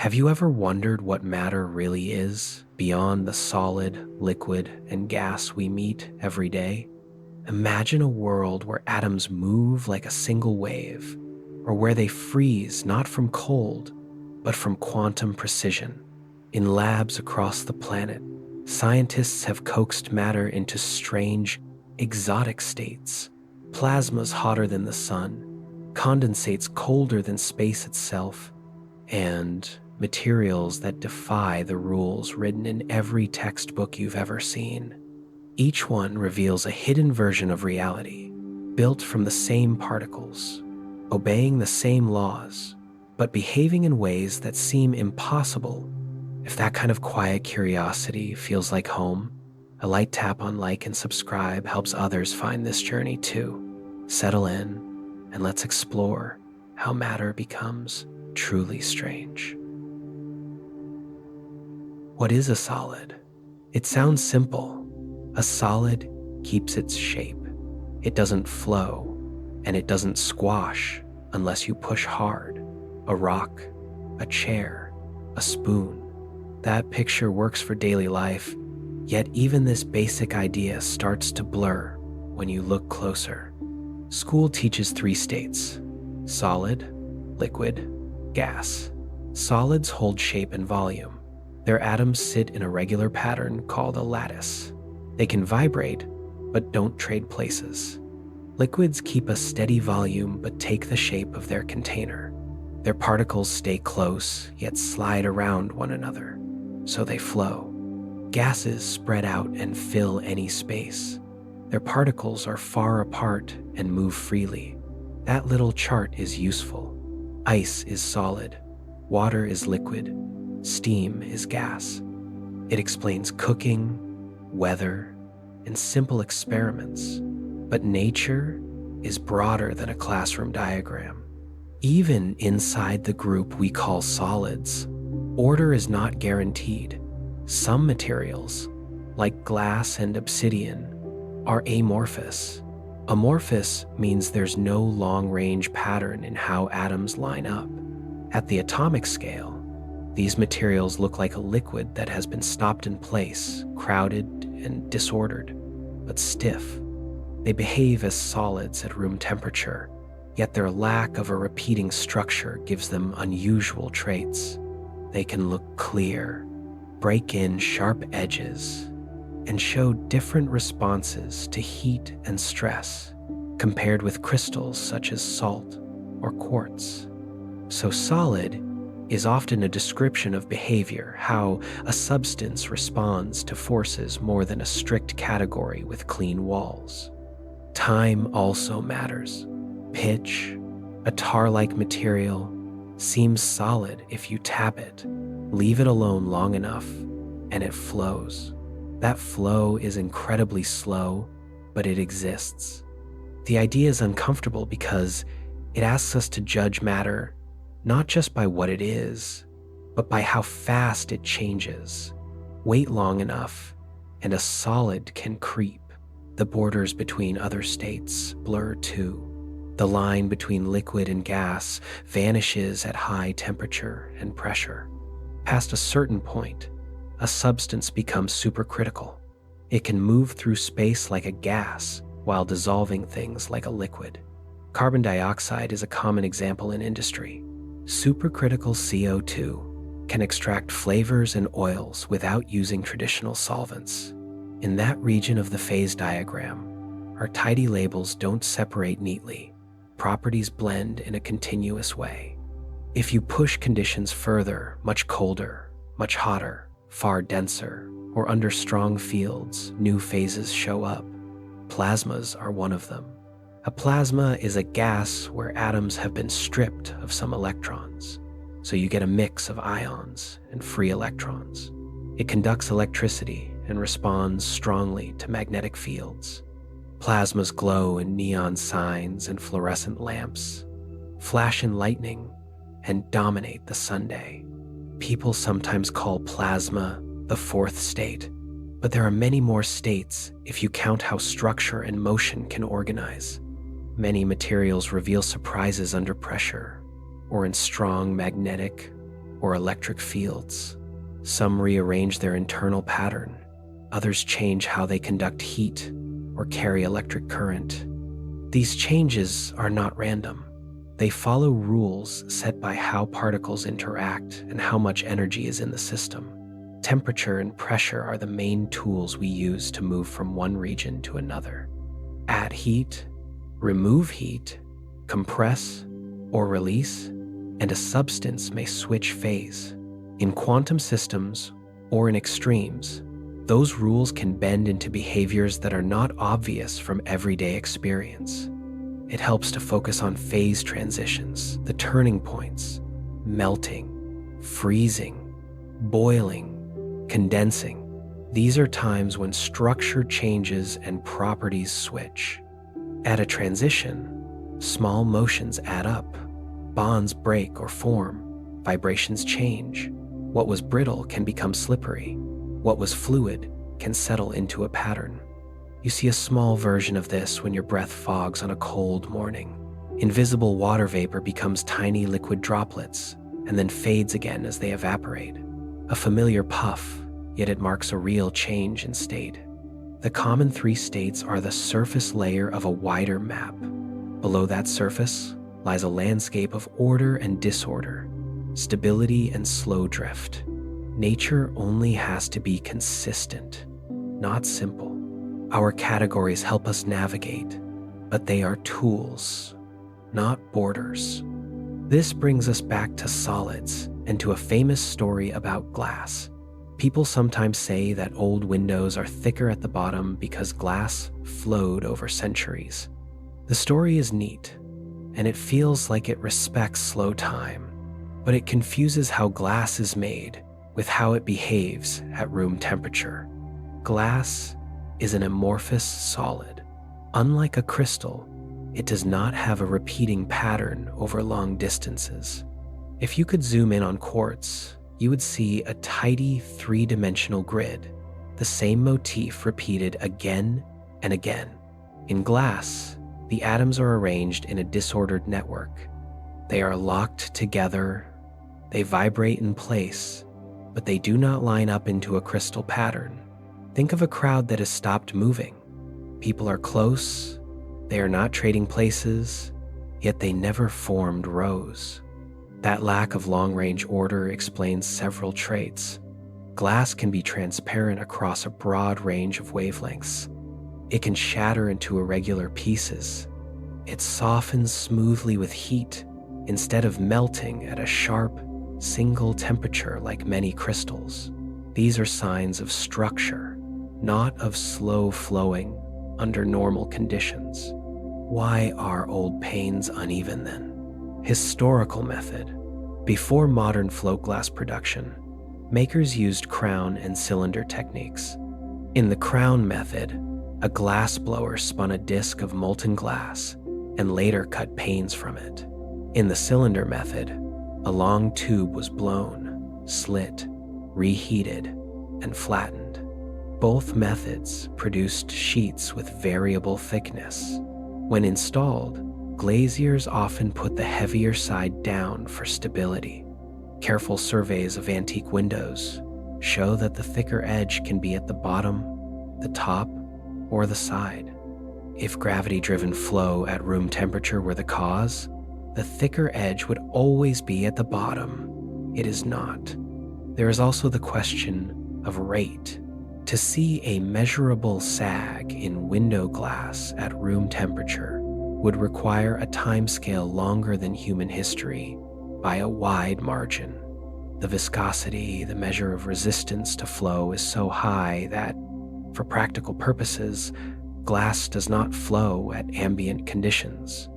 Have you ever wondered what matter really is beyond the solid, liquid, and gas we meet every day? Imagine a world where atoms move like a single wave, or where they freeze not from cold, but from quantum precision. In labs across the planet, scientists have coaxed matter into strange, exotic states. Plasmas hotter than the sun, condensates colder than space itself, and materials that defy the rules written in every textbook you've ever seen. Each one reveals a hidden version of reality, built from the same particles, obeying the same laws, but behaving in ways that seem impossible. If that kind of quiet curiosity feels like home, a light tap on like and subscribe helps others find this journey too. Settle in, and let's explore how matter becomes truly strange. What is a solid? It sounds simple. A solid keeps its shape. It doesn't flow, and it doesn't squash unless you push hard. A rock, a chair, a spoon. That picture works for daily life, yet even this basic idea starts to blur when you look closer. School teaches three states: solid, liquid, gas. Solids hold shape and volume. Their atoms sit in a regular pattern called a lattice. They can vibrate, but don't trade places. Liquids keep a steady volume but take the shape of their container. Their particles stay close, yet slide around one another, so they flow. Gases spread out and fill any space. Their particles are far apart and move freely. That little chart is useful. Ice is solid, water is liquid, steam is gas. It explains cooking, weather, and simple experiments. But nature is broader than a classroom diagram. Even inside the group we call solids, order is not guaranteed. Some materials, like glass and obsidian, are amorphous. Amorphous means there's no long-range pattern in how atoms line up. At the atomic scale, these materials look like a liquid that has been stopped in place, crowded and disordered, but stiff. They behave as solids at room temperature, yet their lack of a repeating structure gives them unusual traits. They can look clear, break in sharp edges, and show different responses to heat and stress compared with crystals such as salt or quartz. So solid is often a description of behavior, how a substance responds to forces more than a strict category with clean walls. Time also matters. Pitch, a tar-like material, seems solid if you tap it. Leave it alone long enough, and it flows. That flow is incredibly slow, but it exists. The idea is uncomfortable because it asks us to judge matter not just by what it is, but by how fast it changes. Wait long enough, and a solid can creep. The borders between other states blur too. The line between liquid and gas vanishes at high temperature and pressure. Past a certain point, a substance becomes supercritical. It can move through space like a gas while dissolving things like a liquid. Carbon dioxide is a common example in industry. Supercritical CO2 can extract flavors and oils without using traditional solvents. In that region of the phase diagram, our tidy labels don't separate neatly. Properties blend in a continuous way. If you push conditions further, much colder, much hotter, far denser, or under strong fields, new phases show up. Plasmas are one of them. A plasma is a gas where atoms have been stripped of some electrons, so you get a mix of ions and free electrons. It conducts electricity and responds strongly to magnetic fields. Plasmas glow in neon signs and fluorescent lamps, flash in lightning, and dominate the Sunday. People sometimes call plasma the fourth state, but there are many more states if you count how structure and motion can organize. Many materials reveal surprises under pressure or in strong magnetic or electric fields. Some rearrange their internal pattern. Others change how they conduct heat or carry electric current. These changes are not random. They follow rules set by how particles interact and how much energy is in the system. Temperature and pressure are the main tools we use to move from one region to another. Add heat, remove heat, compress or release, and a substance may switch phase. In quantum systems or in extremes, those rules can bend into behaviors that are not obvious from everyday experience. It helps to focus on phase transitions, the turning points, melting, freezing, boiling, condensing. These are times when structure changes and properties switch. At a transition, small motions add up. Bonds break or form. Vibrations change. What was brittle can become slippery. What was fluid can settle into a pattern. You see a small version of this when your breath fogs on a cold morning. Invisible water vapor becomes tiny liquid droplets and then fades again as they evaporate. A familiar puff, yet it marks a real change in state. The common three states are the surface layer of a wider map. Below that surface lies a landscape of order and disorder, stability and slow drift. Nature only has to be consistent, not simple. Our categories help us navigate, but they are tools, not borders. This brings us back to solids and to a famous story about glass. People sometimes say that old windows are thicker at the bottom because glass flowed over centuries. The story is neat, and it feels like it respects slow time, but it confuses how glass is made with how it behaves at room temperature. Glass is an amorphous solid. Unlike a crystal, it does not have a repeating pattern over long distances. If you could zoom in on quartz, you would see a tidy three-dimensional grid, the same motif repeated again and again. In glass, the atoms are arranged in a disordered network. They are locked together, they vibrate in place, but they do not line up into a crystal pattern. Think of a crowd that has stopped moving. People are close, they are not trading places, yet they never formed rows. That lack of long-range order explains several traits. Glass can be transparent across a broad range of wavelengths. It can shatter into irregular pieces. It softens smoothly with heat instead of melting at a sharp, single temperature like many crystals. These are signs of structure, not of slow flowing under normal conditions. Why are old panes uneven then? Historical method. Before modern float glass production, makers used crown and cylinder techniques. In the crown method, a glass blower spun a disc of molten glass and later cut panes from it. In the cylinder method, a long tube was blown, slit, reheated, and flattened. Both methods produced sheets with variable thickness. When installed, glaziers often put the heavier side down for stability. Careful surveys of antique windows show that the thicker edge can be at the bottom, the top, or the side. If gravity-driven flow at room temperature were the cause, the thicker edge would always be at the bottom. It is not. There is also the question of rate. To see a measurable sag in window glass at room temperature would require a timescale longer than human history by a wide margin. The viscosity, the measure of resistance to flow, is so high that, for practical purposes, glass does not flow at ambient conditions.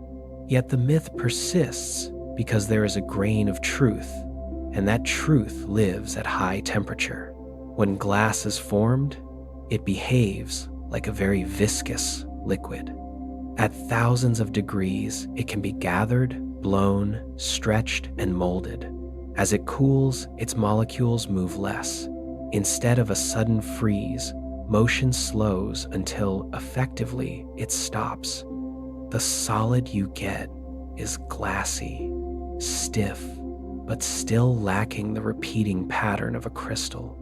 Yet the myth persists because there is a grain of truth, and that truth lives at high temperature. When glass is formed, it behaves like a very viscous liquid. At thousands of degrees, it can be gathered, blown, stretched, and molded. As it cools, its molecules move less. Instead of a sudden freeze, motion slows until, effectively, it stops. The solid you get is glassy, stiff, but still lacking the repeating pattern of a crystal.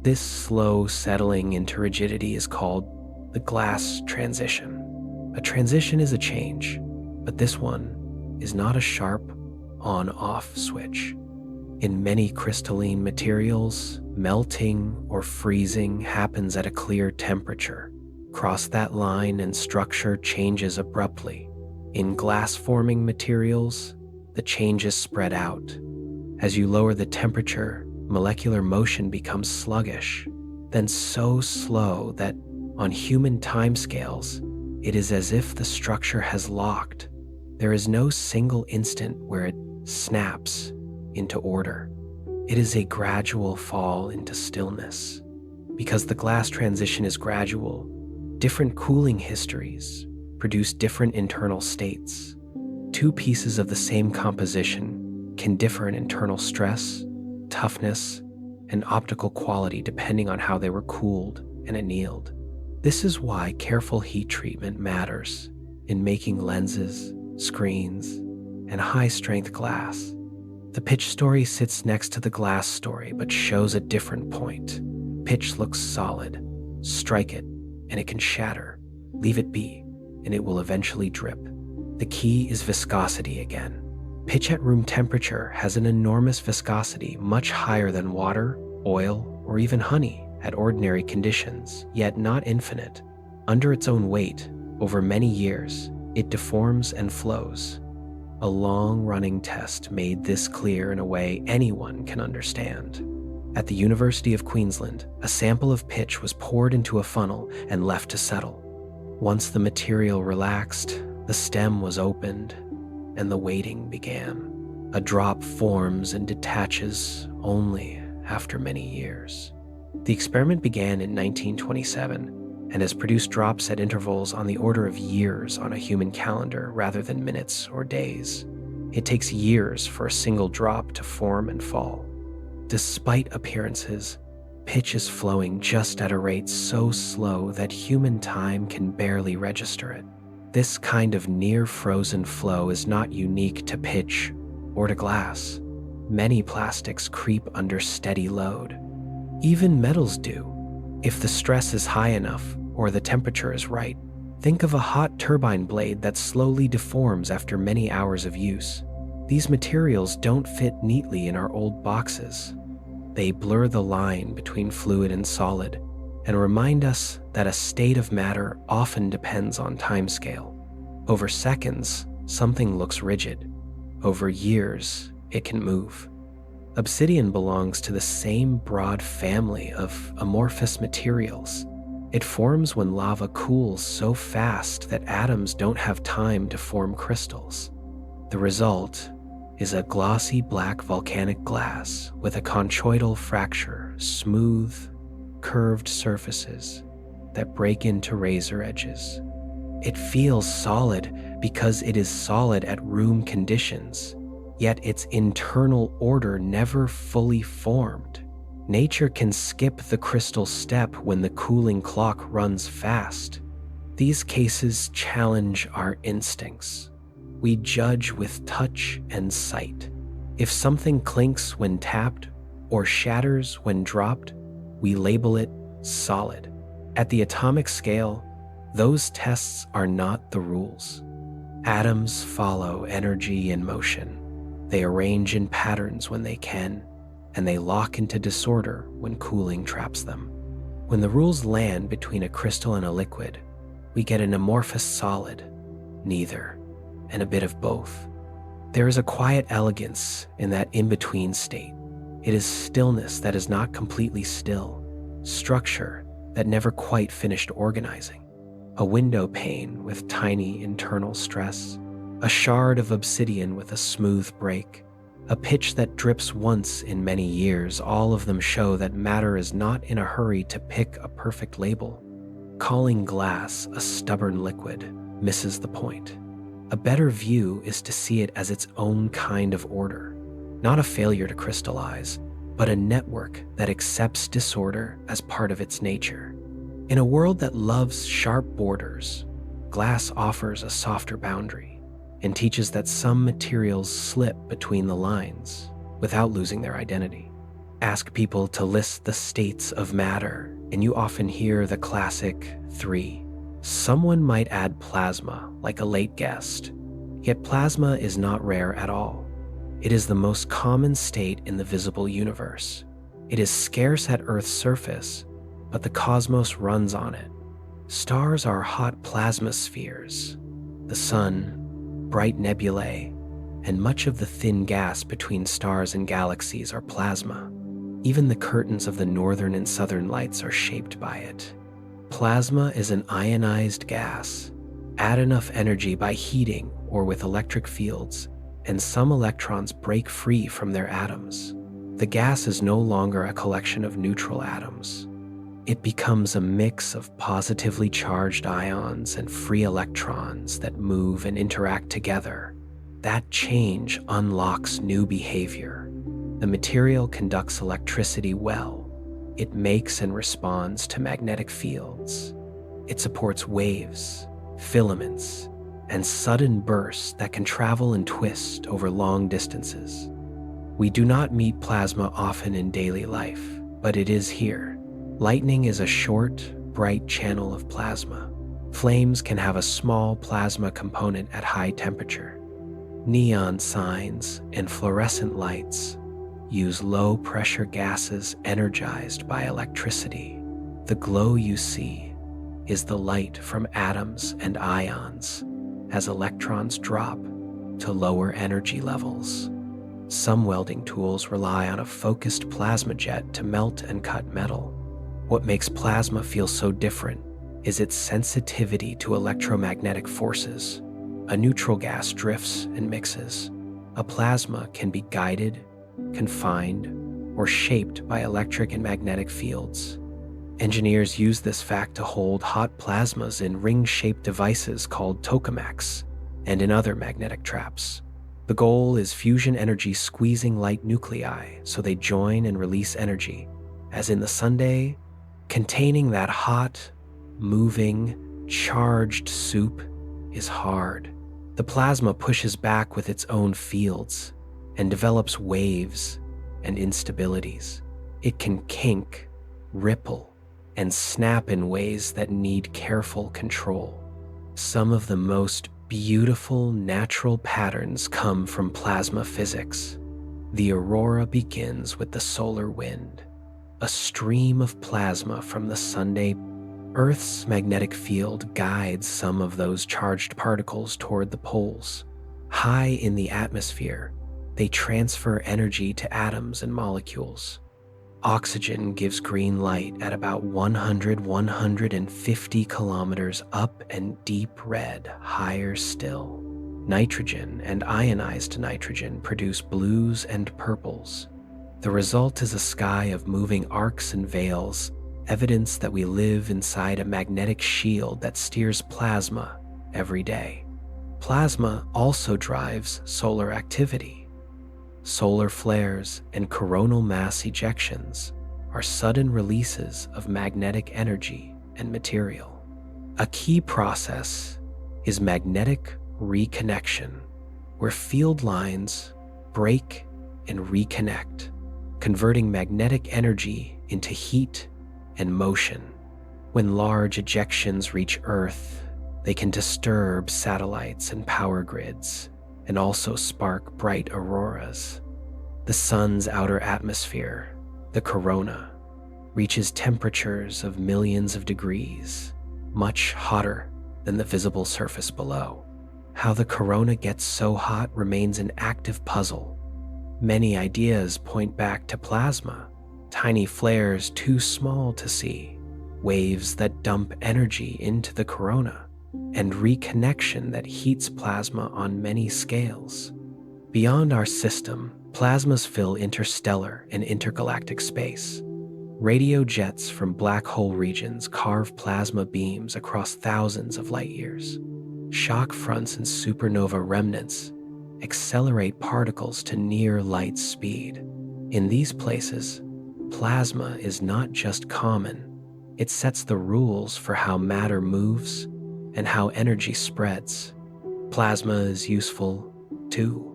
This slow settling into rigidity is called the glass transition. A transition is a change, but this one is not a sharp on-off switch. In many crystalline materials, melting or freezing happens at a clear temperature. Cross that line and structure changes abruptly. In glass-forming materials, the changes spread out. As you lower the temperature, molecular motion becomes sluggish, then so slow that on human timescales, it is as if the structure has locked. There is no single instant where it snaps into order. It is a gradual fall into stillness. Because the glass transition is gradual, different cooling histories produce different internal states. Two pieces of the same composition can differ in internal stress, toughness, and optical quality depending on how they were cooled and annealed. This is why careful heat treatment matters in making lenses, screens, and high-strength glass. The pitch story sits next to the glass story but shows a different point. Pitch looks solid. Strike it, and it can shatter. Leave it be, and it will eventually drip. The key is viscosity again. Pitch at room temperature has an enormous viscosity, much higher than water, oil, or even honey at ordinary conditions, yet not infinite. Under its own weight, over many years, it deforms and flows. A long-running test made this clear in a way anyone can understand. At the University of Queensland, a sample of pitch was poured into a funnel and left to settle. Once the material relaxed, the stem was opened, and the weighting began. A drop forms and detaches only after many years. The experiment began in 1927 and has produced drops at intervals on the order of years on a human calendar rather than minutes or days. It takes years for a single drop to form and fall. Despite appearances, pitch is flowing just at a rate so slow that human time can barely register it. This kind of near-frozen flow is not unique to pitch or to glass. Many plastics creep under steady load. Even metals do, if the stress is high enough or the temperature is right. Think of a hot turbine blade that slowly deforms after many hours of use. These materials don't fit neatly in our old boxes. They blur the line between fluid and solid and remind us that a state of matter often depends on timescale. Over seconds, something looks rigid. Over years, it can move. Obsidian belongs to the same broad family of amorphous materials. It forms when lava cools so fast that atoms don't have time to form crystals. The result is a glossy black volcanic glass with a conchoidal fracture, smooth, curved surfaces that break into razor edges. It feels solid because it is solid at room conditions, yet its internal order never fully formed. Nature can skip the crystal step when the cooling clock runs fast. These cases challenge our instincts. We judge with touch and sight. If something clinks when tapped or shatters when dropped, we label it solid. At the atomic scale, those tests are not the rules. Atoms follow energy and motion. They arrange in patterns when they can, and they lock into disorder when cooling traps them. When the rules land between a crystal and a liquid, we get an amorphous solid, neither, and a bit of both. There is a quiet elegance in that in-between state. It is stillness that is not completely still, structure that never quite finished organizing, a window pane with tiny internal stress, a shard of obsidian with a smooth break, a pitch that drips once in many years. All of them show that matter is not in a hurry to pick a perfect label. Calling glass a stubborn liquid misses the point. A better view is to see it as its own kind of order, not a failure to crystallize, but a network that accepts disorder as part of its nature. In a world that loves sharp borders, glass offers a softer boundary and teaches that some materials slip between the lines. without losing their identity. Ask people to list the states of matter, and you often hear the classic 3. Someone might add plasma, like a late guest. Yet plasma is not rare at all. It is the most common state in the visible universe. It is scarce at Earth's surface, but the cosmos runs on it. Stars are hot plasma spheres. The sun, bright nebulae, and much of the thin gas between stars and galaxies are plasma. Even the curtains of the northern and southern lights are shaped by it. Plasma is an ionized gas. Add enough energy by heating or with electric fields, and some electrons break free from their atoms. The gas is no longer a collection of neutral atoms. It becomes a mix of positively charged ions and free electrons that move and interact together. That change unlocks new behavior. The material conducts electricity well. It makes and responds to magnetic fields. It supports waves, filaments, and sudden bursts that can travel and twist over long distances. We do not meet plasma often in daily life, but it is here. Lightning is a short, bright channel of plasma. Flames can have a small plasma component at high temperature. Neon signs and fluorescent lights use low-pressure gases energized by electricity. The glow you see is the light from atoms and ions as electrons drop to lower energy levels. Some welding tools rely on a focused plasma jet to melt and cut metal. What makes plasma feel so different is its sensitivity to electromagnetic forces. A neutral gas drifts and mixes. A plasma can be guided, confined, or shaped by electric and magnetic fields. Engineers use this fact to hold hot plasmas in ring-shaped devices called tokamaks and in other magnetic traps. The goal is fusion energy squeezing light nuclei so they join and release energy, as in the sundae, containing that hot, moving, charged soup is hard. The plasma pushes back with its own fields and develops waves and instabilities. It can kink, ripple, and snap in ways that need careful control. Some of the most beautiful natural patterns come from plasma physics. The aurora begins with the solar wind, a stream of plasma from the sundae. Earth's magnetic field guides some of those charged particles toward the poles. High in the atmosphere, they transfer energy to atoms and molecules. Oxygen gives green light at about 150 kilometers up and deep red, higher still. Nitrogen and ionized nitrogen produce blues and purples. The result is a sky of moving arcs and veils, evidence that we live inside a magnetic shield that steers plasma every day. Plasma also drives solar activity. Solar flares and coronal mass ejections are sudden releases of magnetic energy and material. A key process is magnetic reconnection, where field lines break and reconnect, converting magnetic energy into heat and motion. When large ejections reach Earth, they can disturb satellites and power grids, and also spark bright auroras. The sun's outer atmosphere, the corona, reaches temperatures of millions of degrees, much hotter than the visible surface below. How the corona gets so hot remains an active puzzle. Many ideas point back to plasma, tiny flares too small to see, waves that dump energy into the corona, and reconnection that heats plasma on many scales. Beyond our system, plasmas fill interstellar and intergalactic space. Radio jets from black hole regions carve plasma beams across thousands of light years. Shock fronts and supernova remnants accelerate particles to near light speed. In these places, plasma is not just common, it sets the rules for how matter moves and how energy spreads. Plasma is useful, too.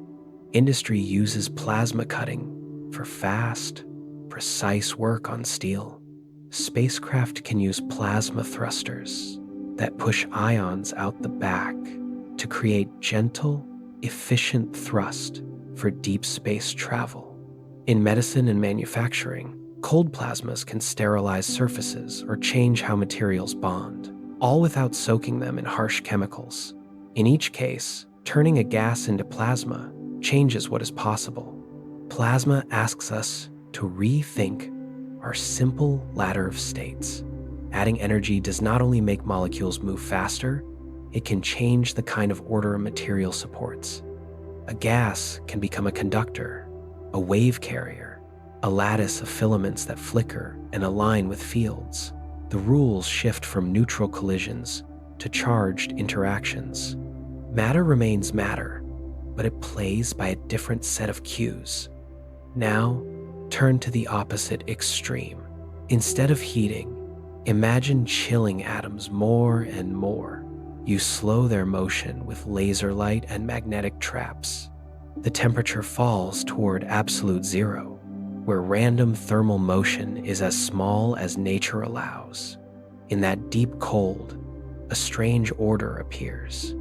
Industry uses plasma cutting for fast, precise work on steel. Spacecraft can use plasma thrusters that push ions out the back to create gentle, efficient thrust for deep space travel. In medicine and manufacturing, cold plasmas can sterilize surfaces or change how materials bond, all without soaking them in harsh chemicals. In each case, turning a gas into plasma changes what is possible. Plasma asks us to rethink our simple ladder of states. Adding energy does not only make molecules move faster, it can change the kind of order a material supports. A gas can become a conductor, a wave carrier, a lattice of filaments that flicker and align with fields. The rules shift from neutral collisions to charged interactions. Matter remains matter, but it plays by a different set of cues. Now, turn to the opposite extreme. Instead of heating, imagine chilling atoms more and more. You slow their motion with laser light and magnetic traps. The temperature falls toward absolute zero, where random thermal motion is as small as nature allows. In that deep cold, a strange order appears.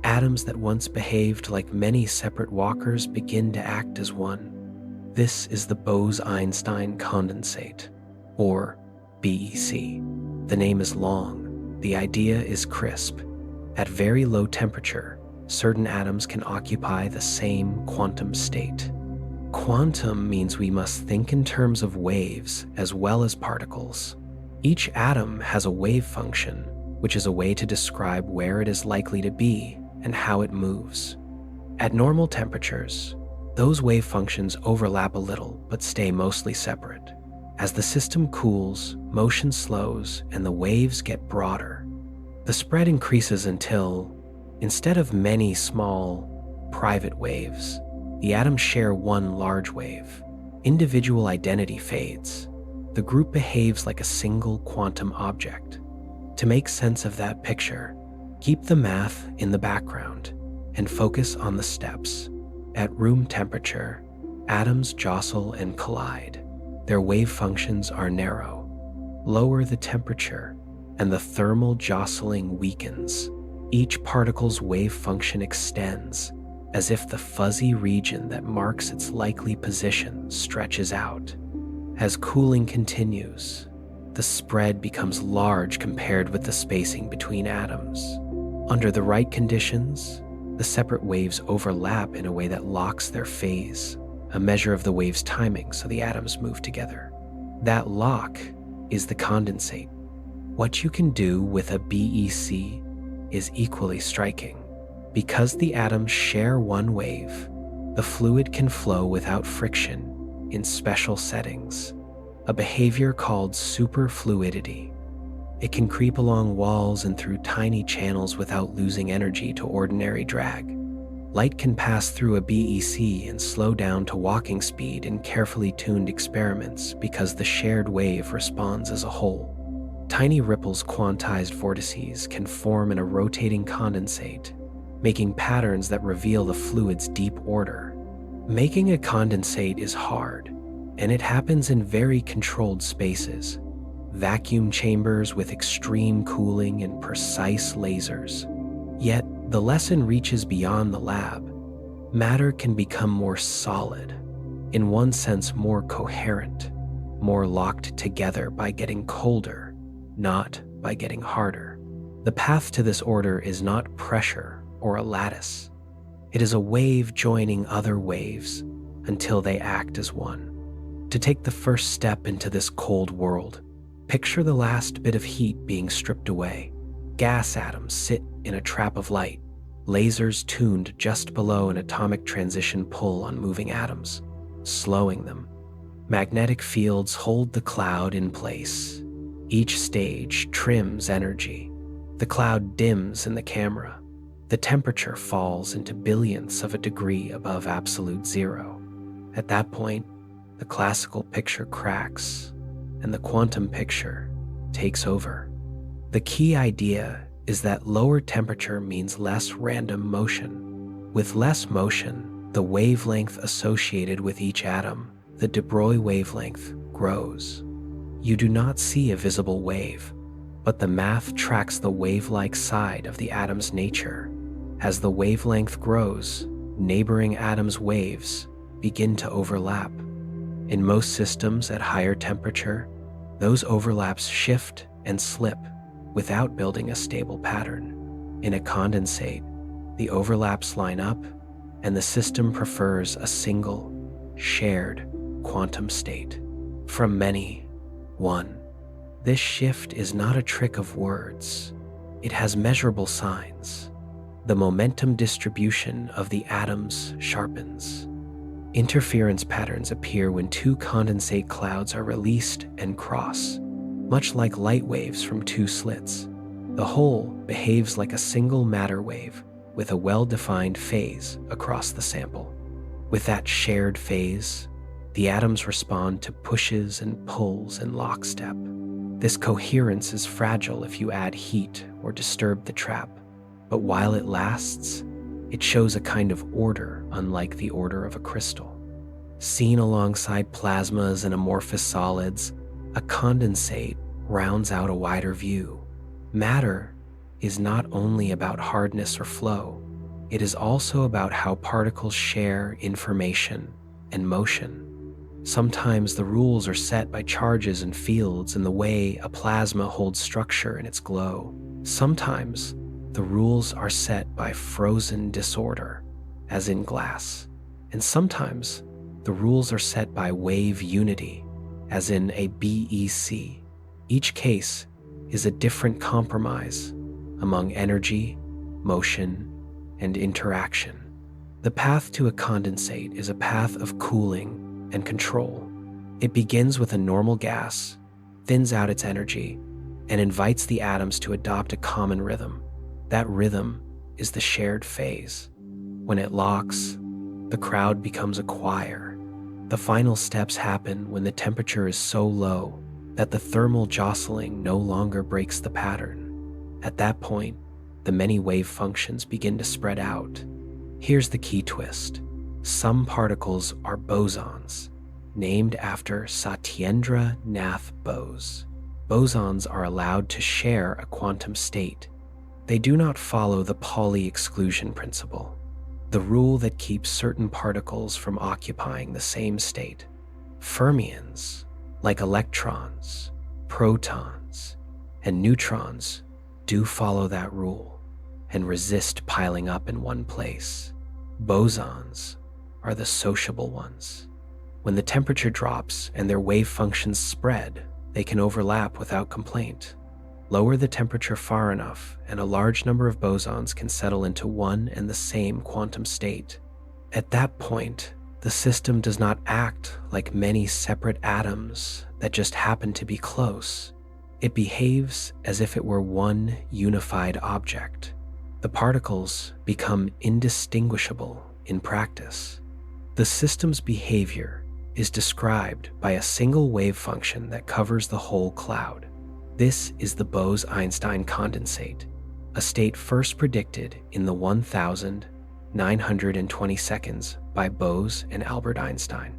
Atoms that once behaved like many separate walkers begin to act as one. This is the Bose-Einstein condensate, or BEC. The name is long, the idea is crisp. At very low temperature, certain atoms can occupy the same quantum state. Quantum means we must think in terms of waves as well as particles. Each atom has a wave function, which is a way to describe where it is likely to be and how it moves. At normal temperatures, those wave functions overlap a little but stay mostly separate. As the system cools, motion slows and the waves get broader. The spread increases until, instead of many small, private waves, the atoms share one large wave. Individual identity fades. The group behaves like a single quantum object. To make sense of that picture, keep the math in the background and focus on the steps. At room temperature, atoms jostle and collide. Their wave functions are narrow. Lower the temperature, and the thermal jostling weakens. Each particle's wave function extends, as if the fuzzy region that marks its likely position stretches out. As cooling continues, the spread becomes large compared with the spacing between atoms. Under the right conditions, the separate waves overlap in a way that locks their phase, a measure of the wave's timing so the atoms move together. That lock is the condensate. What you can do with a BEC is equally striking. Because the atoms share one wave, the fluid can flow without friction in special settings, a behavior called superfluidity. It can creep along walls and through tiny channels without losing energy to ordinary drag. Light can pass through a BEC and slow down to walking speed in carefully tuned experiments because the shared wave responds as a whole. Tiny ripples, quantized vortices, can form in a rotating condensate, making patterns that reveal the fluid's deep order. Making a condensate is hard, and it happens in very controlled spaces, vacuum chambers with extreme cooling and precise lasers. Yet, the lesson reaches beyond the lab. Matter can become more solid, in one sense more coherent, more locked together by getting colder, not by getting harder. The path to this order is not pressure or a lattice. It is a wave joining other waves until they act as one. To take the first step into this cold world, picture the last bit of heat being stripped away. Gas atoms sit in a trap of light, lasers tuned just below an atomic transition pull on moving atoms, slowing them. Magnetic fields hold the cloud in place. Each stage trims energy. The cloud dims in the camera. The temperature falls into billionths of a degree above absolute zero. At that point, the classical picture cracks, and the quantum picture takes over. The key idea is that lower temperature means less random motion. With less motion, the wavelength associated with each atom the de Broglie wavelength grows. You do not see a visible wave, but the math tracks the wave-like side of the atom's nature. As the wavelength grows, neighboring atoms' waves begin to overlap. In most systems at higher temperature, those overlaps shift and slip without building a stable pattern. In a condensate, the overlaps line up, and the system prefers a single, shared quantum state. From many, one. This shift is not a trick of words. It has measurable signs. The momentum distribution of the atoms sharpens. Interference patterns appear when two condensate clouds are released and cross, much like light waves from two slits. The whole behaves like a single matter wave with a well-defined phase across the sample. With that shared phase, the atoms respond to pushes and pulls in lockstep. This coherence is fragile if you add heat or disturb the trap, but while it lasts, it shows a kind of order unlike the order of a crystal. Seen alongside plasmas and amorphous solids, a condensate rounds out a wider view. Matter is not only about hardness or flow, it is also about how particles share information and motion. Sometimes the rules are set by charges and fields in the way a plasma holds structure in its glow. Sometimes the rules are set by frozen disorder, as in glass. And sometimes the rules are set by wave unity, as in a BEC. Each case is a different compromise among energy, motion, and interaction. The path to a condensate is a path of cooling and control. It begins with a normal gas, thins out its energy, and invites the atoms to adopt a common rhythm. That rhythm is the shared phase. When it locks, the crowd becomes a choir. The final steps happen when the temperature is so low that the thermal jostling no longer breaks the pattern. At that point, the many wave functions begin to spread out. Here's the key twist. Some particles are bosons, named after Satyendra Nath Bose. Bosons are allowed to share a quantum state. They do not follow the Pauli exclusion principle, the rule that keeps certain particles from occupying the same state. Fermions, like electrons, protons, and neutrons, do follow that rule and resist piling up in one place. Bosons are the sociable ones. When the temperature drops and their wave functions spread, they can overlap without complaint. Lower the temperature far enough, and a large number of bosons can settle into one and the same quantum state. At that point, the system does not act like many separate atoms that just happen to be close. It behaves as if it were one unified object. The particles become indistinguishable in practice. The system's behavior is described by a single wave function that covers the whole cloud. This is the Bose-Einstein condensate, a state first predicted in the 1920 seconds by Bose and Albert Einstein.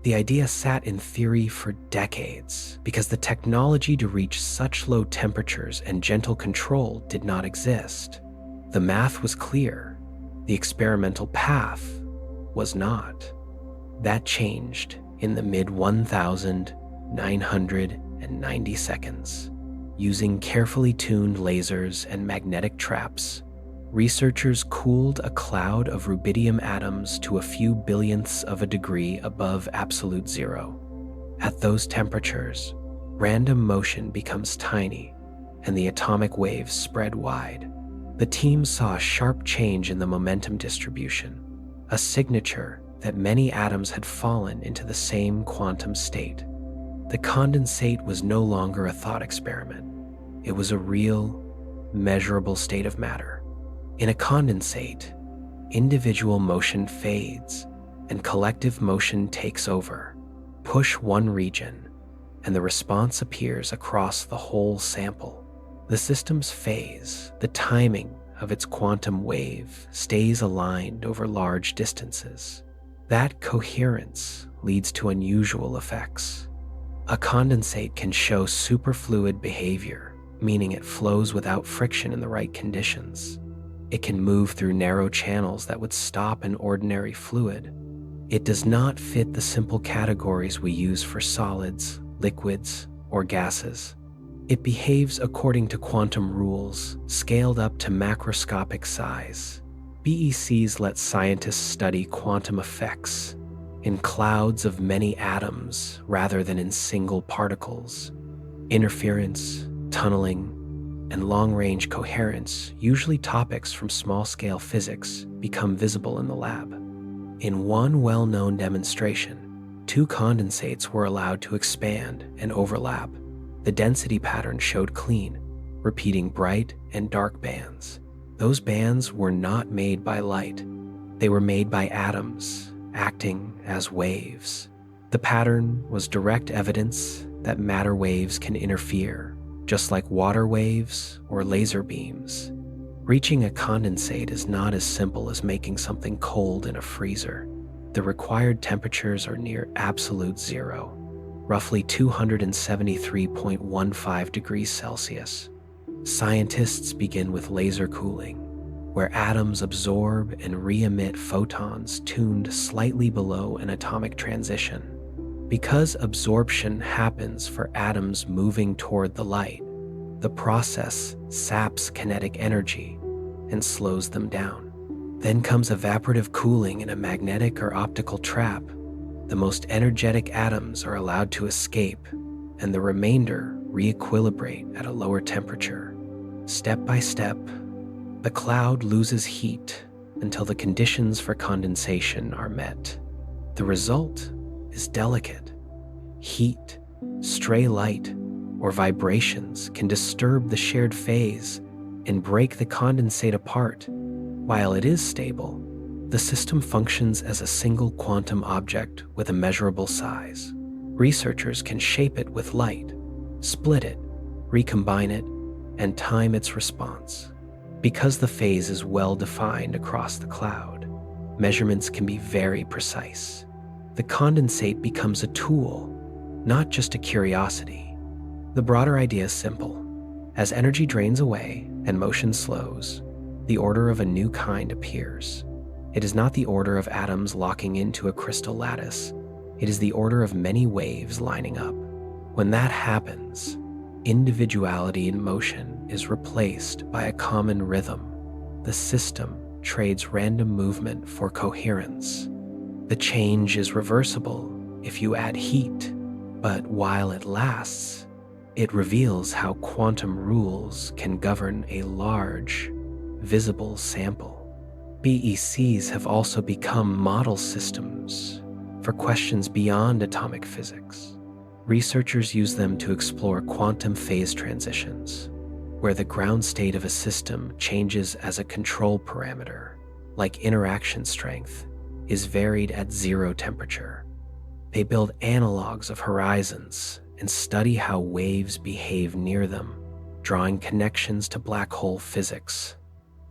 The idea sat in theory for decades because the technology to reach such low temperatures and gentle control did not exist. The math was clear. The experimental path was not. That changed in the mid-1990 seconds. Using carefully tuned lasers and magnetic traps, researchers cooled a cloud of rubidium atoms to a few billionths of a degree above absolute zero. At those temperatures, random motion becomes tiny, and the atomic waves spread wide. The team saw a sharp change in the momentum distribution, a signature that many atoms had fallen into the same quantum state. The condensate was no longer a thought experiment. It was a real, measurable state of matter. In a condensate, individual motion fades and collective motion takes over. Push one region, and the response appears across the whole sample. The system's phase, the timing of its quantum wave, stays aligned over large distances. That coherence leads to unusual effects. A condensate can show superfluid behavior, meaning it flows without friction in the right conditions. It can move through narrow channels that would stop an ordinary fluid. It does not fit the simple categories we use for solids, liquids, or gases. It behaves according to quantum rules, scaled up to macroscopic size. BECs let scientists study quantum effects in clouds of many atoms rather than in single particles. Interference, tunneling, and long-range coherence, usually topics from small-scale physics, become visible in the lab. In one well-known demonstration, two condensates were allowed to expand and overlap. The density pattern showed clean, repeating bright and dark bands. Those bands were not made by light. They were made by atoms, acting as waves. The pattern was direct evidence that matter waves can interfere, just like water waves or laser beams. Reaching a condensate is not as simple as making something cold in a freezer. The required temperatures are near absolute zero, roughly 273.15 degrees Celsius. Scientists begin with laser cooling, where atoms absorb and re-emit photons tuned slightly below an atomic transition. Because absorption happens for atoms moving toward the light, the process saps kinetic energy and slows them down. Then comes evaporative cooling in a magnetic or optical trap. The most energetic atoms are allowed to escape, and the remainder re-equilibrate at a lower temperature. Step by step, the cloud loses heat until the conditions for condensation are met. The result is delicate. Heat, stray light, or vibrations can disturb the shared phase and break the condensate apart. While it is stable, the system functions as a single quantum object with a measurable size. Researchers can shape it with light, split it, recombine it, and time its response. Because the phase is well defined across the cloud, measurements can be very precise. The condensate becomes a tool, not just a curiosity. The broader idea is simple. As energy drains away and motion slows, the order of a new kind appears. It is not the order of atoms locking into a crystal lattice. It is the order of many waves lining up. When that happens, individuality in motion is replaced by a common rhythm. The system trades random movement for coherence. The change is reversible if you add heat, but while it lasts, it reveals how quantum rules can govern a large, visible sample. BECs have also become model systems for questions beyond atomic physics. Researchers use them to explore quantum phase transitions, where the ground state of a system changes as a control parameter, like interaction strength, is varied at zero temperature. They build analogs of horizons and study how waves behave near them, drawing connections to black hole physics.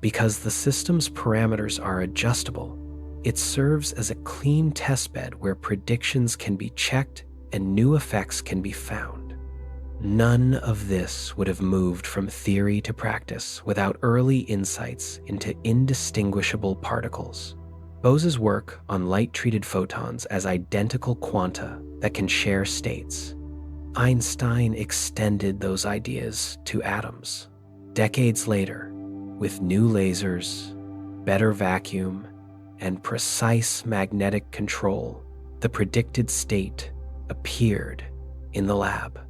Because the system's parameters are adjustable, it serves as a clean testbed where predictions can be checked and new effects can be found. None of this would have moved from theory to practice without early insights into indistinguishable particles. Bose's work on light-treated photons as identical quanta that can share states. Einstein extended those ideas to atoms. Decades later, with new lasers, better vacuum, and precise magnetic control, the predicted state appeared in the lab.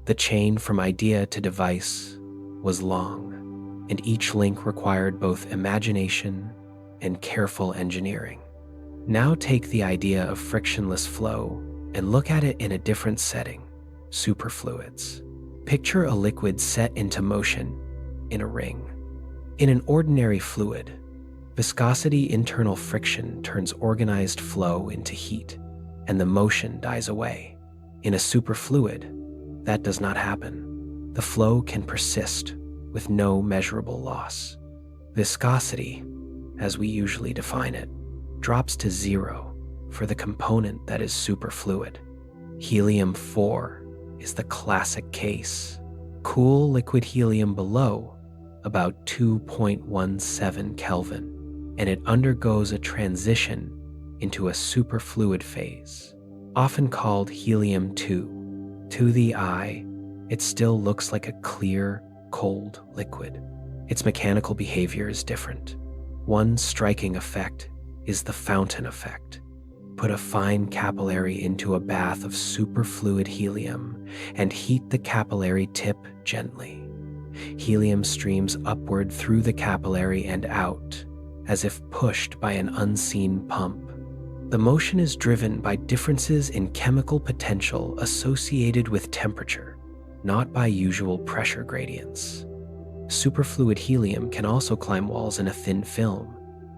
The chain from idea to device was long, and each link required both imagination and careful engineering. Now take the idea of frictionless flow and look at it in a different setting: superfluids. Picture a liquid set into motion in a ring. In an ordinary fluid, viscosity internal friction turns organized flow into heat, and the motion dies away. In a superfluid, that does not happen. The flow can persist with no measurable loss. Viscosity, as we usually define it, drops to zero for the component that is superfluid. Helium-4 is the classic case. Cool liquid helium below about 2.17 Kelvin, and it undergoes a transition into a superfluid phase, often called helium-2. To the eye, it still looks like a clear, cold liquid. Its mechanical behavior is different. One striking effect is the fountain effect. Put a fine capillary into a bath of superfluid helium and heat the capillary tip gently. Helium streams upward through the capillary and out, as if pushed by an unseen pump. The motion is driven by differences in chemical potential associated with temperature, not by usual pressure gradients. Superfluid helium can also climb walls in a thin film.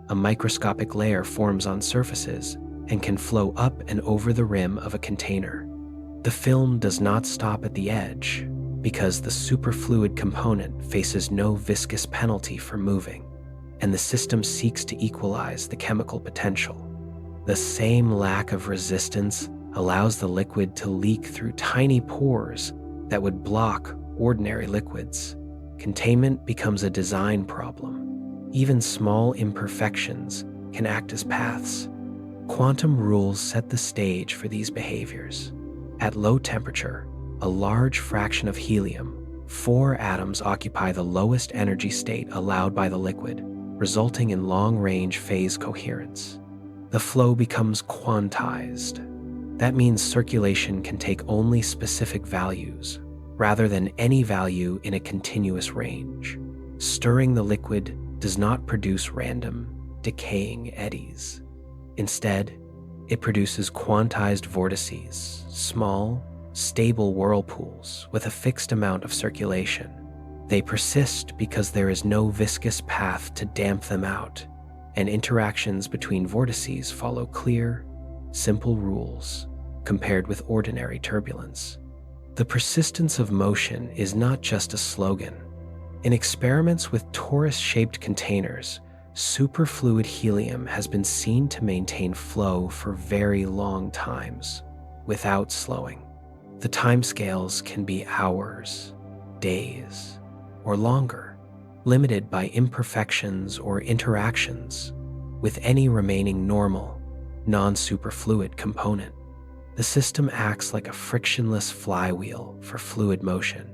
A microscopic layer forms on surfaces and can flow up and over the rim of a container. The film does not stop at the edge because the superfluid component faces no viscous penalty for moving, and the system seeks to equalize the chemical potential. The same lack of resistance allows the liquid to leak through tiny pores that would block ordinary liquids. Containment becomes a design problem. Even small imperfections can act as paths. Quantum rules set the stage for these behaviors. At low temperature, a large fraction of helium, 4 atoms occupy the lowest energy state allowed by the liquid, resulting in long-range phase coherence. The flow becomes quantized. That means circulation can take only specific values, rather than any value in a continuous range. Stirring the liquid does not produce random, decaying eddies. Instead, it produces quantized vortices, small, stable whirlpools with a fixed amount of circulation. They persist because there is no viscous path to damp them out, and interactions between vortices follow clear, simple rules compared with ordinary turbulence. The persistence of motion is not just a slogan. In experiments with torus-shaped containers, superfluid helium has been seen to maintain flow for very long times, without slowing. The timescales can be hours, days, or longer, limited by imperfections or interactions with any remaining normal, non-superfluid component. The system acts like a frictionless flywheel for fluid motion.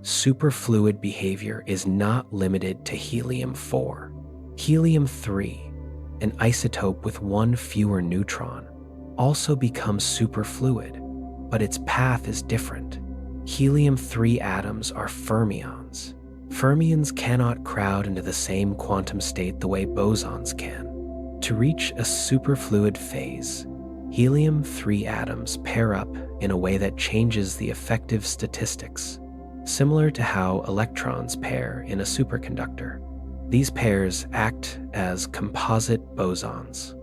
Superfluid behavior is not limited to helium-4. Helium-3, an isotope with 1 fewer neutron, also becomes superfluid, but its path is different. Helium-3 atoms are fermions. Fermions cannot crowd into the same quantum state the way bosons can. To reach a superfluid phase, helium-3 atoms pair up in a way that changes the effective statistics, similar to how electrons pair in a superconductor. These pairs act as composite bosons.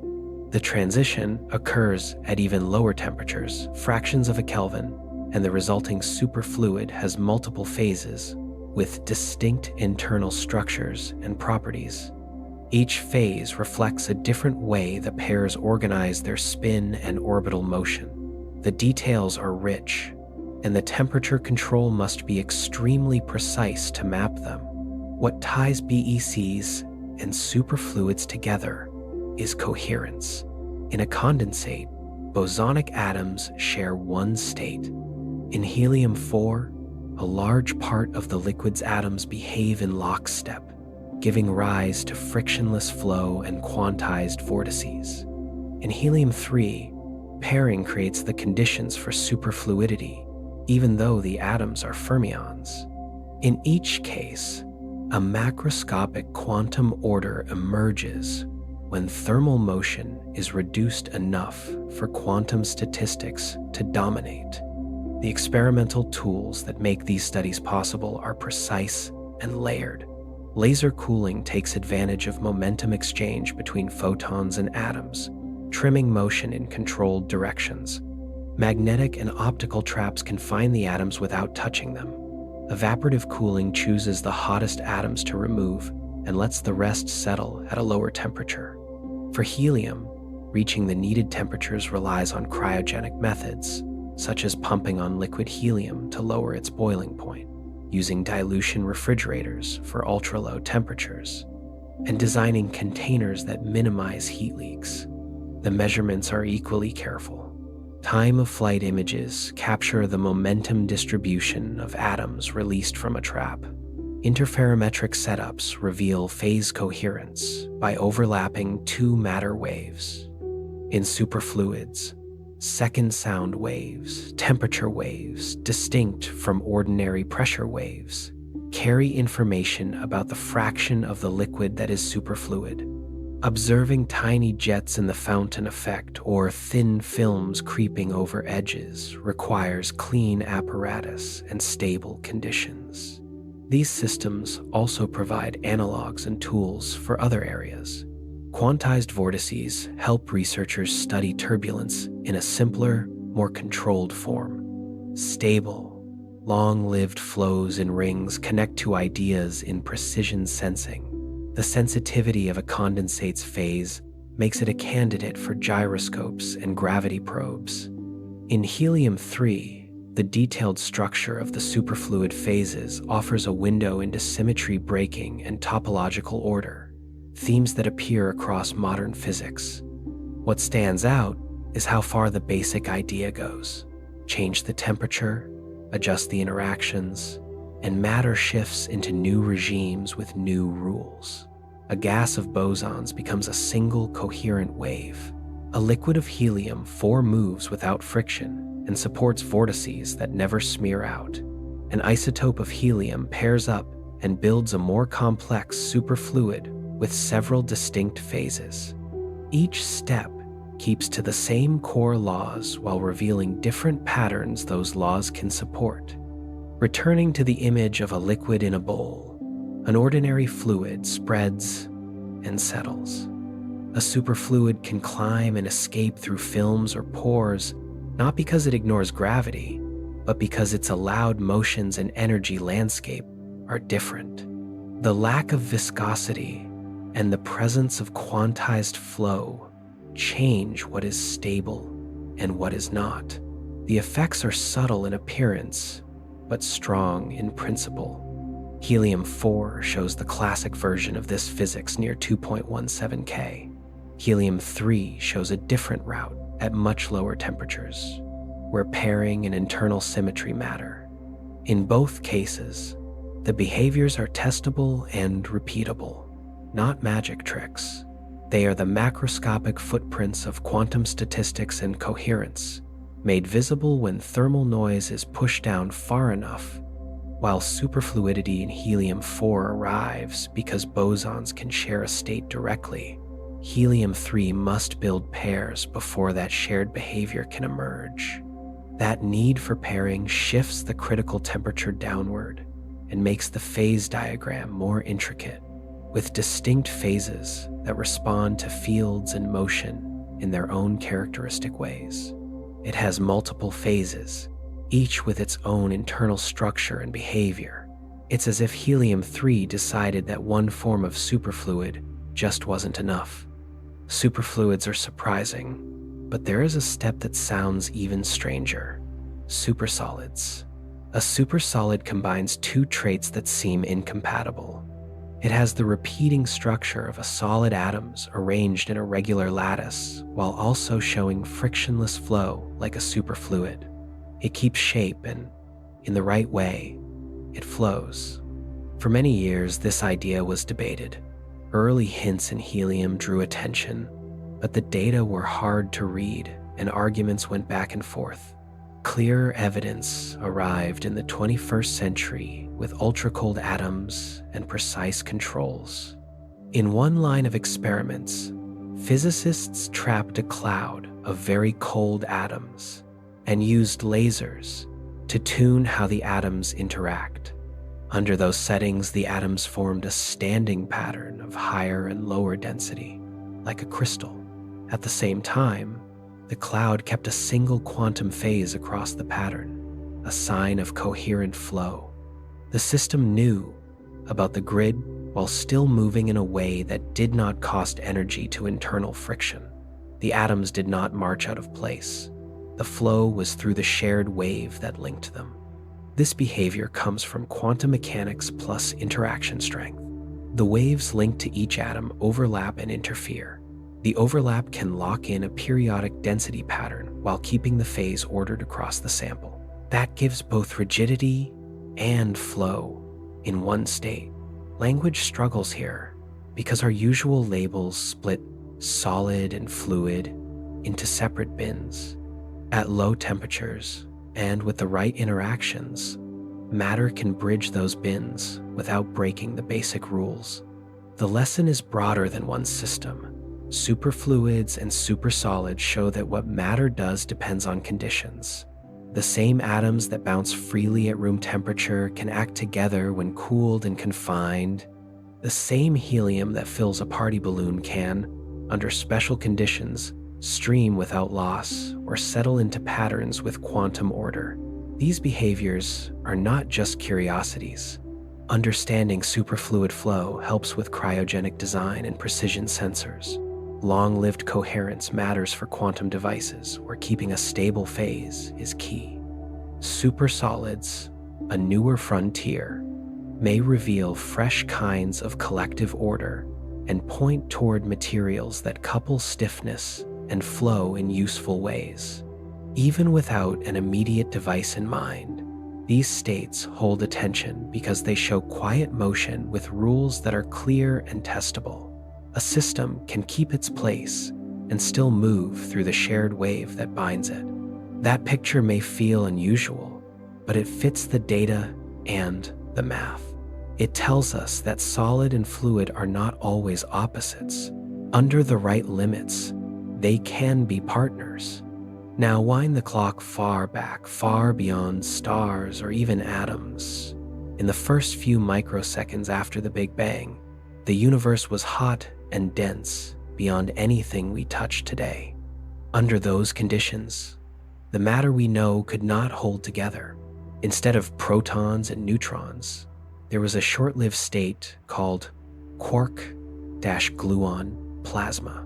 The transition occurs at even lower temperatures, fractions of a Kelvin, and the resulting superfluid has multiple phases with distinct internal structures and properties. Each phase reflects a different way the pairs organize their spin and orbital motion. The details are rich, and the temperature control must be extremely precise to map them. What ties BECs and superfluids together is coherence. In a condensate, bosonic atoms share one state. In helium-4, a large part of the liquid's atoms behave in lockstep, giving rise to frictionless flow and quantized vortices. In helium-3, pairing creates the conditions for superfluidity, even though the atoms are fermions. In each case, a macroscopic quantum order emerges when thermal motion is reduced enough for quantum statistics to dominate. The experimental tools that make these studies possible are precise and layered. Laser cooling takes advantage of momentum exchange between photons and atoms, trimming motion in controlled directions. Magnetic and optical traps confine the atoms without touching them. Evaporative cooling chooses the hottest atoms to remove and lets the rest settle at a lower temperature. For helium, reaching the needed temperatures relies on cryogenic methods, such as pumping on liquid helium to lower its boiling point, using dilution refrigerators for ultra-low temperatures, and designing containers that minimize heat leaks. The measurements are equally careful. Time-of-flight images capture the momentum distribution of atoms released from a trap. Interferometric setups reveal phase coherence by overlapping two matter waves. In superfluids, second sound waves, temperature waves, distinct from ordinary pressure waves, carry information about the fraction of the liquid that is superfluid. Observing tiny jets in the fountain effect or thin films creeping over edges requires clean apparatus and stable conditions. These systems also provide analogs and tools for other areas. Quantized vortices help researchers study turbulence in a simpler, more controlled form. Stable, long-lived flows in rings connect to ideas in precision sensing. The sensitivity of a condensate's phase makes it a candidate for gyroscopes and gravity probes. In helium-3, the detailed structure of the superfluid phases offers a window into symmetry breaking and topological order, themes that appear across modern physics. What stands out is how far the basic idea goes. Change the temperature, adjust the interactions, and matter shifts into new regimes with new rules. A gas of bosons becomes a single coherent wave. A liquid of helium-4 moves without friction and supports vortices that never smear out. An isotope of helium pairs up and builds a more complex superfluid with several distinct phases. Each step keeps to the same core laws while revealing different patterns those laws can support. Returning to the image of a liquid in a bowl, an ordinary fluid spreads and settles. A superfluid can climb and escape through films or pores, not because it ignores gravity, but because its allowed motions and energy landscape are different. The lack of viscosity and the presence of quantized flow change what is stable and what is not. The effects are subtle in appearance, but strong in principle. Helium-4 shows the classic version of this physics near 2.17 K. Helium-3 shows a different route at much lower temperatures, where pairing and internal symmetry matter. In both cases, the behaviors are testable and repeatable, not magic tricks. They are the macroscopic footprints of quantum statistics and coherence, made visible when thermal noise is pushed down far enough. While superfluidity in helium-4 arrives because bosons can share a state directly, helium-3 must build pairs before that shared behavior can emerge. That need for pairing shifts the critical temperature downward and makes the phase diagram more intricate, with distinct phases that respond to fields and motion in their own characteristic ways. It has multiple phases, each with its own internal structure and behavior. It's as if helium-3 decided that one form of superfluid just wasn't enough. Superfluids are surprising, but there is a step that sounds even stranger: supersolids. A supersolid combines two traits that seem incompatible. It has the repeating structure of a solid atoms arranged in a regular lattice, while also showing frictionless flow like a superfluid. It keeps shape and, in the right way, it flows. For many years, this idea was debated. Early hints in helium drew attention, but the data were hard to read and arguments went back and forth. Clearer evidence arrived in the 21st century with ultra-cold atoms and precise controls. In one line of experiments, physicists trapped a cloud of very cold atoms and used lasers to tune how the atoms interact. Under those settings, the atoms formed a standing pattern of higher and lower density, like a crystal. At the same time, the cloud kept a single quantum phase across the pattern, a sign of coherent flow. The system knew about the grid while still moving in a way that did not cost energy to internal friction. The atoms did not march out of place. The flow was through the shared wave that linked them. This behavior comes from quantum mechanics plus interaction strength. The waves linked to each atom overlap and interfere. The overlap can lock in a periodic density pattern while keeping the phase ordered across the sample. That gives both rigidity and flow in one state. Language struggles here because our usual labels split solid and fluid into separate bins. At low temperatures and with the right interactions, matter can bridge those bins without breaking the basic rules. The lesson is broader than one system. Superfluids and supersolids show that what matter does depends on conditions. The same atoms that bounce freely at room temperature can act together when cooled and confined. The same helium that fills a party balloon can, under special conditions, stream without loss or settle into patterns with quantum order. These behaviors are not just curiosities. Understanding superfluid flow helps with cryogenic design and precision sensors. Long-lived coherence matters for quantum devices, where keeping a stable phase is key. Supersolids, a newer frontier, may reveal fresh kinds of collective order and point toward materials that couple stiffness and flow in useful ways. Even without an immediate device in mind, these states hold attention because they show quiet motion with rules that are clear and testable. A system can keep its place and still move through the shared wave that binds it. That picture may feel unusual, but it fits the data and the math. It tells us that solid and fluid are not always opposites. Under the right limits, they can be partners. Now wind the clock far back, far beyond stars or even atoms. In the first few microseconds after the Big Bang, the universe was hot and dense beyond anything we touch today. Under those conditions, the matter we know could not hold together. Instead of protons and neutrons, there was a short-lived state called quark-gluon plasma.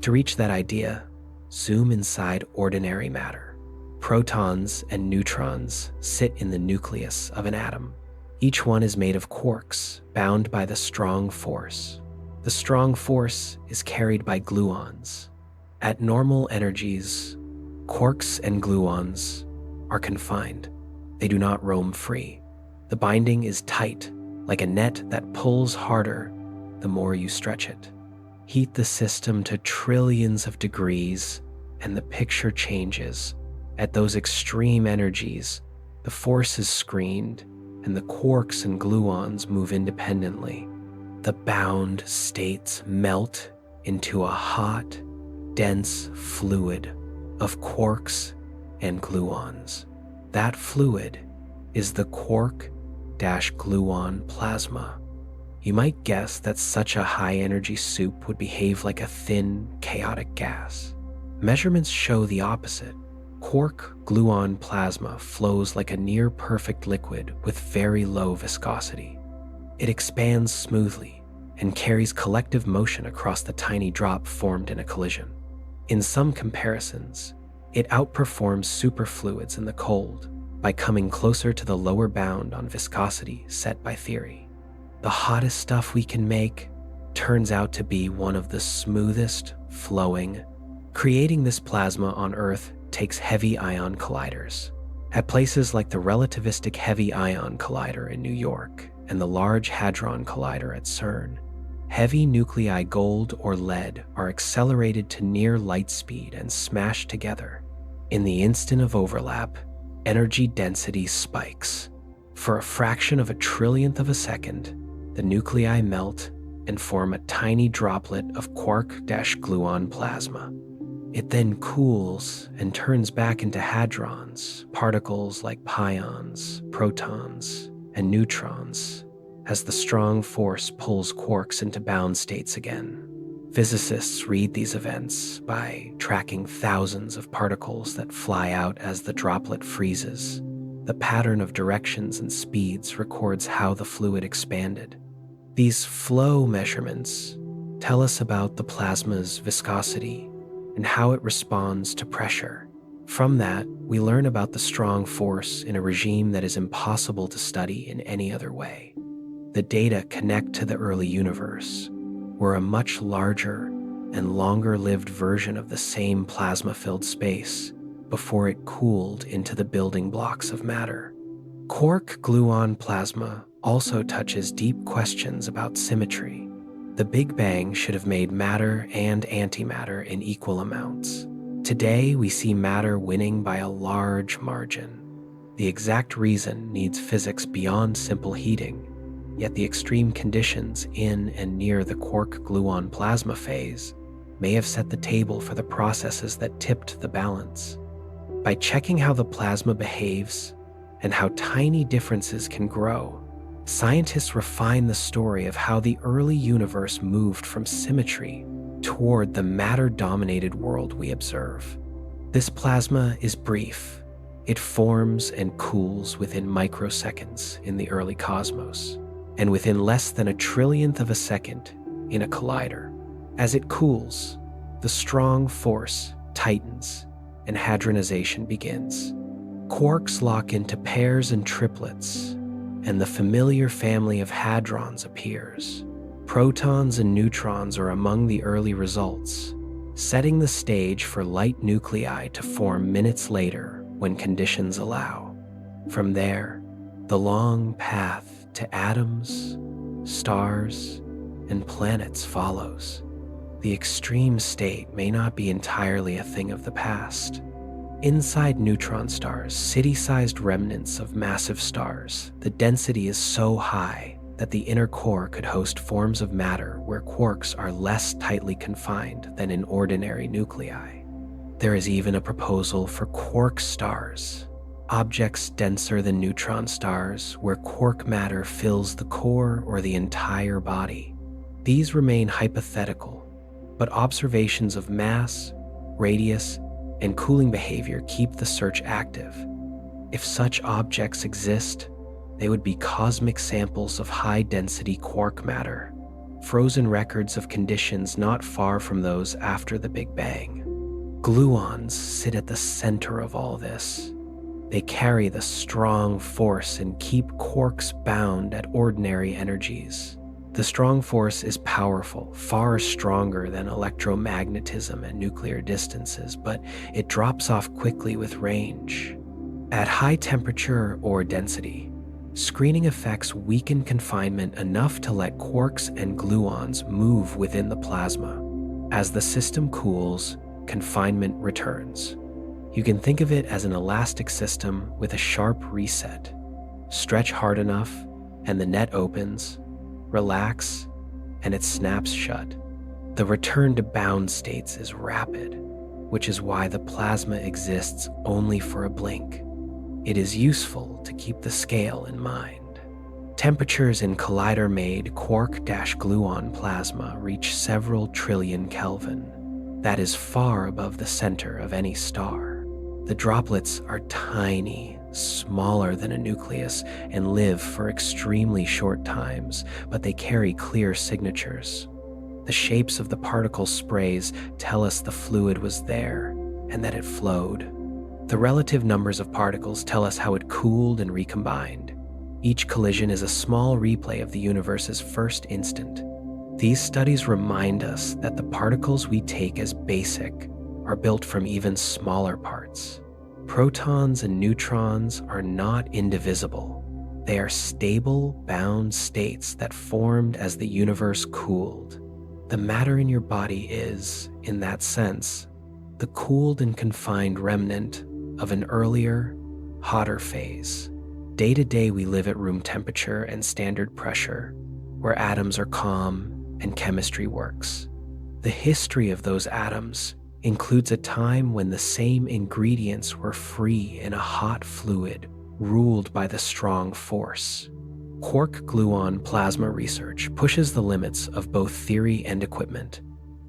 To reach that idea, zoom inside ordinary matter. Protons and neutrons sit in the nucleus of an atom. Each one is made of quarks bound by the strong force. The strong force is carried by gluons. At normal energies, quarks and gluons are confined. They do not roam free. The binding is tight, like a net that pulls harder the more you stretch it. Heat the system to trillions of degrees, and the picture changes. At those extreme energies, the force is screened, and the quarks and gluons move independently. The bound states melt into a hot, dense fluid of quarks and gluons. That fluid is the quark-gluon plasma. You might guess that such a high-energy soup would behave like a thin, chaotic gas. Measurements show the opposite. Quark-gluon plasma flows like a near-perfect liquid with very low viscosity. It expands smoothly and carries collective motion across the tiny drop formed in a collision. In some comparisons, it outperforms superfluids in the cold by coming closer to the lower bound on viscosity set by theory. The hottest stuff we can make turns out to be one of the smoothest flowing. Creating this plasma on Earth takes heavy ion colliders. At places like the Relativistic Heavy Ion Collider in New York and the Large Hadron Collider at CERN, heavy nuclei gold or lead are accelerated to near light speed and smashed together. In the instant of overlap, energy density spikes. For a fraction of a trillionth of a second, the nuclei melt and form a tiny droplet of quark-gluon plasma. It then cools and turns back into hadrons, particles like pions, protons, and neutrons, as the strong force pulls quarks into bound states again. Physicists read these events by tracking thousands of particles that fly out as the droplet freezes. The pattern of directions and speeds records how the fluid expanded. These flow measurements tell us about the plasma's viscosity, and how it responds to pressure. From that, we learn about the strong force in a regime that is impossible to study in any other way. The data connect to the early universe, where a much larger and longer-lived version of the same plasma-filled space before it cooled into the building blocks of matter. Quark-gluon plasma also touches deep questions about symmetry. The Big Bang should have made matter and antimatter in equal amounts. Today, we see matter winning by a large margin. The exact reason needs physics beyond simple heating, yet the extreme conditions in and near the quark-gluon plasma phase may have set the table for the processes that tipped the balance. By checking how the plasma behaves and how tiny differences can grow, scientists refine the story of how the early universe moved from symmetry toward the matter-dominated world we observe. This plasma is brief. It forms and cools within microseconds in the early cosmos, and within less than a trillionth of a second in a collider. As it cools, the strong force tightens and hadronization begins. Quarks lock into pairs and triplets, and the familiar family of hadrons appears. Protons and neutrons are among the early results, setting the stage for light nuclei to form minutes later when conditions allow. From there, the long path to atoms, stars, and planets follows. The extreme state may not be entirely a thing of the past. Inside neutron stars, city-sized remnants of massive stars, the density is so high that the inner core could host forms of matter where quarks are less tightly confined than in ordinary nuclei. There is even a proposal for quark stars, objects denser than neutron stars where quark matter fills the core or the entire body. These remain hypothetical, but observations of mass, radius, and cooling behavior keep the search active. If such objects exist, they would be cosmic samples of high-density quark matter, frozen records of conditions not far from those after the Big Bang. Gluons sit at the center of all this. They carry the strong force and keep quarks bound at ordinary energies. The strong force is powerful, far stronger than electromagnetism at nuclear distances, but it drops off quickly with range. At high temperature or density, screening effects weaken confinement enough to let quarks and gluons move within the plasma. As the system cools, confinement returns. You can think of it as an elastic system with a sharp reset. Stretch hard enough, and the net opens. Relax, and it snaps shut. The return to bound states is rapid, which is why the plasma exists only for a blink. It is useful to keep the scale in mind. Temperatures in collider-made quark-gluon plasma reach several trillion Kelvin. That is far above the center of any star. The droplets are tiny, smaller than a nucleus, and live for extremely short times, but they carry clear signatures. The shapes of the particle sprays tell us the fluid was there and that it flowed. The relative numbers of particles tell us how it cooled and recombined. Each collision is a small replay of the universe's first instant. These studies remind us that the particles we take as basic are built from even smaller parts. Protons and neutrons are not indivisible. They are stable, bound states that formed as the universe cooled. The matter in your body is, in that sense, the cooled and confined remnant of an earlier, hotter phase. Day to day, we live at room temperature and standard pressure, where atoms are calm and chemistry works. The history of those atoms includes a time when the same ingredients were free in a hot fluid ruled by the strong force. Quark-gluon plasma research pushes the limits of both theory and equipment.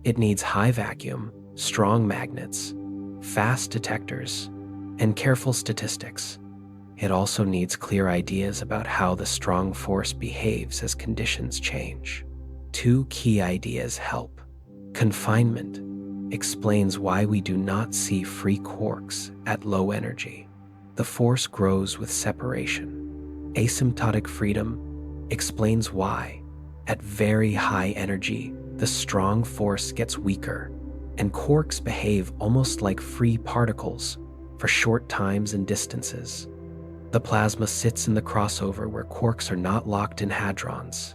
It needs high vacuum, strong magnets, fast detectors, and careful statistics. It also needs clear ideas about how the strong force behaves as conditions change. Two key ideas help: confinement explains why we do not see free quarks at low energy. The force grows with separation. Asymptotic freedom explains why, at very high energy, the strong force gets weaker, and quarks behave almost like free particles for short times and distances. The plasma sits in the crossover where quarks are not locked in hadrons,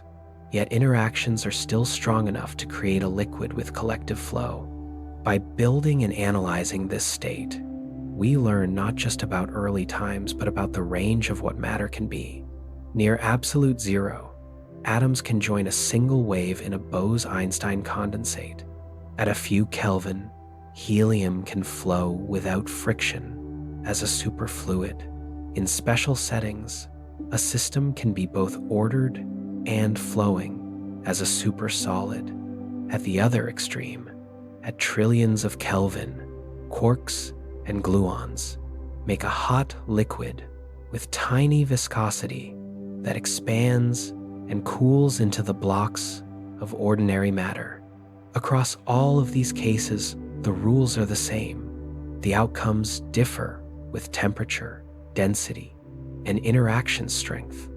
yet interactions are still strong enough to create a liquid with collective flow. By building and analyzing this state, we learn not just about early times, but about the range of what matter can be. Near absolute zero, atoms can join a single wave in a Bose-Einstein condensate. At a few Kelvin, helium can flow without friction as a superfluid. In special settings, a system can be both ordered and flowing as a supersolid. At the other extreme, at trillions of Kelvin, quarks and gluons make a hot liquid with tiny viscosity that expands and cools into the blocks of ordinary matter. Across all of these cases, the rules are the same. The outcomes differ with temperature, density, and interaction strength.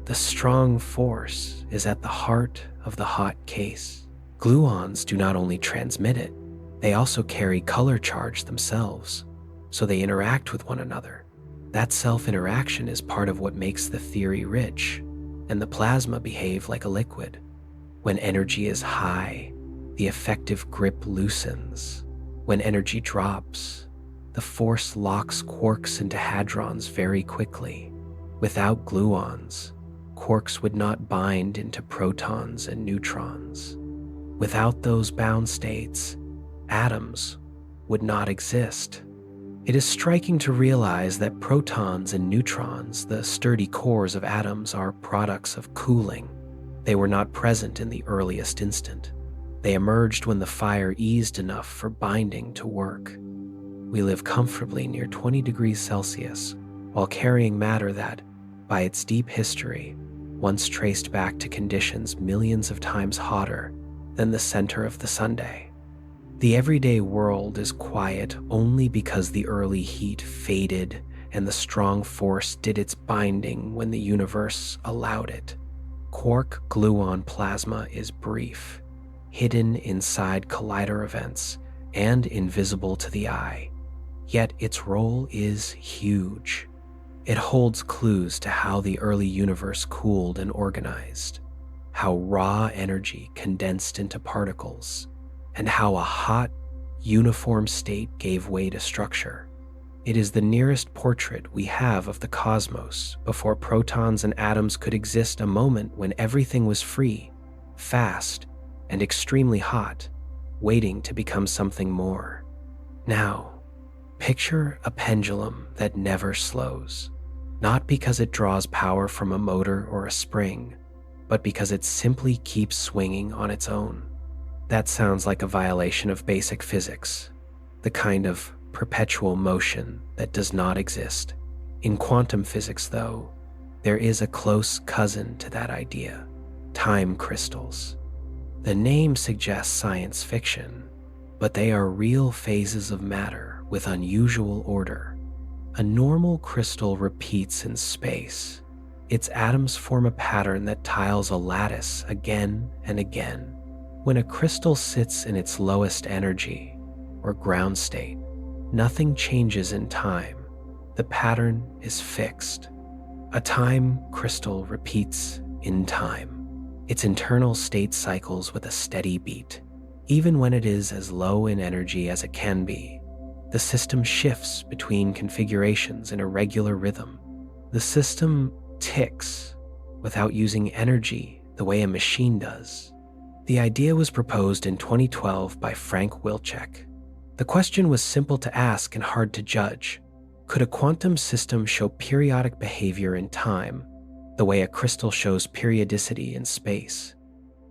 The strong force is at the heart of the hot case. Gluons do not only transmit it, they also carry color charge themselves, so they interact with one another. That self-interaction is part of what makes the theory rich, and the plasma behave like a liquid. When energy is high, the effective grip loosens. When energy drops, the force locks quarks into hadrons very quickly. Without gluons, quarks would not bind into protons and neutrons. Without those bound states, atoms would not exist. It is striking to realize that protons and neutrons, the sturdy cores of atoms, are products of cooling. They were not present in the earliest instant. They emerged when the fire eased enough for binding to work. We live comfortably near 20 degrees Celsius while carrying matter that, by its deep history, once traced back to conditions millions of times hotter than the center of the sundae. The everyday world is quiet only because the early heat faded and the strong force did its binding when the universe allowed it. Quark-gluon plasma is brief, hidden inside collider events and invisible to the eye. Yet its role is huge. It holds clues to how the early universe cooled and organized, how raw energy condensed into particles, and how a hot, uniform state gave way to structure. It is the nearest portrait we have of the cosmos before protons and atoms could exist, a moment when everything was free, fast, and extremely hot, waiting to become something more. Now, picture a pendulum that never slows, not because it draws power from a motor or a spring, but because it simply keeps swinging on its own. That sounds like a violation of basic physics, the kind of perpetual motion that does not exist. In quantum physics, though, there is a close cousin to that idea: time crystals. The name suggests science fiction, but they are real phases of matter with unusual order. A normal crystal repeats in space. Its atoms form a pattern that tiles a lattice again and again. When a crystal sits in its lowest energy, or ground state, nothing changes in time. The pattern is fixed. A time crystal repeats in time. Its internal state cycles with a steady beat. Even when it is as low in energy as it can be, the system shifts between configurations in a regular rhythm. The system ticks without using energy the way a machine does. The idea was proposed in 2012 by Frank Wilczek. The question was simple to ask and hard to judge. Could a quantum system show periodic behavior in time, the way a crystal shows periodicity in space?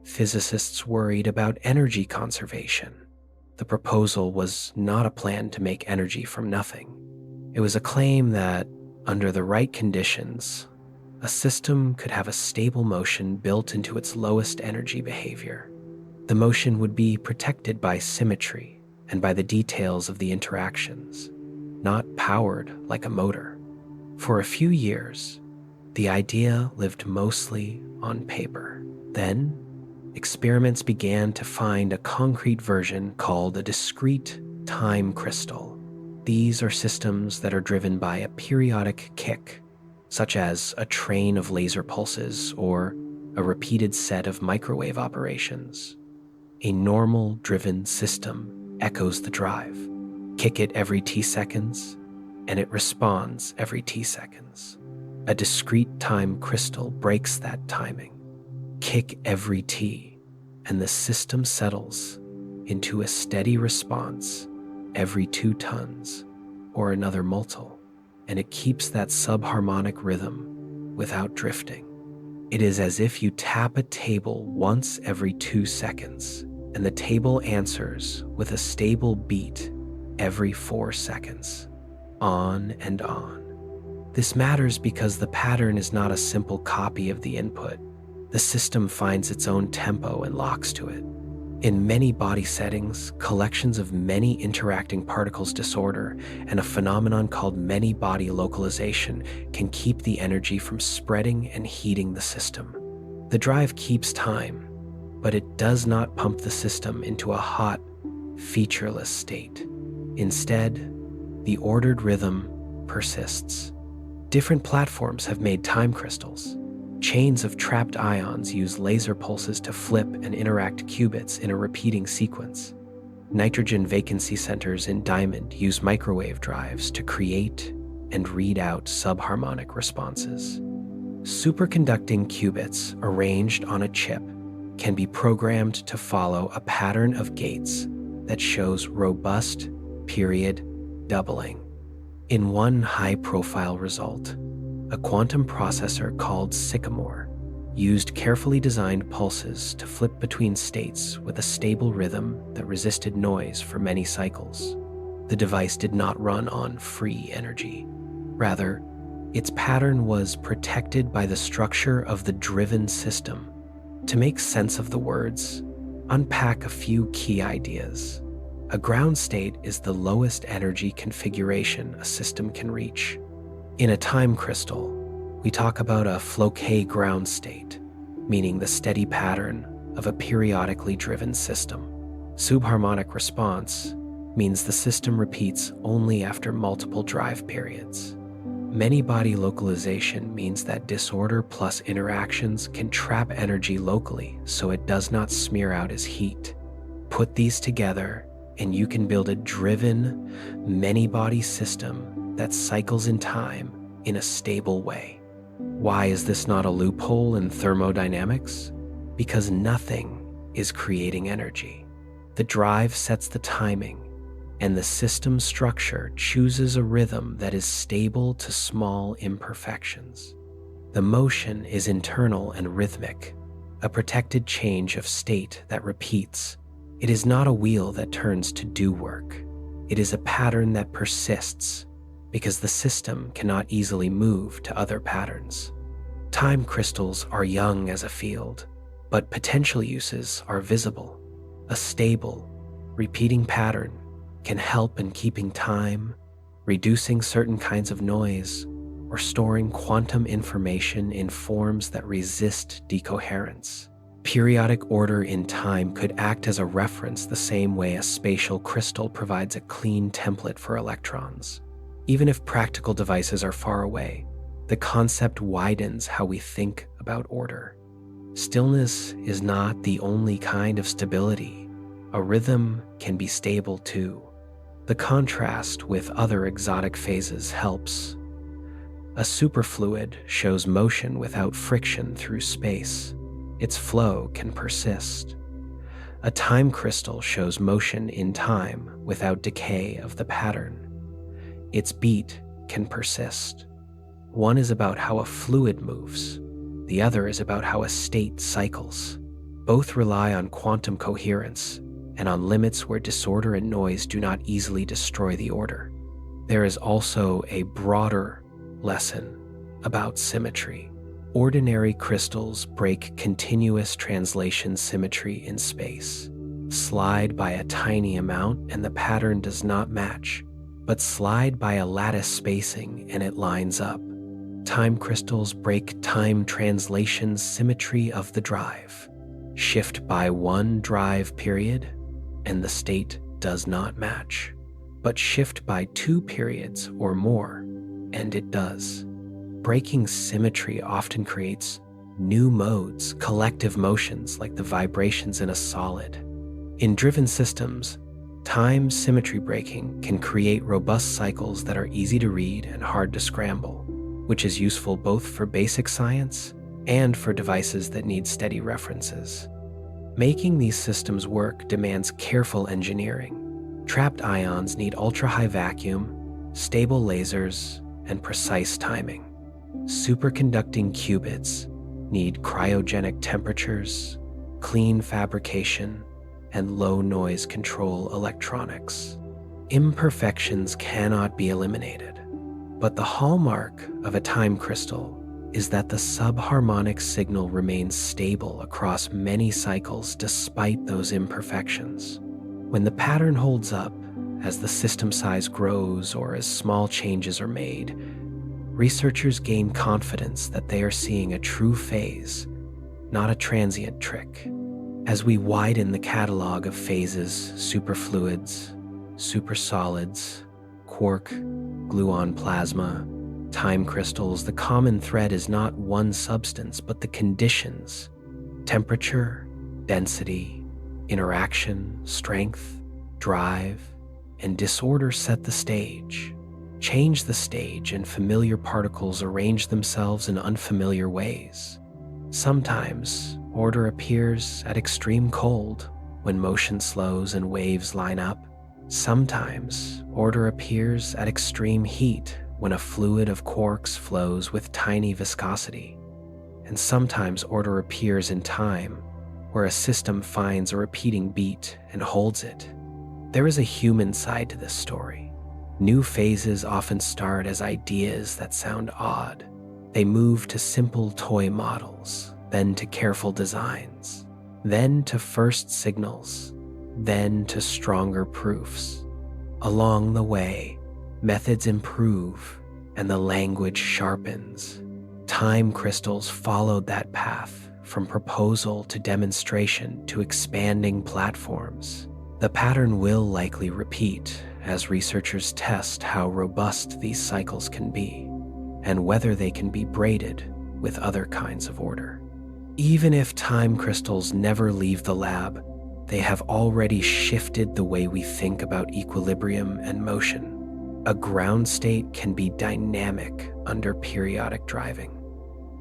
Physicists worried about energy conservation. The proposal was not a plan to make energy from nothing. It was a claim that, under the right conditions, a system could have a stable motion built into its lowest energy behavior. The motion would be protected by symmetry, and by the details of the interactions, not powered like a motor. For a few years, the idea lived mostly on paper. Then, experiments began to find a concrete version called a discrete time crystal. These are systems that are driven by a periodic kick, such as a train of laser pulses or a repeated set of microwave operations. A normal-driven system echoes the drive. Kick it every t seconds, and it responds every t seconds. A discrete time crystal breaks that timing. Kick every t, and the system settles into a steady response every 2 tons or another multiple, and it keeps that subharmonic rhythm without drifting. It is as if you tap a table once every 2 seconds, and the table answers with a stable beat every 4 seconds, on and on. This matters because the pattern is not a simple copy of the input. The system finds its own tempo and locks to it. In many body settings, collections of many interacting particles disorder and a phenomenon called many-body localization can keep the energy from spreading and heating the system. The drive keeps time, but it does not pump the system into a hot, featureless state. Instead, the ordered rhythm persists. Different platforms have made time crystals. Chains of trapped ions use laser pulses to flip and interact qubits in a repeating sequence. Nitrogen vacancy centers in diamond use microwave drives to create and read out subharmonic responses. Superconducting qubits arranged on a chip can be programmed to follow a pattern of gates that shows robust period doubling. In one high-profile result, a quantum processor called Sycamore used carefully designed pulses to flip between states with a stable rhythm that resisted noise for many cycles. The device did not run on free energy. Rather, its pattern was protected by the structure of the driven system. To make sense of the words, unpack a few key ideas. A ground state is the lowest energy configuration a system can reach. In a time crystal, we talk about a Floquet ground state, meaning the steady pattern of a periodically driven system. Subharmonic response means the system repeats only after multiple drive periods. Many-body localization means that disorder plus interactions can trap energy locally so it does not smear out as heat. Put these together, and you can build a driven, many-body system that cycles in time in a stable way. Why is this not a loophole in thermodynamics? Because nothing is creating energy. The drive sets the timing, and the system structure chooses a rhythm that is stable to small imperfections. The motion is internal and rhythmic, a protected change of state that repeats. It is not a wheel that turns to do work. It is a pattern that persists, because the system cannot easily move to other patterns. Time crystals are young as a field, but potential uses are visible. A stable, repeating pattern can help in keeping time, reducing certain kinds of noise, or storing quantum information in forms that resist decoherence. Periodic order in time could act as a reference the same way a spatial crystal provides a clean template for electrons. Even if practical devices are far away, the concept widens how we think about order. Stillness is not the only kind of stability. A rhythm can be stable too. The contrast with other exotic phases helps. A superfluid shows motion without friction through space. Its flow can persist. A time crystal shows motion in time without decay of the pattern. Its beat can persist. One is about how a fluid moves. The other is about how a state cycles. Both rely on quantum coherence and on limits where disorder and noise do not easily destroy the order. There is also a broader lesson about symmetry. Ordinary crystals break continuous translation symmetry in space. Slide by a tiny amount and the pattern does not match, but slide by a lattice spacing and it lines up. Time crystals break time translation's symmetry of the drive. Shift by one drive period and the state does not match, but shift by 2 periods or more and it does. Breaking symmetry often creates new modes, collective motions like the vibrations in a solid. In driven systems, time symmetry breaking can create robust cycles that are easy to read and hard to scramble, which is useful both for basic science and for devices that need steady references. Making these systems work demands careful engineering. Trapped ions need ultra-high vacuum, stable lasers, and precise timing. Superconducting qubits need cryogenic temperatures, clean fabrication, and low noise control electronics. Imperfections cannot be eliminated, but the hallmark of a time crystal is that the subharmonic signal remains stable across many cycles despite those imperfections. When the pattern holds up, as the system size grows or as small changes are made, researchers gain confidence that they are seeing a true phase, not a transient trick. As we widen the catalog of phases, superfluids, supersolids, quark, gluon plasma, time crystals, the common thread is not one substance, but the conditions: temperature, density, interaction, strength, drive, and disorder set the stage. Change the stage and familiar particles arrange themselves in unfamiliar ways. Sometimes order appears at extreme cold when motion slows and waves line up. Sometimes order appears at extreme heat when a fluid of quarks flows with tiny viscosity. And sometimes order appears in time where a system finds a repeating beat and holds it. There is a human side to this story. New phases often start as ideas that sound odd. They move to simple toy models, then to careful designs, then to first signals, then to stronger proofs. Along the way, methods improve and the language sharpens. Time crystals followed that path from proposal to demonstration to expanding platforms. The pattern will likely repeat as researchers test how robust these cycles can be and whether they can be braided with other kinds of order. Even if time crystals never leave the lab, they have already shifted the way we think about equilibrium and motion. A ground state can be dynamic under periodic driving.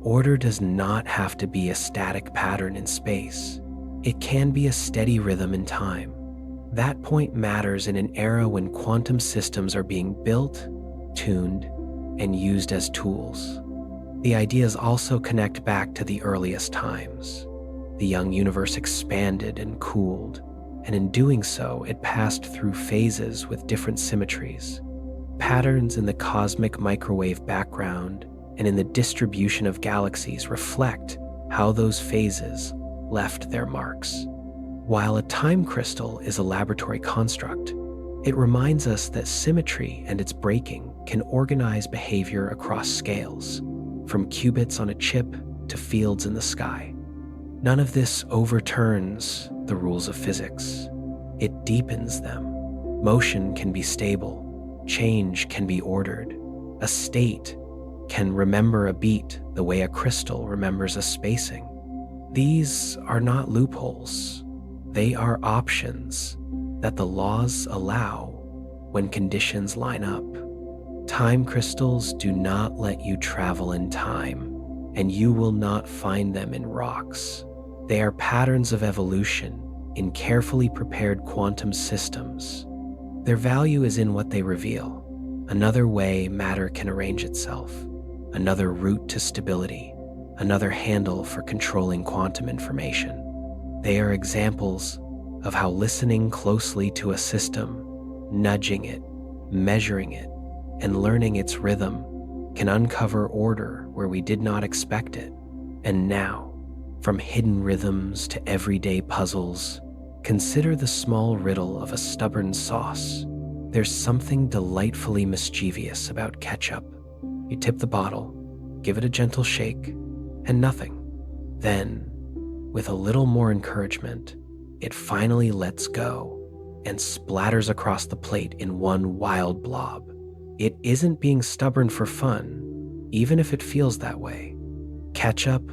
Order does not have to be a static pattern in space. It can be a steady rhythm in time. That point matters in an era when quantum systems are being built, tuned, and used as tools. The ideas also connect back to the earliest times. The young universe expanded and cooled, and in doing so, it passed through phases with different symmetries. Patterns in the cosmic microwave background and in the distribution of galaxies reflect how those phases left their marks. While a time crystal is a laboratory construct, it reminds us that symmetry and its breaking can organize behavior across scales, from qubits on a chip to fields in the sky. None of this overturns the rules of physics. It deepens them. Motion can be stable. Change can be ordered. A state can remember a beat the way a crystal remembers a spacing. These are not loopholes. They are options that the laws allow when conditions line up. Time crystals do not let you travel in time, and you will not find them in rocks. They are patterns of evolution in carefully prepared quantum systems. Their value is in what they reveal. Another way matter can arrange itself, another route to stability, another handle for controlling quantum information. They are examples of how listening closely to a system, nudging it, measuring it, and learning its rhythm can uncover order where we did not expect it. And now, from hidden rhythms to everyday puzzles, Consider the small riddle of a stubborn sauce. There's something delightfully mischievous about ketchup. You tip the bottle, give it a gentle shake, and nothing. Then, with a little more encouragement, it finally lets go and splatters across the plate in one wild blob. It isn't being stubborn for fun, even if it feels that way. Ketchup,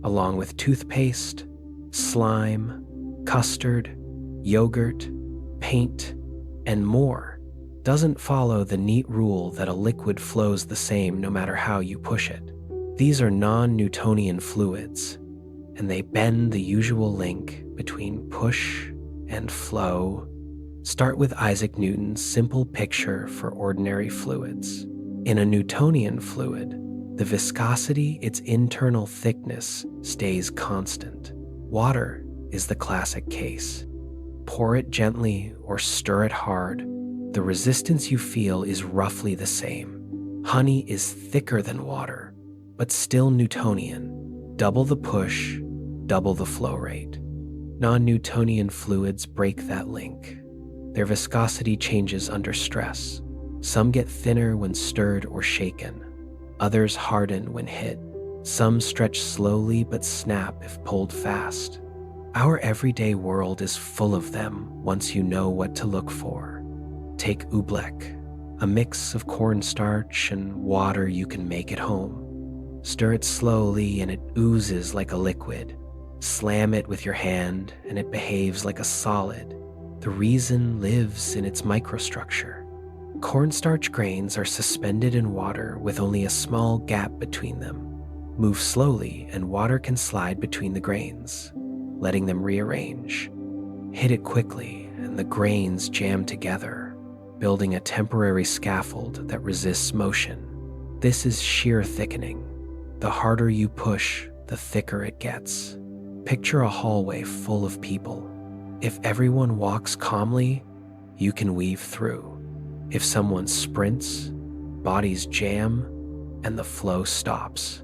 along with toothpaste, slime, custard, yogurt, paint, and more, doesn't follow the neat rule that a liquid flows the same no matter how you push it. These are non-Newtonian fluids, and they bend the usual link between push and flow. Start with Isaac Newton's simple picture for ordinary fluids. In a Newtonian fluid, the viscosity, its internal thickness, stays constant. Water is the classic case. Pour it gently or stir it hard. The resistance you feel is roughly the same. Honey is thicker than water, but still Newtonian. Double the push, double the flow rate. Non-Newtonian fluids break that link. Their viscosity changes under stress. Some get thinner when stirred or shaken. Others harden when hit. Some stretch slowly but snap if pulled fast. Our everyday world is full of them once you know what to look for. Take oobleck, a mix of cornstarch and water you can make at home. Stir it slowly and it oozes like a liquid. Slam it with your hand and it behaves like a solid. The reason lives in its microstructure. Cornstarch grains are suspended in water with only a small gap between them. Move slowly and water can slide between the grains, letting them rearrange. Hit it quickly and the grains jam together, building a temporary scaffold that resists motion. This is shear thickening. The harder you push, the thicker it gets. Picture a hallway full of people. If everyone walks calmly, you can weave through. If someone sprints, bodies jam, and the flow stops.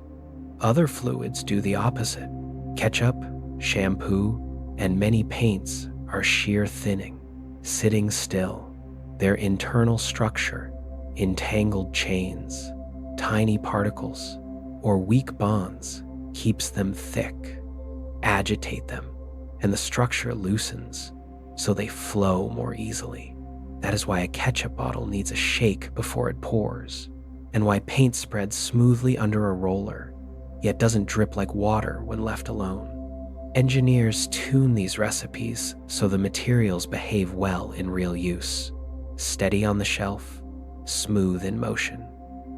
Other fluids do the opposite. Ketchup, shampoo, and many paints are shear thinning, sitting still. Their internal structure, entangled chains, tiny particles, or weak bonds, keeps them thick. Agitate them, and the structure loosens, so they flow more easily. That is why a ketchup bottle needs a shake before it pours, and why paint spreads smoothly under a roller, yet doesn't drip like water when left alone. Engineers tune these recipes so the materials behave well in real use. Steady on the shelf, smooth in motion.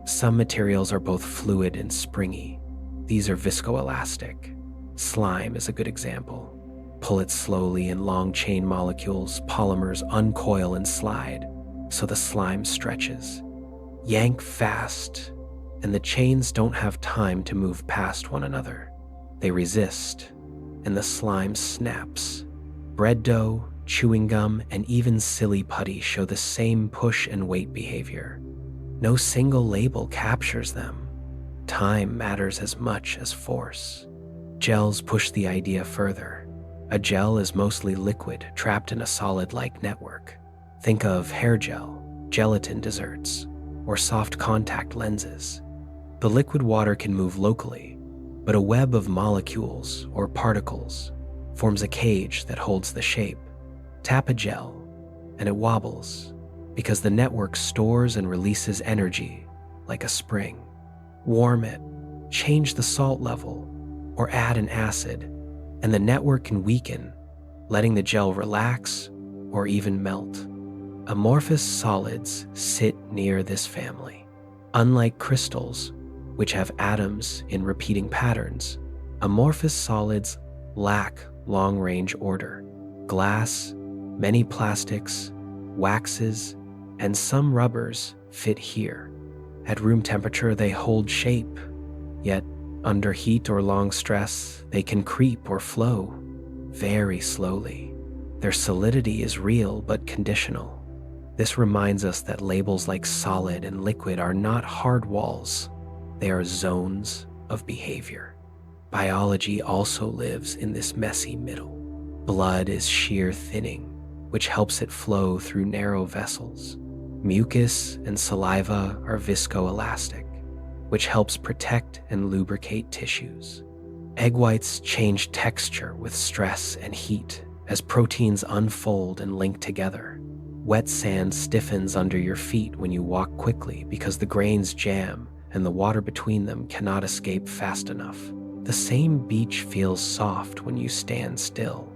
Some materials are both fluid and springy. These are viscoelastic. Slime is a good example. Pull it slowly and long chain molecules, polymers uncoil and slide, so the slime stretches. Yank fast, and the chains don't have time to move past one another. They resist, and the slime snaps. Bread dough, chewing gum, and even silly putty show the same push and weight behavior. No single label captures them. Time matters as much as force. Gels push the idea further. A gel is mostly liquid trapped in a solid-like network. Think of hair gel, gelatin desserts, or soft contact lenses. The liquid water can move locally, but a web of molecules or particles forms a cage that holds the shape. Tap a gel, and it wobbles, because the network stores and releases energy like a spring. Warm it, change the salt level, or add an acid, and the network can weaken, letting the gel relax or even melt. Amorphous solids sit near this family. Unlike crystals, which have atoms in repeating patterns, amorphous solids lack long-range order. Glass, many plastics, waxes, and some rubbers fit here. At room temperature, they hold shape, yet under heat or long stress, they can creep or flow very slowly. Their solidity is real but conditional. This reminds us that labels like solid and liquid are not hard walls. They are zones of behavior. Biology also lives in this messy middle. Blood is shear thinning, which helps it flow through narrow vessels, which helps it flow through narrow vessels. Mucus and saliva are viscoelastic, which helps protect and lubricate tissues. Egg whites change texture with stress and heat as proteins unfold and link together. Wet sand stiffens under your feet when you walk quickly because the grains jam and the water between them cannot escape fast enough. The same beach feels soft when you stand still.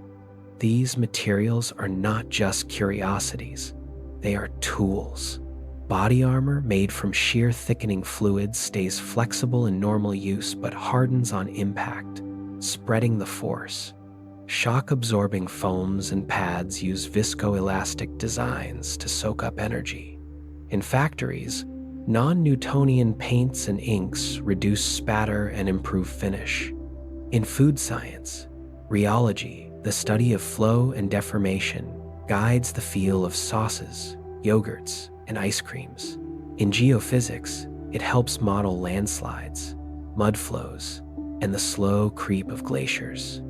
These materials are not just curiosities, they are tools. Body armor made from shear thickening fluids stays flexible in normal use but hardens on impact, spreading the force. Shock-absorbing foams and pads use viscoelastic designs to soak up energy. In factories, non-Newtonian paints and inks reduce spatter and improve finish. In food science, rheology, the study of flow and deformation, guides the feel of sauces, yogurts, and ice creams. In geophysics, it helps model landslides, mud flows, and the slow creep of glaciers.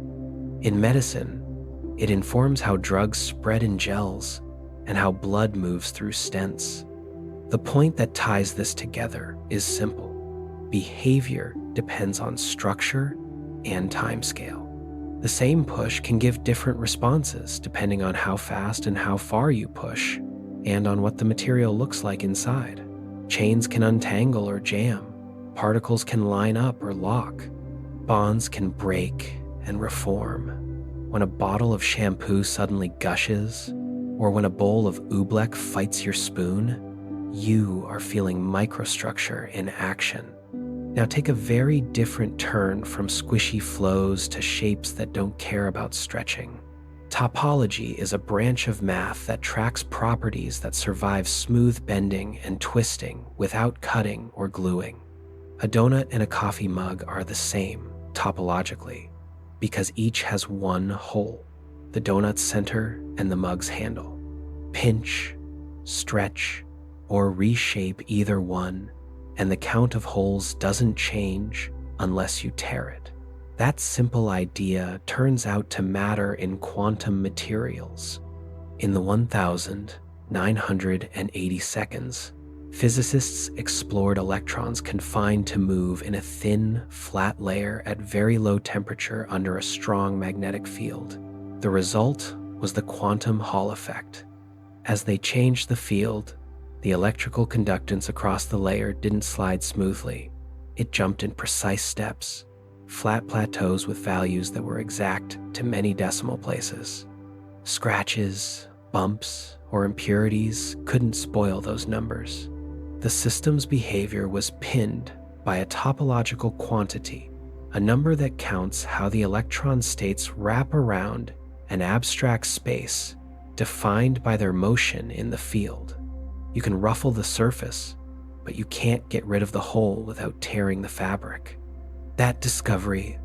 In medicine, it informs how drugs spread in gels and how blood moves through stents. The point that ties this together is simple. Behavior depends on structure and timescale. The same push can give different responses depending on how fast and how far you push, and on what the material looks like inside. Chains can untangle or jam, particles can line up or lock, bonds can break and reform. When a bottle of shampoo suddenly gushes, or when a bowl of oobleck fights your spoon, you are feeling microstructure in action. Now take a very different turn from squishy flows to shapes that don't care about stretching. Topology is a branch of math that tracks properties that survive smooth bending and twisting without cutting or gluing. A donut and a coffee mug are the same, topologically, because each has one hole, the donut's center and the mug's handle. Pinch, stretch, or reshape either one, and the count of holes doesn't change unless you tear it. That simple idea turns out to matter in quantum materials. In the 1,980 seconds, physicists explored electrons confined to move in a thin, flat layer at very low temperature under a strong magnetic field. The result was the quantum Hall effect. As they changed the field, the electrical conductance across the layer didn't slide smoothly. It jumped in precise steps, flat plateaus with values that were exact to many decimal places. Scratches, bumps, or impurities couldn't spoil those numbers. The system's behavior was pinned by a topological quantity, a number that counts how the electron states wrap around an abstract space defined by their motion in the field. You can ruffle the surface, but you can't get rid of the hole without tearing the fabric. That discovery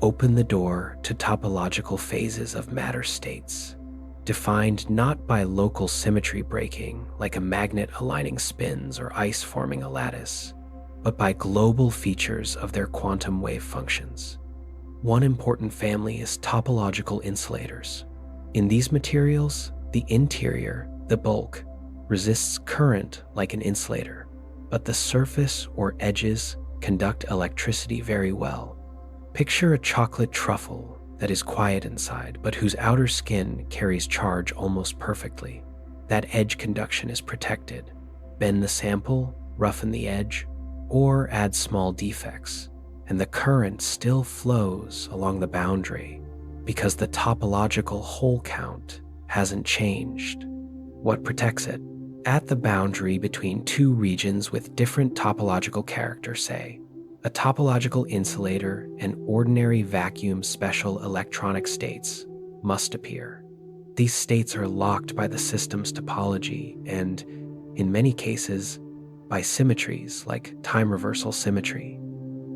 opened the door to topological phases of matter states, defined not by local symmetry breaking like a magnet aligning spins or ice forming a lattice, but by global features of their quantum wave functions. One important family is topological insulators. In these materials, the interior, the bulk, resists current like an insulator, but the surface or edges conduct electricity very well. Picture a chocolate truffle that is quiet inside, but whose outer skin carries charge almost perfectly. That edge conduction is protected. Bend the sample, roughen the edge, or add small defects, and the current still flows along the boundary because the topological hole count hasn't changed. What protects it? At the boundary between two regions with different topological character, say, a topological insulator and ordinary vacuum special electronic states must appear. These states are locked by the system's topology and, in many cases, by symmetries like time reversal symmetry.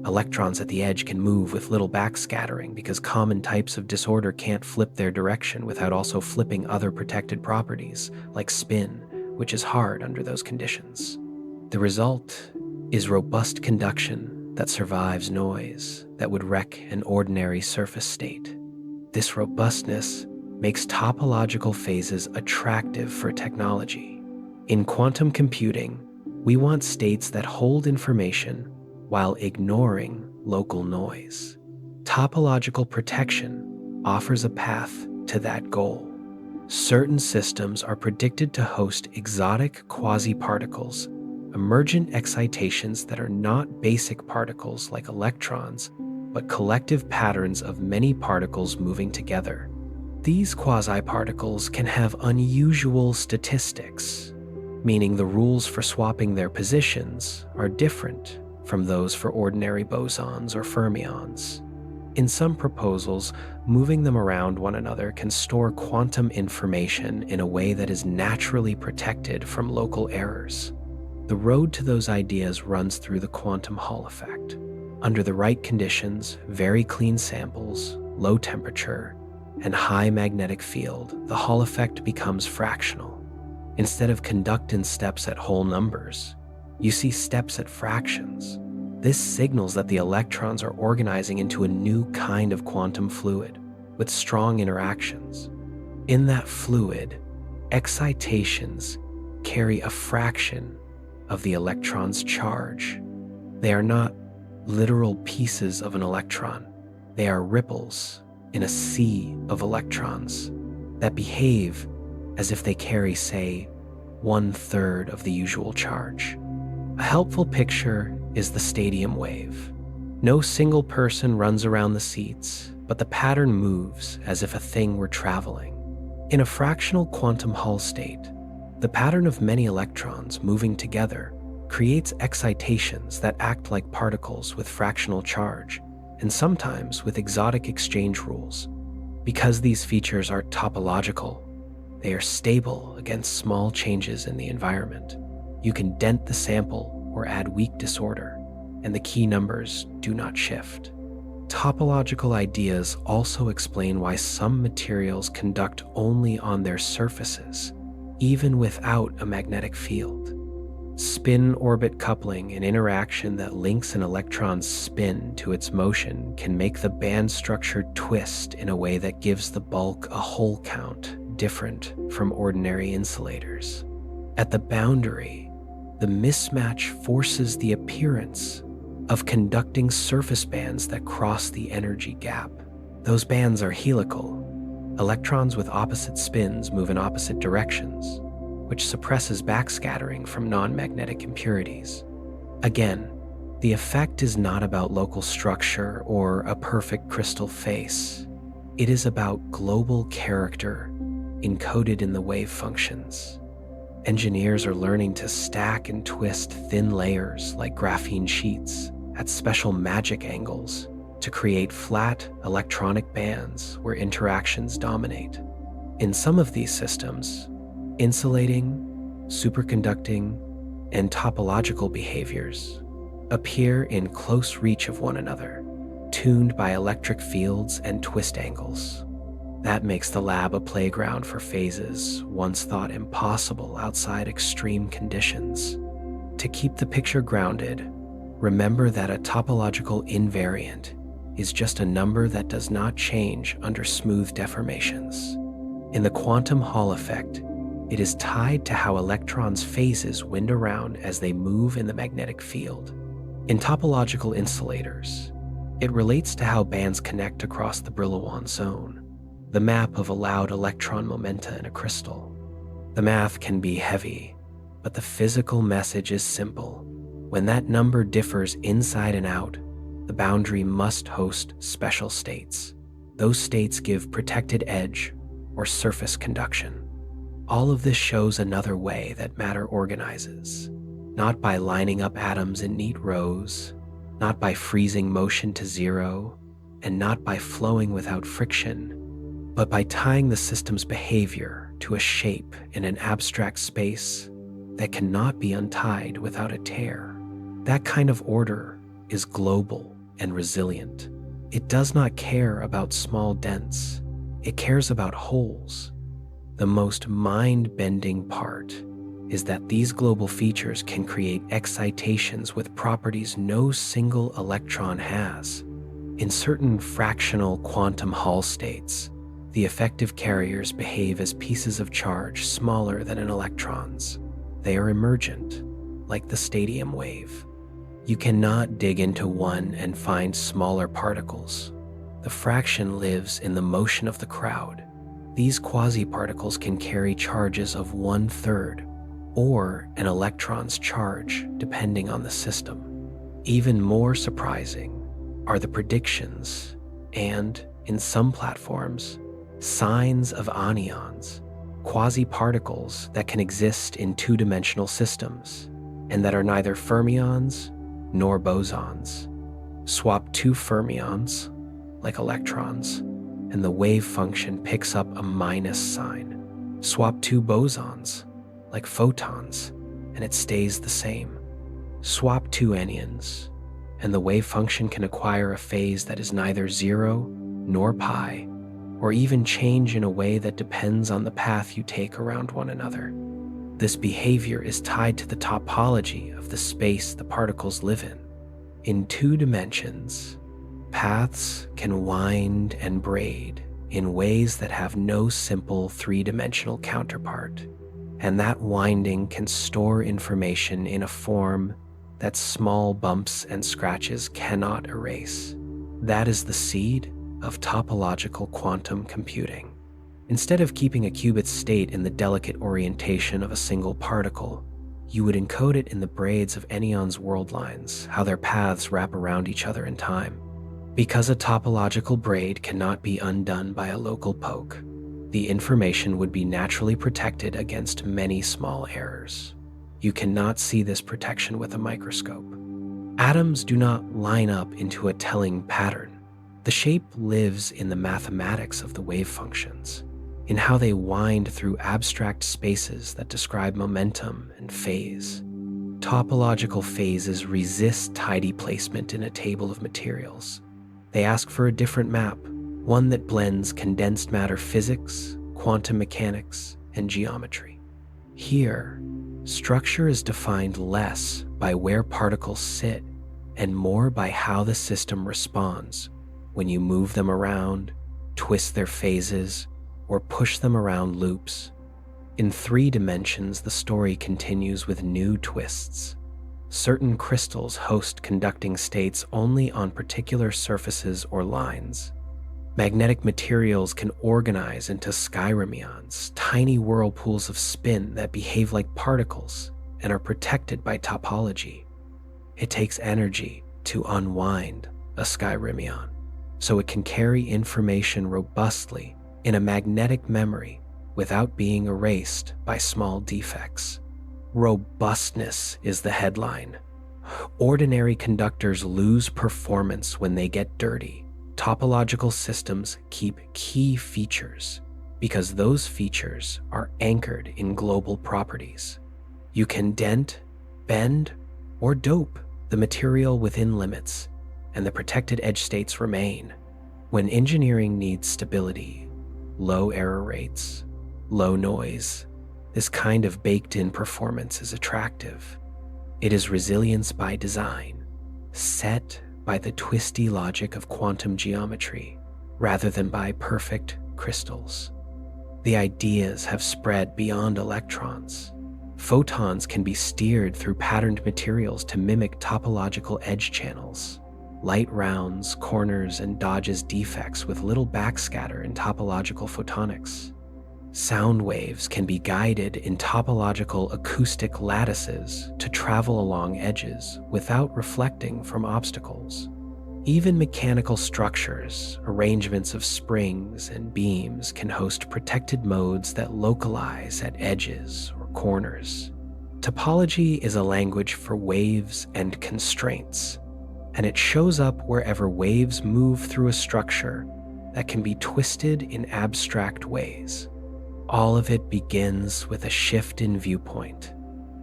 Electrons at the edge can move with little backscattering because common types of disorder can't flip their direction without also flipping other protected properties, like spin, which is hard under those conditions. The result is robust conduction that survives noise that would wreck an ordinary surface state. This robustness makes topological phases attractive for technology. In quantum computing, we want states that hold information while ignoring local noise. Topological protection offers a path to that goal. Certain systems are predicted to host exotic quasi-particles, emergent excitations that are not basic particles like electrons, but collective patterns of many particles moving together. These quasi-particles can have unusual statistics, meaning the rules for swapping their positions are different from those for ordinary bosons or fermions. In some proposals, moving them around one another can store quantum information in a way that is naturally protected from local errors. The road to those ideas runs through the quantum Hall effect. Under the right conditions, very clean samples, low temperature, and high magnetic field, the Hall effect becomes fractional. Instead of conductance steps at whole numbers, you see steps at fractions. This signals that the electrons are organizing into a new kind of quantum fluid with strong interactions. In that fluid, excitations carry a fraction of the electron's charge. They are not literal pieces of an electron. They are ripples in a sea of electrons that behave as if they carry, say, 1/3 of the usual charge. A helpful picture is the stadium wave. No single person runs around the seats, but the pattern moves as if a thing were traveling. In a fractional quantum Hall state, the pattern of many electrons moving together creates excitations that act like particles with fractional charge, and sometimes with exotic exchange rules. Because these features are topological, they are stable against small changes in the environment. You can dent the sample or add weak disorder, and the key numbers do not shift. Topological ideas also explain why some materials conduct only on their surfaces, even without a magnetic field. Spin-orbit coupling, an interaction that links an electron's spin to its motion, can make the band structure twist in a way that gives the bulk a hole count different from ordinary insulators. At the boundary, the mismatch forces the appearance of conducting surface bands that cross the energy gap. Those bands are helical. Electrons with opposite spins move in opposite directions, which suppresses backscattering from non-magnetic impurities. Again, the effect is not about local structure or a perfect crystal face. It is about global character encoded in the wave functions. Engineers are learning to stack and twist thin layers like graphene sheets at special magic angles to create flat electronic bands where interactions dominate. In some of these systems, insulating, superconducting, and topological behaviors appear in close reach of one another, tuned by electric fields and twist angles. That makes the lab a playground for phases once thought impossible outside extreme conditions. To keep the picture grounded, remember that a topological invariant is just a number that does not change under smooth deformations. In the quantum Hall effect, it is tied to how electrons' phases wind around as they move in the magnetic field. In topological insulators, it relates to how bands connect across the Brillouin zone, the map of allowed electron momenta in a crystal. The math can be heavy, but the physical message is simple. When that number differs inside and out, the boundary must host special states. Those states give protected edge or surface conduction. All of this shows another way that matter organizes, not by lining up atoms in neat rows, not by freezing motion to zero, and not by flowing without friction, but by tying the system's behavior to a shape in an abstract space that cannot be untied without a tear. That kind of order is global and resilient. It does not care about small dents. It cares about wholes. The most mind-bending part is that these global features can create excitations with properties no single electron has. In certain fractional quantum Hall states, The effective carriers behave as pieces of charge smaller than an electron's. They are emergent, like the stadium wave. You cannot dig into one and find smaller particles. The fraction lives in the motion of the crowd. These quasi-particles can carry charges of 1/3 or an electron's charge, depending on the system. Even more surprising are the predictions and, in some platforms, signs of anyons, quasi-particles that can exist in two-dimensional systems and that are neither fermions nor bosons. Swap two fermions, like electrons, and the wave function picks up a minus sign. Swap two bosons, like photons, and it stays the same. Swap two anyons, and the wave function can acquire a phase that is neither 0 nor pi, or even change in a way that depends on the path you take around one another. This behavior is tied to the topology of the space the particles live in. In 2 dimensions, paths can wind and braid in ways that have no simple 3-dimensional counterpart, and that winding can store information in a form that small bumps and scratches cannot erase. That is the seed of topological quantum computing. Instead of keeping a qubit's state in the delicate orientation of a single particle, you would encode it in the braids of anyons' world lines, how their paths wrap around each other in time. Because a topological braid cannot be undone by a local poke, the information would be naturally protected against many small errors. You cannot see this protection with a microscope. Atoms do not line up into a telling pattern. The shape lives in the mathematics of the wave functions, in how they wind through abstract spaces that describe momentum and phase. Topological phases resist tidy placement in a table of materials. They ask for a different map, one that blends condensed matter physics, quantum mechanics, and geometry. Here, structure is defined less by where particles sit and more by how the system responds when you move them around, twist their phases, or push them around loops. In 3 dimensions, the story continues with new twists. Certain crystals host conducting states only on particular surfaces or lines. Magnetic materials can organize into skyremions, tiny whirlpools of spin that behave like particles and are protected by topology. It takes energy to unwind a skyremion, so it can carry information robustly in a magnetic memory without being erased by small defects. Robustness is the headline. Ordinary conductors lose performance when they get dirty. Topological systems keep key features because those features are anchored in global properties. You can dent, bend, or dope the material within limits, and the protected edge states remain. When engineering needs stability, low error rates, low noise, this kind of baked-in performance is attractive. It is resilience by design, set by the twisty logic of quantum geometry, rather than by perfect crystals. The ideas have spread beyond electrons. Photons can be steered through patterned materials to mimic topological edge channels. Light rounds, corners, and dodges defects with little backscatter in topological photonics. Sound waves can be guided in topological acoustic lattices to travel along edges without reflecting from obstacles. Even mechanical structures, arrangements of springs and beams, can host protected modes that localize at edges or corners. Topology is a language for waves and constraints, and it shows up wherever waves move through a structure that can be twisted in abstract ways. All of it begins with a shift in viewpoint.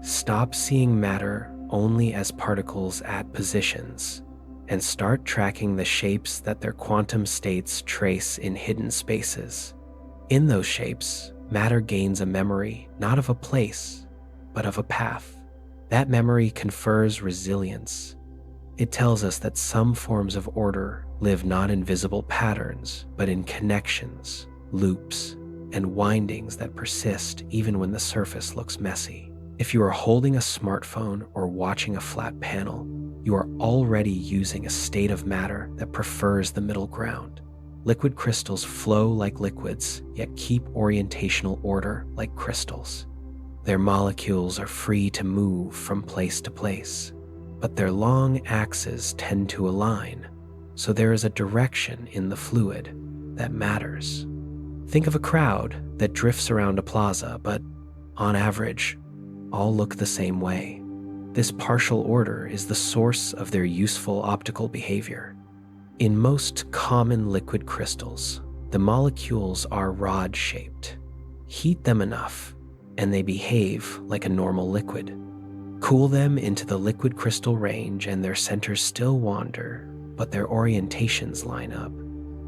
Stop seeing matter only as particles at positions, and start tracking the shapes that their quantum states trace in hidden spaces. In those shapes, matter gains a memory not of a place, but of a path. That memory confers resilience. It tells us that some forms of order live not in visible patterns, but in connections, loops, and windings that persist even when the surface looks messy. If you are holding a smartphone or watching a flat panel, you are already using a state of matter that prefers the middle ground. Liquid crystals flow like liquids, yet keep orientational order like crystals. Their molecules are free to move from place to place, but their long axes tend to align, so there is a direction in the fluid that matters. Think of a crowd that drifts around a plaza, but on average, all look the same way. This partial order is the source of their useful optical behavior. In most common liquid crystals, the molecules are rod-shaped. Heat them enough, and they behave like a normal liquid. Cool them into the liquid crystal range and their centers still wander, but their orientations line up.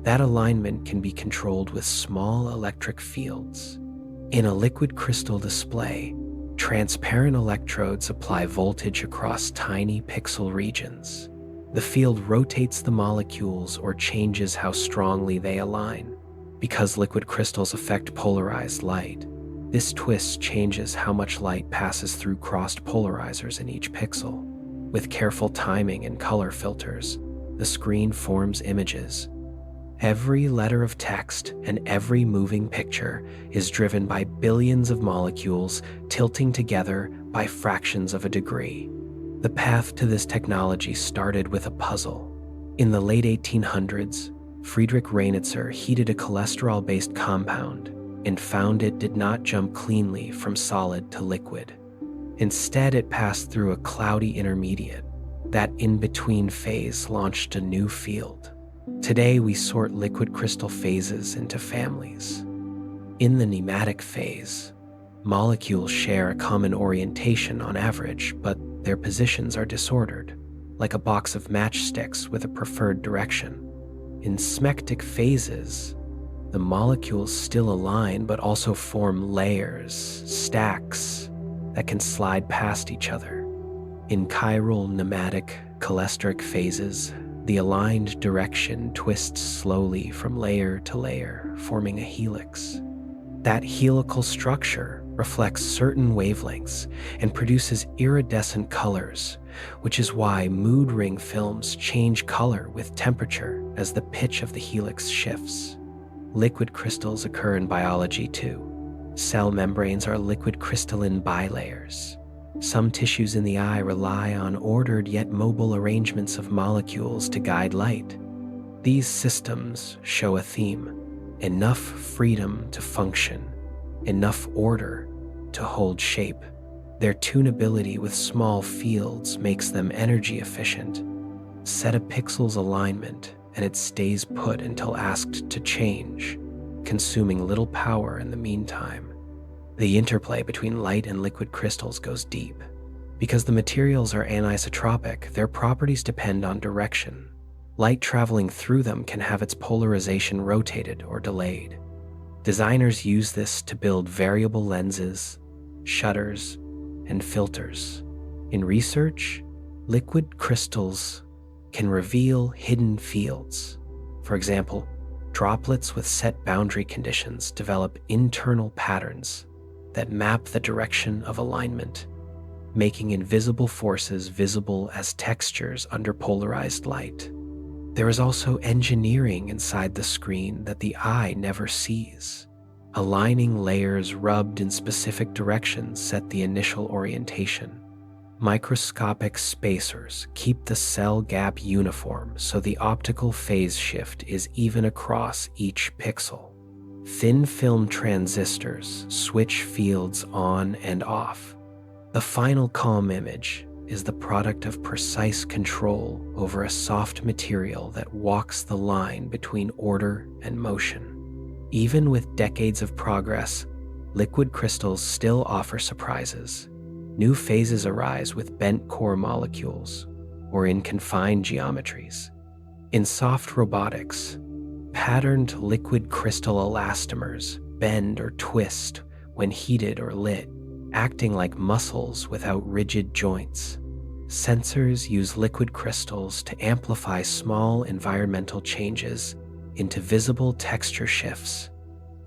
That alignment can be controlled with small electric fields. In a liquid crystal display, transparent electrodes apply voltage across tiny pixel regions. The field rotates the molecules or changes how strongly they align. Because liquid crystals affect polarized light, this twist changes how much light passes through crossed polarizers in each pixel. With careful timing and color filters, the screen forms images. Every letter of text and every moving picture is driven by billions of molecules tilting together by fractions of a degree. The path to this technology started with a puzzle. In the late 1800s, Friedrich Reinitzer heated a cholesterol-based compound and found it did not jump cleanly from solid to liquid. Instead, it passed through a cloudy intermediate. That in-between phase launched a new field. Today, we sort liquid crystal phases into families. In the nematic phase, molecules share a common orientation on average, but their positions are disordered, like a box of matchsticks with a preferred direction. In smectic phases, the molecules still align but also form layers, stacks, that can slide past each other. In chiral nematic cholesteric phases, the aligned direction twists slowly from layer to layer, forming a helix. That helical structure reflects certain wavelengths and produces iridescent colors, which is why mood ring films change color with temperature as the pitch of the helix shifts. Liquid crystals occur in biology too. Cell membranes are liquid crystalline bilayers. Some tissues in the eye rely on ordered yet mobile arrangements of molecules to guide light. These systems show a theme: enough freedom to function, enough order to hold shape. Their tunability with small fields makes them energy efficient. Set a pixel's alignment and it stays put until asked to change, consuming little power in the meantime. The interplay between light and liquid crystals goes deep. Because the materials are anisotropic, their properties depend on direction. Light traveling through them can have its polarization rotated or delayed. Designers use this to build variable lenses, shutters, and filters. In research, liquid crystals can reveal hidden fields. For example, droplets with set boundary conditions develop internal patterns that map the direction of alignment, making invisible forces visible as textures under polarized light. There is also engineering inside the screen that the eye never sees. Aligning layers rubbed in specific directions set the initial orientation. Microscopic spacers keep the cell gap uniform so the optical phase shift is even across each pixel. Thin film transistors switch fields on and off. The final calm image is the product of precise control over a soft material that walks the line between order and motion. Even with decades of progress, liquid crystals still offer surprises. New phases arise with bent core molecules or in confined geometries. In soft robotics, patterned liquid crystal elastomers bend or twist when heated or lit, acting like muscles without rigid joints. Sensors use liquid crystals to amplify small environmental changes into visible texture shifts.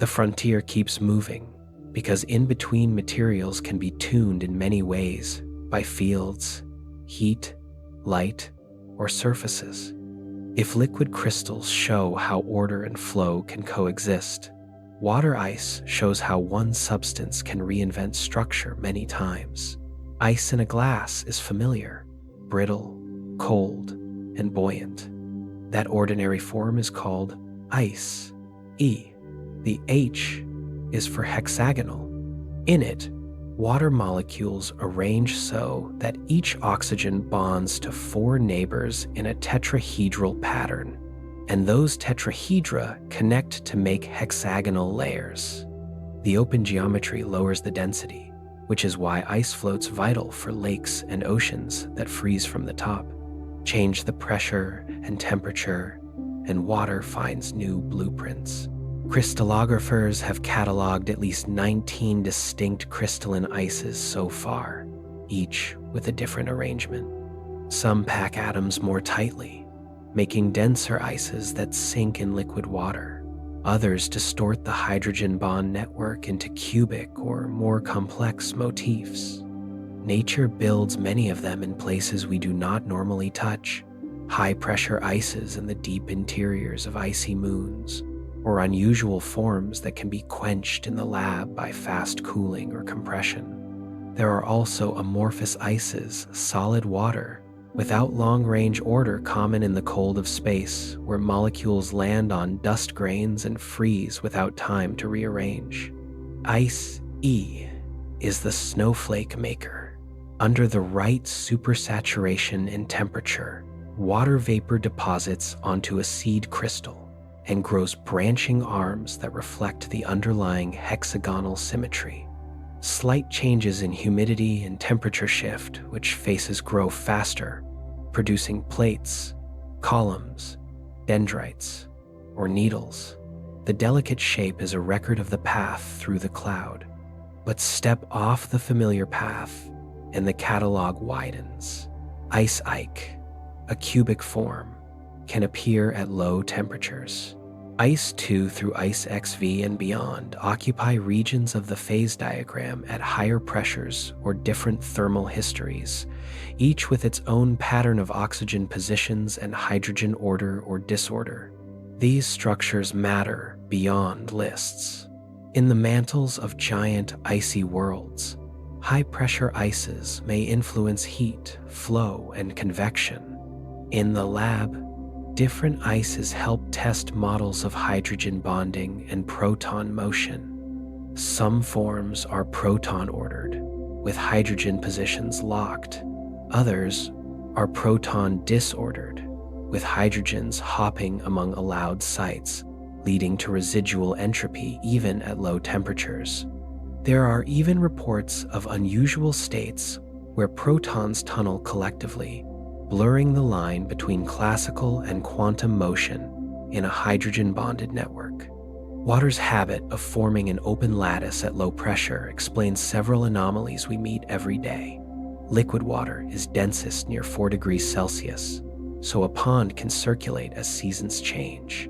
The frontier keeps moving because in-between materials can be tuned in many ways by fields, heat, light, or surfaces. If liquid crystals show how order and flow can coexist, water ice shows how one substance can reinvent structure many times. Ice in a glass is familiar, brittle, cold, and buoyant. That ordinary form is called ice, E. The H is for hexagonal. In it, water molecules arrange so that each oxygen bonds to 4 neighbors in a tetrahedral pattern, and those tetrahedra connect to make hexagonal layers. The open geometry lowers the density, which is why ice floats vital for lakes and oceans that freeze from the top. Change the pressure and temperature, and water finds new blueprints. Crystallographers have cataloged at least 19 distinct crystalline ices so far, each with a different arrangement. Some pack atoms more tightly, making denser ices that sink in liquid water. Others distort the hydrogen bond network into cubic or more complex motifs. Nature builds many of them in places we do not normally touch: high-pressure ices in the deep interiors of icy moons, or unusual forms that can be quenched in the lab by fast cooling or compression. There are also amorphous ices, solid water, without long-range order common in the cold of space, where molecules land on dust grains and freeze without time to rearrange. Ice E is the snowflake maker. Under the right supersaturation and temperature, water vapor deposits onto a seed crystal and grows branching arms that reflect the underlying hexagonal symmetry. Slight changes in humidity and temperature shift which faces grow faster, producing plates, columns, dendrites, or needles. The delicate shape is a record of the path through the cloud. But step off the familiar path, and the catalog widens. Ice-Ike, a cubic form, can appear at low temperatures. Ice 2 through Ice XV and beyond occupy regions of the phase diagram at higher pressures or different thermal histories, each with its own pattern of oxygen positions and hydrogen order or disorder. These structures matter beyond lists. In the mantles of giant icy worlds, high-pressure ices may influence heat, flow, and convection. In the lab, different ices help test models of hydrogen bonding and proton motion. Some forms are proton-ordered, with hydrogen positions locked. Others are proton-disordered, with hydrogens hopping among allowed sites, leading to residual entropy even at low temperatures. There are even reports of unusual states where protons tunnel collectively, blurring the line between classical and quantum motion in a hydrogen-bonded network. Water's habit of forming an open lattice at low pressure explains several anomalies we meet every day. Liquid water is densest near 4 degrees Celsius, so a pond can circulate as seasons change.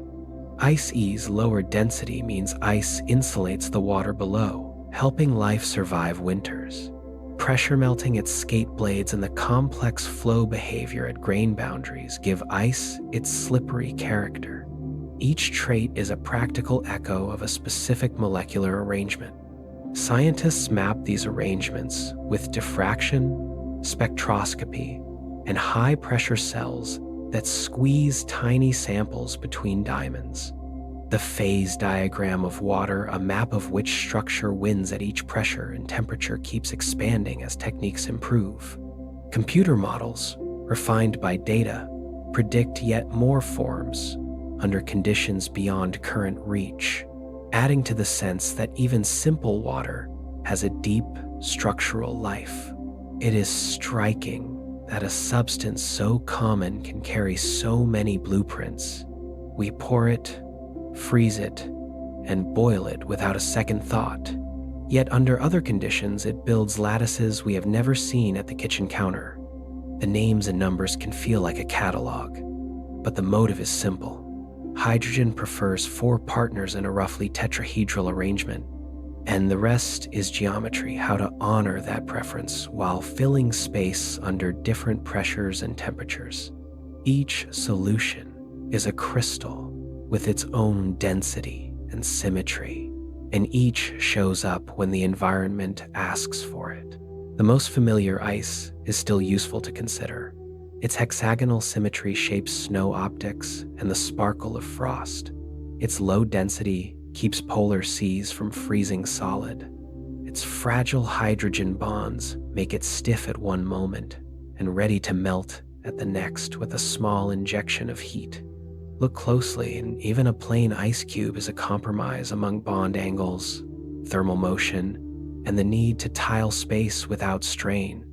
Ice-E's lower density means ice insulates the water below, helping life survive winters. Pressure melting its skate blades and the complex flow behavior at grain boundaries give ice its slippery character. Each trait is a practical echo of a specific molecular arrangement. Scientists map these arrangements with diffraction, spectroscopy, and high-pressure cells that squeeze tiny samples between diamonds. The phase diagram of water, a map of which structure wins at each pressure and temperature, keeps expanding as techniques improve. Computer models, refined by data, predict yet more forms under conditions beyond current reach, adding to the sense that even simple water has a deep structural life. It is striking that a substance so common can carry so many blueprints. We pour it, freeze it, and boil it without a second thought. Yet under other conditions, it builds lattices we have never seen at the kitchen counter. The names and numbers can feel like a catalog, but the motive is simple: Hydrogen prefers 4 partners in a roughly tetrahedral arrangement, and the rest is geometry, how to honor that preference while filling space under different pressures and temperatures. Each solution is a crystal with its own density and symmetry, and each shows up when the environment asks for it. The most familiar ice is still useful to consider. Its hexagonal symmetry shapes snow optics and the sparkle of frost. Its low density keeps polar seas from freezing solid. Its fragile hydrogen bonds make it stiff at one moment and ready to melt at the next with a small injection of heat. Look closely, and even a plain ice cube is a compromise among bond angles, thermal motion, and the need to tile space without strain.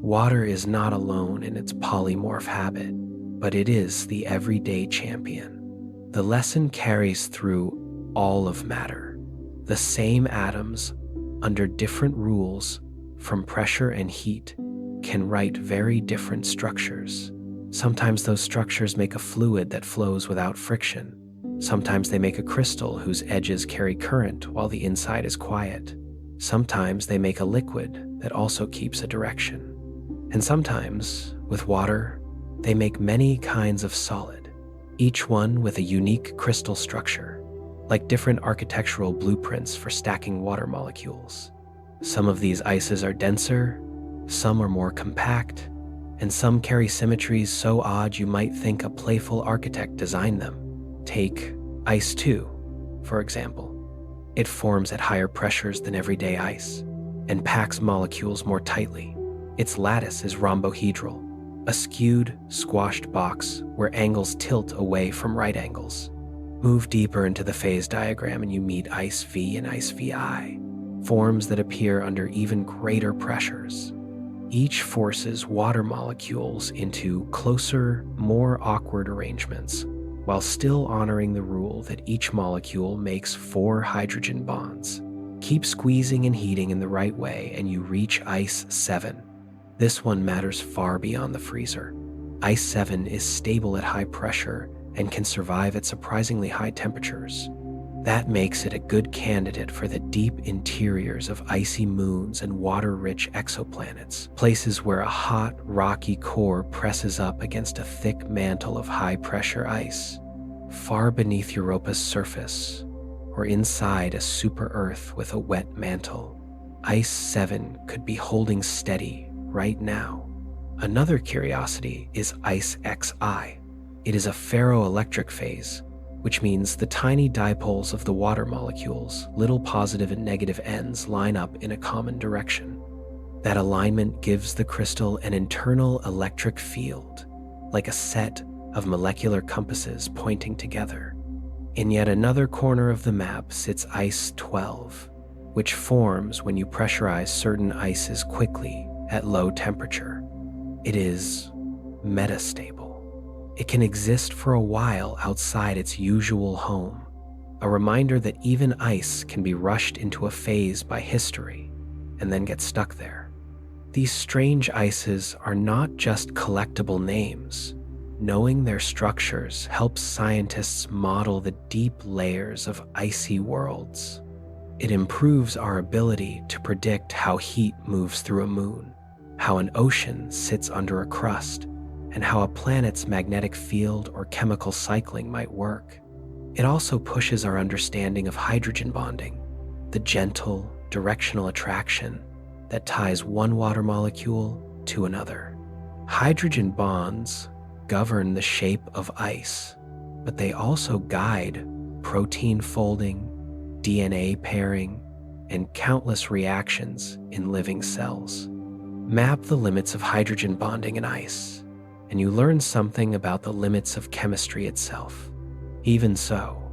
Water is not alone in its polymorph habit, but it is the everyday champion. The lesson carries through all of matter. The same atoms, under different rules, from pressure and heat, can write very different structures. Sometimes those structures make a fluid that flows without friction. Sometimes they make a crystal whose edges carry current while the inside is quiet. Sometimes they make a liquid that also keeps a direction. And sometimes, with water, they make many kinds of solid, each one with a unique crystal structure, like different architectural blueprints for stacking water molecules. Some of these ices are denser, some are more compact, and some carry symmetries so odd you might think a playful architect designed them. Take Ice 2, for example. It forms at higher pressures than everyday ice and packs molecules more tightly. Its lattice is rhombohedral, a skewed, squashed box where angles tilt away from right angles. Move deeper into the phase diagram and you meet Ice V and Ice VI, forms that appear under even greater pressures. Each forces water molecules into closer, more awkward arrangements, while still honoring the rule that each molecule makes 4 hydrogen bonds. Keep squeezing and heating in the right way and you reach Ice 7. This one matters far beyond the freezer. Ice 7 is stable at high pressure and can survive at surprisingly high temperatures. That makes it a good candidate for the deep interiors of icy moons and water-rich exoplanets, places where a hot, rocky core presses up against a thick mantle of high-pressure ice, far beneath Europa's surface, or inside a super-Earth with a wet mantle. Ice 7 could be holding steady right now. Another curiosity is Ice XI. It is a ferroelectric phase, which means the tiny dipoles of the water molecules, little positive and negative ends, line up in a common direction. That alignment gives the crystal an internal electric field, like a set of molecular compasses pointing together. In yet another corner of the map sits Ice 12, which forms when you pressurize certain ices quickly at low temperature. It is metastable. It can exist for a while outside its usual home, a reminder that even ice can be rushed into a phase by history and then get stuck there. These strange ices are not just collectible names. Knowing their structures helps scientists model the deep layers of icy worlds. It improves our ability to predict how heat moves through a moon, how an ocean sits under a crust, and how a planet's magnetic field or chemical cycling might work. It also pushes our understanding of hydrogen bonding, the gentle, directional attraction that ties one water molecule to another. Hydrogen bonds govern the shape of ice, but they also guide protein folding, DNA pairing, and countless reactions in living cells. Map the limits of hydrogen bonding in ice, and you learn something about the limits of chemistry itself. Even so,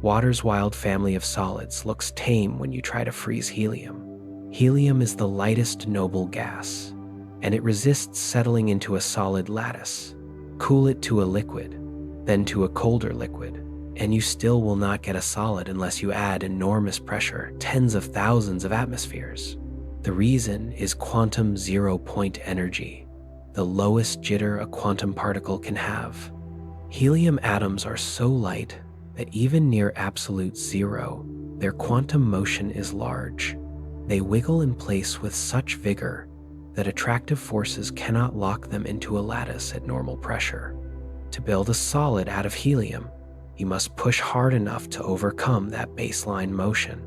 water's wild family of solids looks tame when you try to freeze helium. Helium is the lightest noble gas, and it resists settling into a solid lattice. Cool it to a liquid, then to a colder liquid, and you still will not get a solid unless you add enormous pressure, tens of thousands of atmospheres. The reason is quantum zero-point energy, the lowest jitter a quantum particle can have. Helium atoms are so light that even near absolute zero, their quantum motion is large. They wiggle in place with such vigor that attractive forces cannot lock them into a lattice at normal pressure. To build a solid out of helium, you must push hard enough to overcome that baseline motion.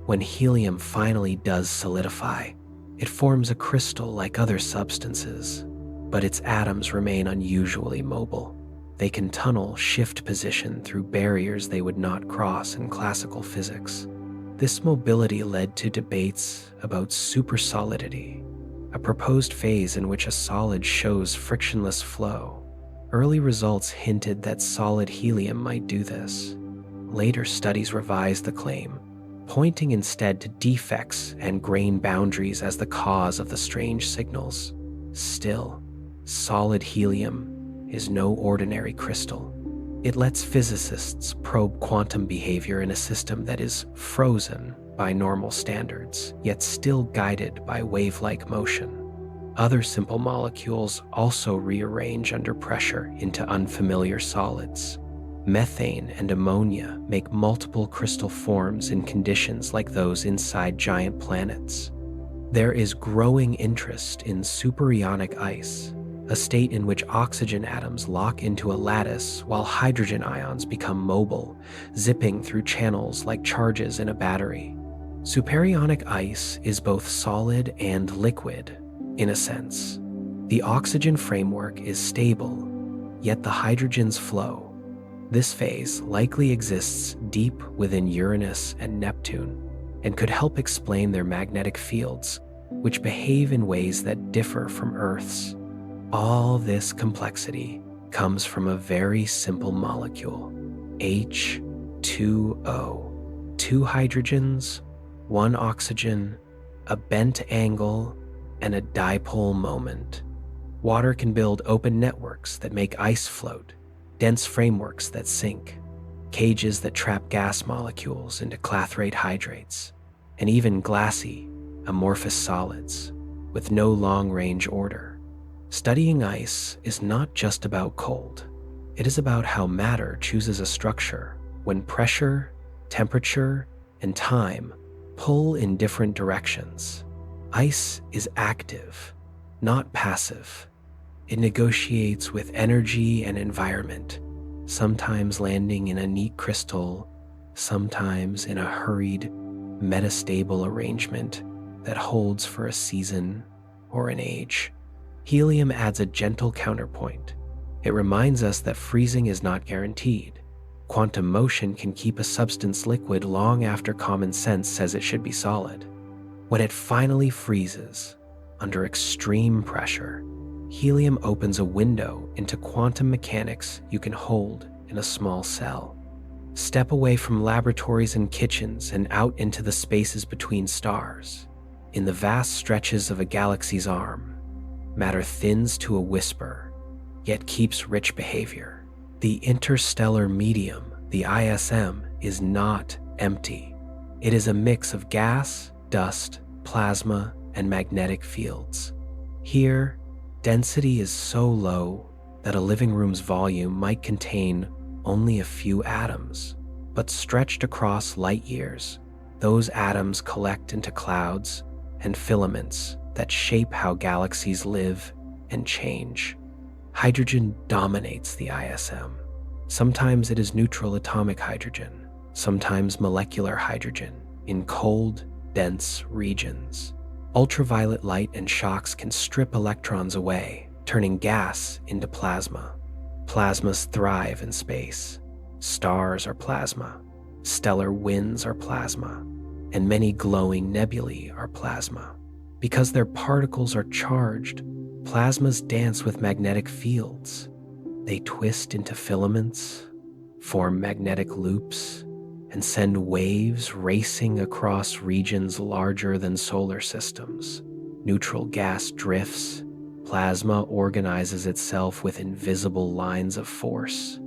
When helium finally does solidify, it forms a crystal like other substances, but its atoms remain unusually mobile. They can tunnel shift position through barriers they would not cross in classical physics. This mobility led to debates about supersolidity, a proposed phase in which a solid shows frictionless flow. Early results hinted that solid helium might do this. Later studies revised the claim, pointing instead to defects and grain boundaries as the cause of the strange signals. Still, solid helium is no ordinary crystal. It lets physicists probe quantum behavior in a system that is frozen by normal standards, yet still guided by wave-like motion. Other simple molecules also rearrange under pressure into unfamiliar solids. Methane and ammonia make multiple crystal forms in conditions like those inside giant planets. There is growing interest in superionic ice, a state in which oxygen atoms lock into a lattice while hydrogen ions become mobile, zipping through channels like charges in a battery. Superionic ice is both solid and liquid, in a sense. The oxygen framework is stable, yet the hydrogens flow. This phase likely exists deep within Uranus and Neptune and could help explain their magnetic fields, which behave in ways that differ from Earth's. All this complexity comes from a very simple molecule, H2O. 2 hydrogens, 1 oxygen, a bent angle, and a dipole moment. Water can build open networks that make ice float, dense frameworks that sink, cages that trap gas molecules into clathrate hydrates, and even glassy, amorphous solids with no long-range order. Studying ice is not just about cold. It is about how matter chooses a structure when pressure, temperature, and time pull in different directions. Ice is active, not passive. It negotiates with energy and environment, sometimes landing in a neat crystal, sometimes in a hurried, metastable arrangement that holds for a season or an age. Helium adds a gentle counterpoint. It reminds us that freezing is not guaranteed. Quantum motion can keep a substance liquid long after common sense says it should be solid. When it finally freezes, under extreme pressure, helium opens a window into quantum mechanics you can hold in a small cell. Step away from laboratories and kitchens and out into the spaces between stars. In the vast stretches of a galaxy's arm, matter thins to a whisper, yet keeps rich behavior. The interstellar medium, the ISM, is not empty. It is a mix of gas, dust, plasma, and magnetic fields. Here, density is so low that a living room's volume might contain only a few atoms, but stretched across light years, those atoms collect into clouds and filaments that shape how galaxies live and change. Hydrogen dominates the ISM. Sometimes it is neutral atomic hydrogen, sometimes molecular hydrogen in cold, dense regions. Ultraviolet light and shocks can strip electrons away, turning gas into plasma. Plasmas thrive in space. Stars are plasma. Stellar winds are plasma. And many glowing nebulae are plasma. Because their particles are charged, plasmas dance with magnetic fields. They twist into filaments, form magnetic loops, and send waves racing across regions larger than solar systems. Neutral gas drifts. Plasma organizes itself with invisible lines of force.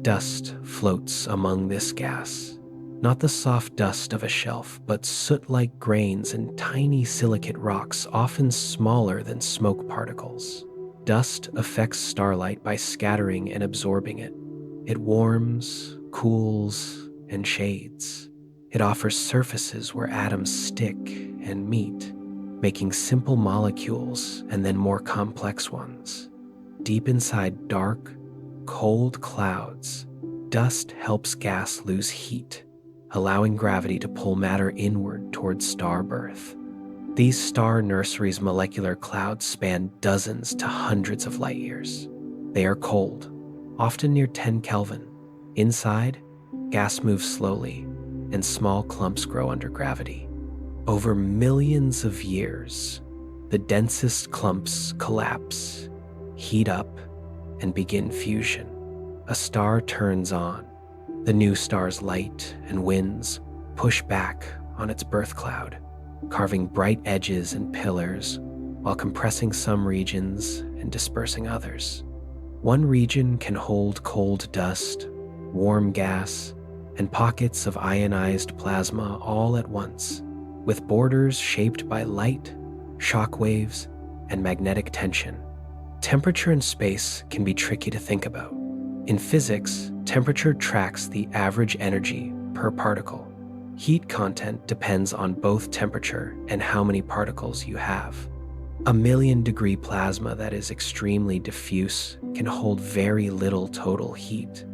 Dust floats among this gas. Not the soft dust of a shelf, but soot-like grains and tiny silicate rocks, often smaller than smoke particles. Dust affects starlight by scattering and absorbing it, It warms, cools, and shades. It offers surfaces where atoms stick and meet, making simple molecules and then more complex ones. Deep inside dark, cold clouds, dust helps gas lose heat, allowing gravity to pull matter inward towards star birth. These star nurseries' molecular clouds span dozens to hundreds of light years. They are cold, often near 10 Kelvin. Inside, gas moves slowly, and small clumps grow under gravity. Over millions of years, the densest clumps collapse, heat up, and begin fusion. A star turns on. The new star's light and winds push back on its birth cloud, carving bright edges and pillars while compressing some regions and dispersing others. One region can hold cold dust, warm gas, and pockets of ionized plasma all at once, with borders shaped by light, shock waves, and magnetic tension. Temperature in space can be tricky to think about. In physics, temperature tracks the average energy per particle. Heat content depends on both temperature and how many particles you have. A 1,000,000-degree plasma that is extremely diffuse can hold very little total heat.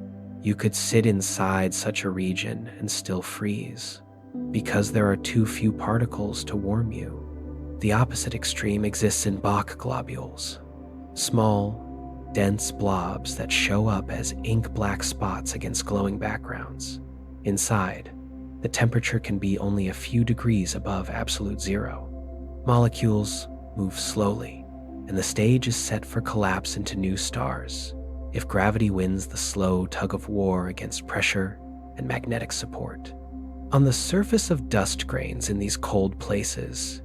You could sit inside such a region and still freeze, because there are too few particles to warm you. The opposite extreme exists in Bok globules, small, dense blobs that show up as ink-black spots against glowing backgrounds. Inside, the temperature can be only a few degrees above absolute zero. Molecules move slowly, and the stage is set for collapse into new stars if gravity wins the slow tug-of-war against pressure and magnetic support. On the surface of dust grains in these cold places,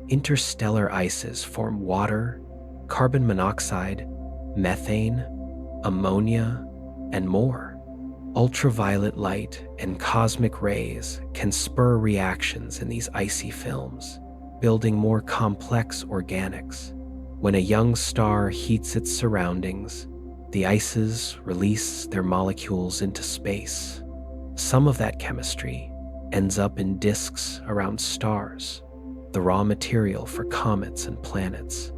interstellar ices form water, carbon monoxide, methane, ammonia, and more. Ultraviolet light and cosmic rays can spur reactions in these icy films, building more complex organics. When a young star heats its surroundings, the ices release their molecules into space. Some of that chemistry ends up in disks around stars, the raw material for comets and planets.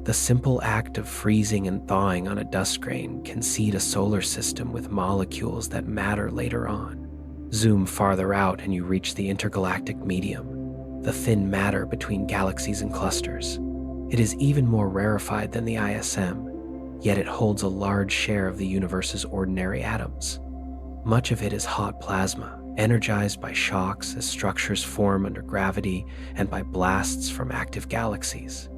The simple act of freezing and thawing on a dust grain can seed a solar system with molecules that matter later on. Zoom farther out and you reach the intergalactic medium, the thin matter between galaxies and clusters. It is even more rarefied than the ISM, yet it holds a large share of the universe's ordinary atoms. Much of it is hot plasma, energized by shocks as structures form under gravity and by blasts from active galaxies.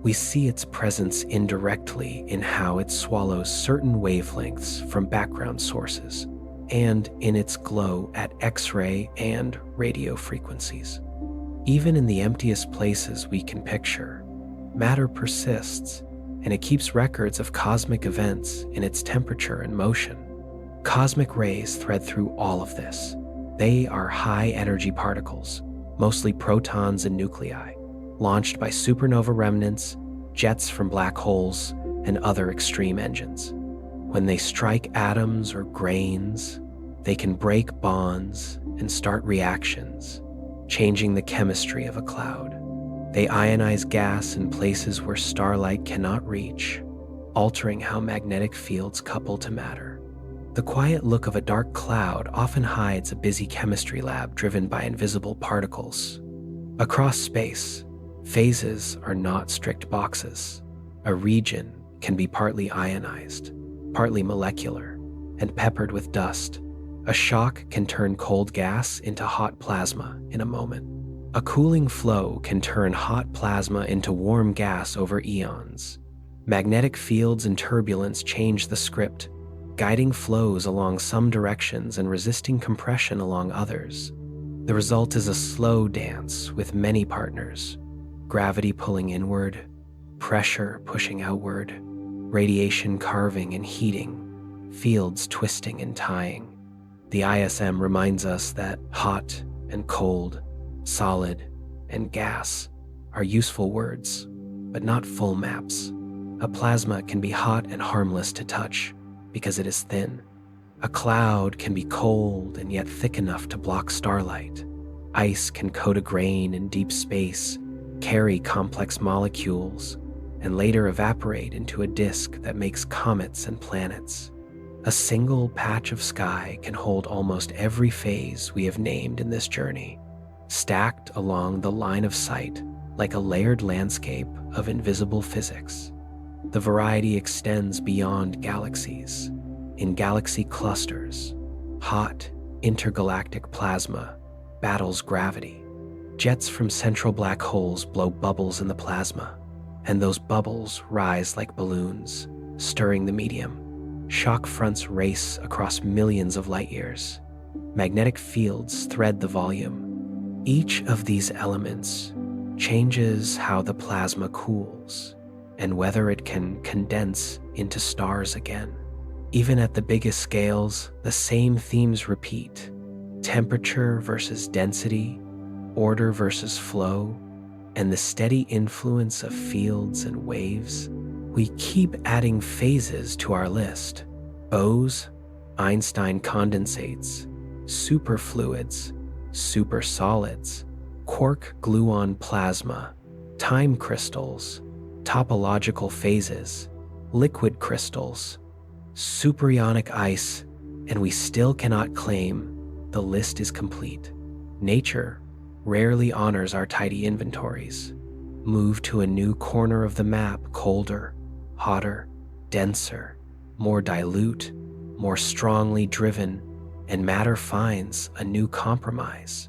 We see its presence indirectly in how it swallows certain wavelengths from background sources, and in its glow at X-ray and radio frequencies. Even in the emptiest places we can picture, matter persists, and it keeps records of cosmic events in its temperature and motion. Cosmic rays thread through all of this. They are high-energy particles, mostly protons and nuclei, launched by supernova remnants, jets from black holes, and other extreme engines. When they strike atoms or grains, they can break bonds and start reactions, changing the chemistry of a cloud. They ionize gas in places where starlight cannot reach, altering how magnetic fields couple to matter. The quiet look of a dark cloud often hides a busy chemistry lab driven by invisible particles. Across space, phases are not strict boxes. A region can be partly ionized, partly molecular, and peppered with dust. A shock can turn cold gas into hot plasma in a moment. A cooling flow can turn hot plasma into warm gas over eons. Magnetic fields and turbulence change the script, guiding flows along some directions and resisting compression along others. The result is a slow dance with many partners, gravity pulling inward, pressure pushing outward, radiation carving and heating, fields twisting and tying. The ISM reminds us that hot and cold, solid and gas are useful words, but not full maps. A plasma can be hot and harmless to touch because it is thin. A cloud can be cold and yet thick enough to block starlight. Ice can coat a grain in deep space, carry complex molecules, and later evaporate into a disk that makes comets and planets. A single patch of sky can hold almost every phase we have named in this journey, stacked along the line of sight like a layered landscape of invisible physics. The variety extends beyond galaxies. In galaxy clusters, hot, intergalactic plasma battles gravity. Jets from central black holes blow bubbles in the plasma, and those bubbles rise like balloons, stirring the medium. Shock fronts race across millions of light years. Magnetic fields thread the volume. Each of these elements changes how the plasma cools and whether it can condense into stars again. Even at the biggest scales, the same themes repeat: temperature versus density, order versus flow, and the steady influence of fields and waves. We keep adding phases to our list: Bose, Einstein condensates, superfluids, supersolids, quark gluon plasma, time crystals, topological phases, liquid crystals, superionic ice, and we still cannot claim the list is complete. Nature rarely honors our tidy inventories. Move to a new corner of the map, colder, hotter, denser, more dilute, more strongly driven, and matter finds a new compromise.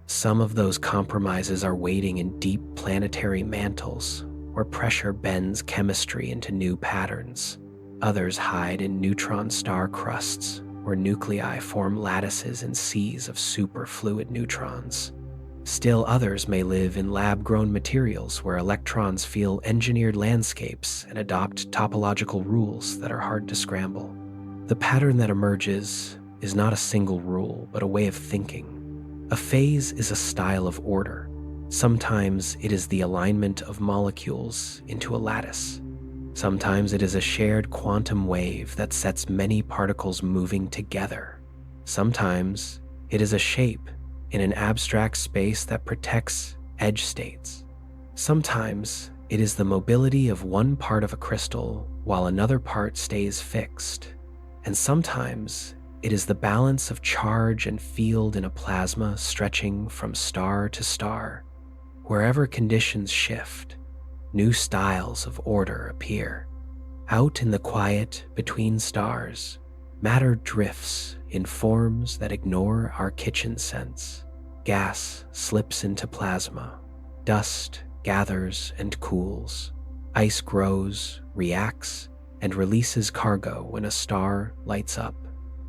Some of those compromises are waiting in deep planetary mantles, where pressure bends chemistry into new patterns. Others hide in neutron star crusts, where nuclei form lattices and seas of superfluid neutrons. Still others may live in lab-grown materials where electrons feel engineered landscapes and adopt topological rules that are hard to scramble. The pattern that emerges is not a single rule, but a way of thinking. A phase is a style of order. Sometimes it is the alignment of molecules into a lattice. Sometimes it is a shared quantum wave that sets many particles moving together. Sometimes it is a shape in an abstract space that protects edge states. Sometimes it is the mobility of one part of a crystal while another part stays fixed. And sometimes it is the balance of charge and field in a plasma stretching from star to star. Wherever conditions shift, new styles of order appear. Out in the quiet between stars, matter drifts in forms that ignore our kitchen sense. Gas slips into plasma. Dust gathers and cools. Ice grows, reacts, and releases cargo when a star lights up.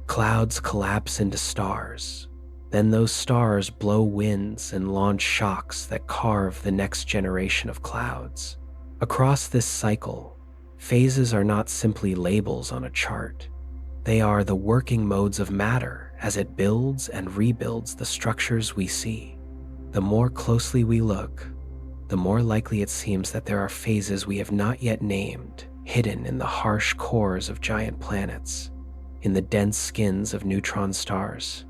Clouds collapse into stars. Then those stars blow winds and launch shocks that carve the next generation of clouds. Across this cycle, phases are not simply labels on a chart. They are the working modes of matter as it builds and rebuilds the structures we see. The more closely we look, the more likely it seems that there are phases we have not yet named, hidden in the harsh cores of giant planets, in the dense skins of neutron stars,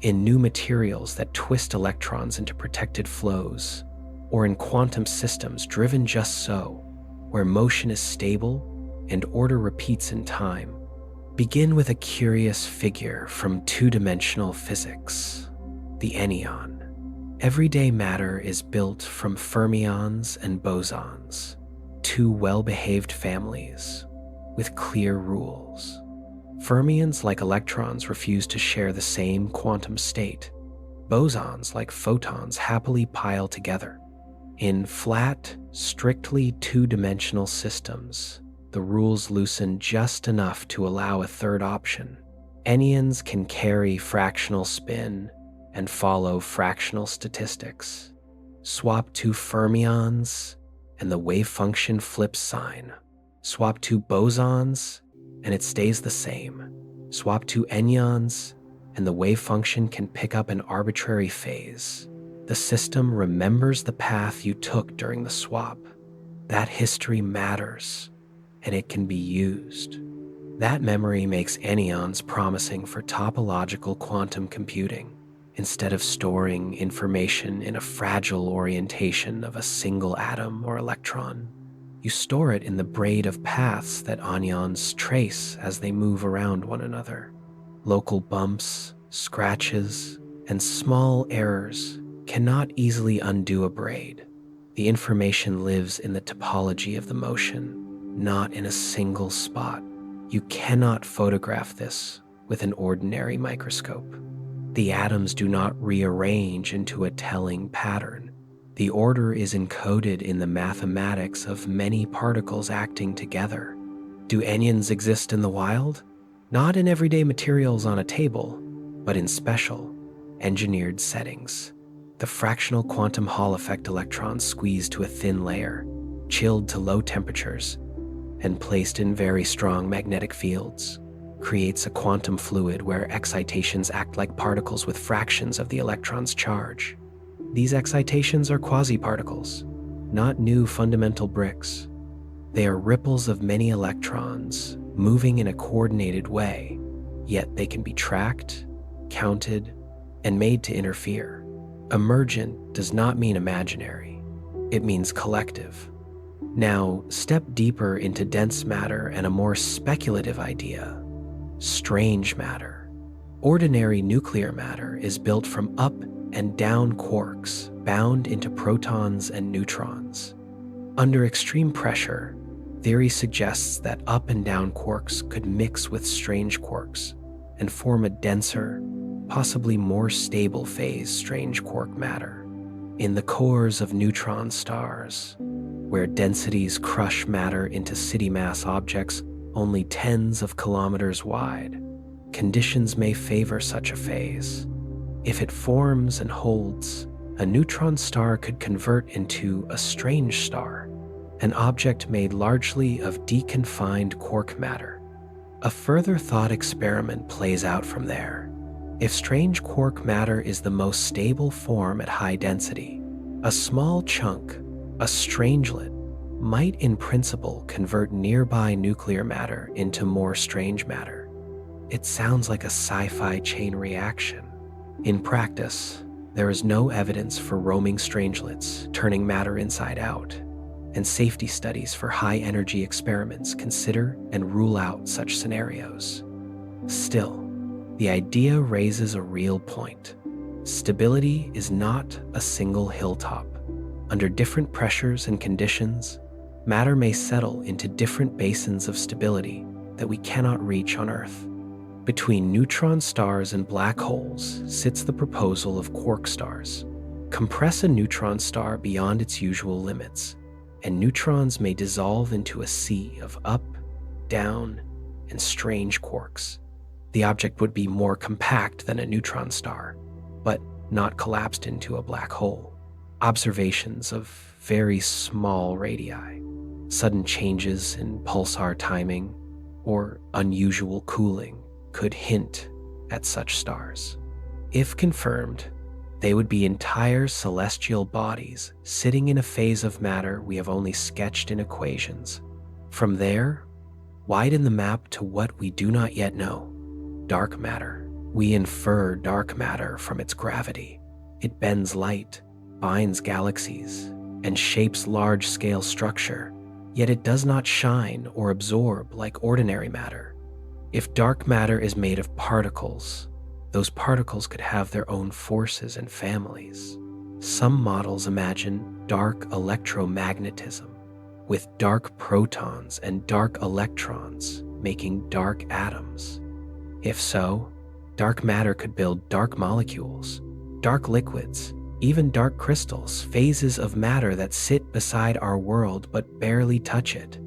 in new materials that twist electrons into protected flows, or in quantum systems driven just so, where motion is stable and order repeats in time. Begin with a curious figure from two-dimensional physics, the enneon. Everyday matter is built from fermions and bosons, two well-behaved families with clear rules. Fermions, like electrons, refuse to share the same quantum state. Bosons, like photons, happily pile together. In flat, strictly two-dimensional systems, the rules loosen just enough to allow a third option. Enneons can carry fractional spin and follow fractional statistics. Swap two fermions, and the wave function flips sign. Swap two bosons, and it stays the same. Swap two enneons, and the wave function can pick up an arbitrary phase. The system remembers the path you took during the swap. That history matters, and it can be used. That memory makes anyons promising for topological quantum computing. Instead of storing information in a fragile orientation of a single atom or electron, you store it in the braid of paths that anyons trace as they move around one another. Local bumps, scratches, and small errors cannot easily undo a braid. The information lives in the topology of the motion, not in a single spot. You cannot photograph this with an ordinary microscope. The atoms do not rearrange into a telling pattern. The order is encoded in the mathematics of many particles acting together. Do anyons exist in the wild? Not in everyday materials on a table, but in special, engineered settings. The fractional quantum Hall effect electrons squeezed to a thin layer, chilled to low temperatures, and placed in very strong magnetic fields, creates a quantum fluid where excitations act like particles with fractions of the electron's charge. These excitations are quasi-particles, not new fundamental bricks. They are ripples of many electrons moving in a coordinated way, yet they can be tracked, counted, and made to interfere. Emergent does not mean imaginary. It means collective. Now, step deeper into dense matter and a more speculative idea: strange matter. Ordinary nuclear matter is built from up and down quarks bound into protons and neutrons. Under extreme pressure, theory suggests that up and down quarks could mix with strange quarks and form a denser, possibly more stable phase strange quark matter. In the cores of neutron stars, where densities crush matter into city-mass objects only tens of kilometers wide, conditions may favor such a phase. If it forms and holds, a neutron star could convert into a strange star, an object made largely of deconfined quark matter. A further thought experiment plays out from there. If strange quark matter is the most stable form at high density, a small chunk, a strangelet, might in principle convert nearby nuclear matter into more strange matter. It sounds like a sci-fi chain reaction. In practice, there is no evidence for roaming strangelets turning matter inside out, and safety studies for high-energy experiments consider and rule out such scenarios. Still, the idea raises a real point. Stability is not a single hilltop. Under different pressures and conditions, matter may settle into different basins of stability that we cannot reach on Earth. Between neutron stars and black holes sits the proposal of quark stars. Compress a neutron star beyond its usual limits, and neutrons may dissolve into a sea of up, down, and strange quarks. The object would be more compact than a neutron star, but not collapsed into a black hole. Observations of very small radii, sudden changes in pulsar timing, or unusual cooling could hint at such stars. If confirmed, they would be entire celestial bodies sitting in a phase of matter we have only sketched in equations. From there, widen the map to what we do not yet know: dark matter. We infer dark matter from its gravity. It bends light, binds galaxies, and shapes large-scale structure, yet it does not shine or absorb like ordinary matter. If dark matter is made of particles, those particles could have their own forces and families. Some models imagine dark electromagnetism, with dark protons and dark electrons making dark atoms. If so, dark matter could build dark molecules, dark liquids, even dark crystals, phases of matter that sit beside our world but barely touch it.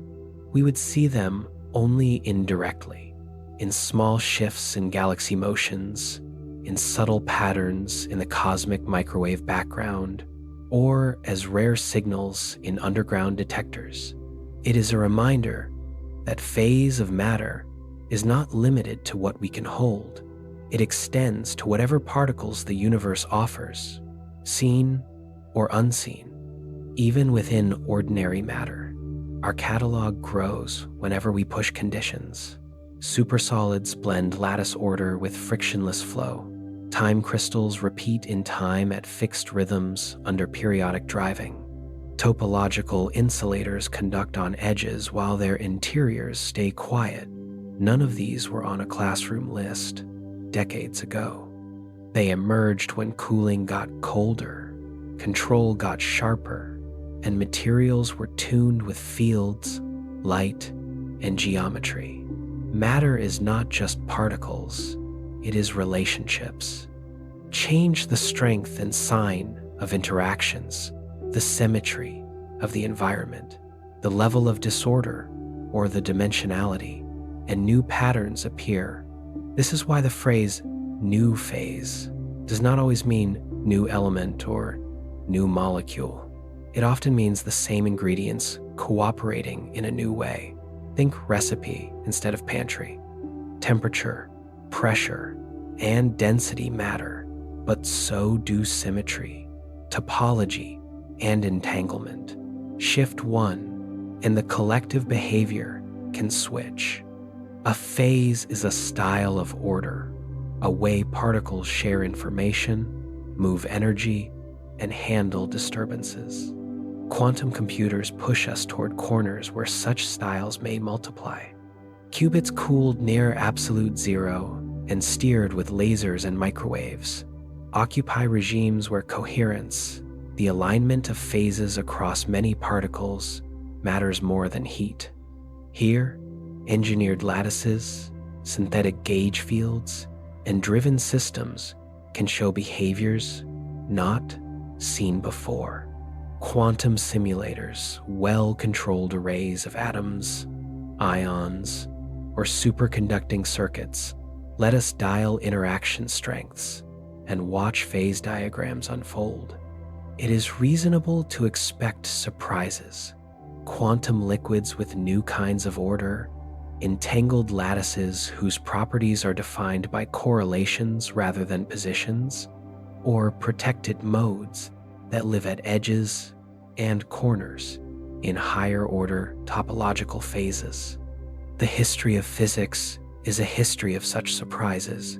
We would see them only indirectly, in small shifts in galaxy motions, in subtle patterns in the cosmic microwave background, or as rare signals in underground detectors. It is a reminder that phase of matter is not limited to what we can hold. It extends to whatever particles the universe offers, seen or unseen. Even within ordinary matter, our catalog grows whenever we push conditions. Supersolids blend lattice order with frictionless flow. Time crystals repeat in time at fixed rhythms under periodic driving. Topological insulators conduct on edges while their interiors stay quiet. None of these were on a classroom list decades ago. They emerged when cooling got colder, control got sharper, and materials were tuned with fields, light, and geometry. Matter is not just particles, it is relationships. Change the strength and sign of interactions, the symmetry of the environment, the level of disorder, or the dimensionality, and new patterns appear. This is why the phrase new phase does not always mean new element or new molecule. It often means the same ingredients cooperating in a new way. Think recipe instead of pantry. Temperature, pressure, and density matter, but so do symmetry, topology, and entanglement. Shift one, and the collective behavior can switch. A phase is a style of order, a way particles share information, move energy, and handle disturbances. Quantum computers push us toward corners where such styles may multiply. Qubits cooled near absolute zero and steered with lasers and microwaves occupy regimes where coherence, the alignment of phases across many particles, matters more than heat. Here, engineered lattices, synthetic gauge fields, and driven systems can show behaviors not seen before. Quantum simulators, well-controlled arrays of atoms, ions, or superconducting circuits let us dial interaction strengths and watch phase diagrams unfold. It is reasonable to expect surprises. Quantum liquids with new kinds of order, entangled lattices whose properties are defined by correlations rather than positions, or protected modes that live at edges and corners in higher order topological phases. The history of physics is a history of such surprises.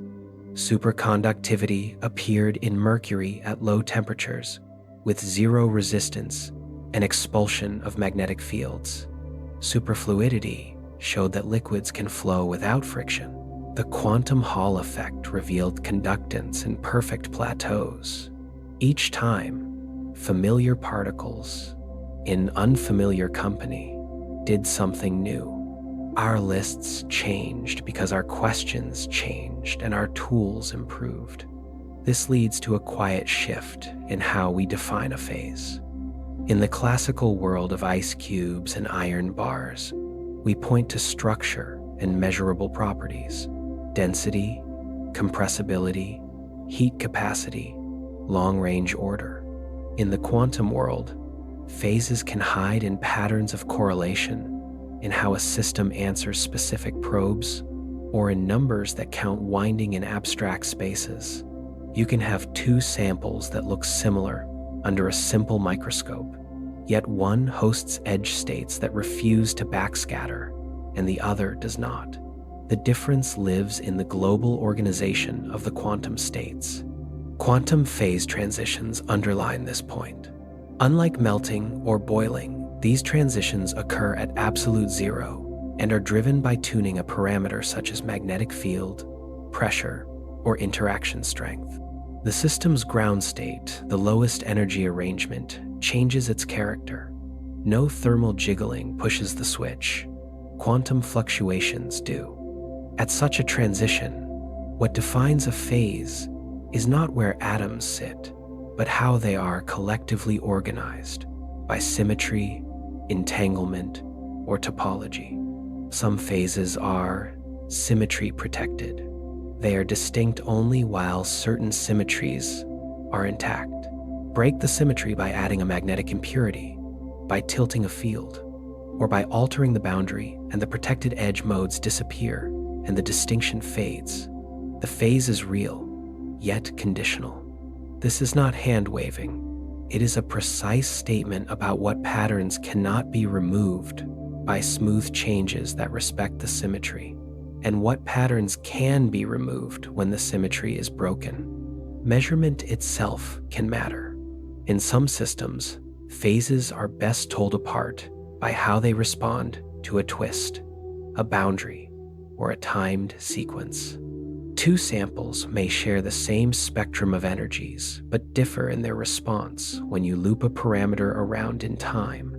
Superconductivity appeared in mercury at low temperatures with zero resistance and expulsion of magnetic fields. Superfluidity showed that liquids can flow without friction. The quantum Hall effect revealed conductance in perfect plateaus. Each time, familiar particles in unfamiliar company did something new. Our lists changed because our questions changed and our tools improved. This leads to a quiet shift in how we define a phase. In the classical world of ice cubes and iron bars, we point to structure and measurable properties: density, compressibility, heat capacity, long-range order. In the quantum world, phases can hide in patterns of correlation, in how a system answers specific probes, or in numbers that count winding in abstract spaces. You can have two samples that look similar under a simple microscope, yet one hosts edge states that refuse to backscatter, and the other does not. The difference lives in the global organization of the quantum states. Quantum phase transitions underline this point. Unlike melting or boiling, these transitions occur at absolute zero and are driven by tuning a parameter such as magnetic field, pressure, or interaction strength. The system's ground state, the lowest energy arrangement, changes its character. No thermal jiggling pushes the switch. Quantum fluctuations do. At such a transition, what defines a phase is not where atoms sit, but how they are collectively organized by symmetry, entanglement, or topology. Some phases are symmetry protected. They are distinct only while certain symmetries are intact. Break the symmetry by adding a magnetic impurity, by tilting a field, or by altering the boundary, and the protected edge modes disappear and the distinction fades. The phase is real, yet conditional. This is not hand-waving. It is a precise statement about what patterns cannot be removed by smooth changes that respect the symmetry. and what patterns can be removed when the symmetry is broken. Measurement itself can matter. In some systems, phases are best told apart by how they respond to a twist, a boundary, or a timed sequence. Two samples may share the same spectrum of energies, but differ in their response when you loop a parameter around in time.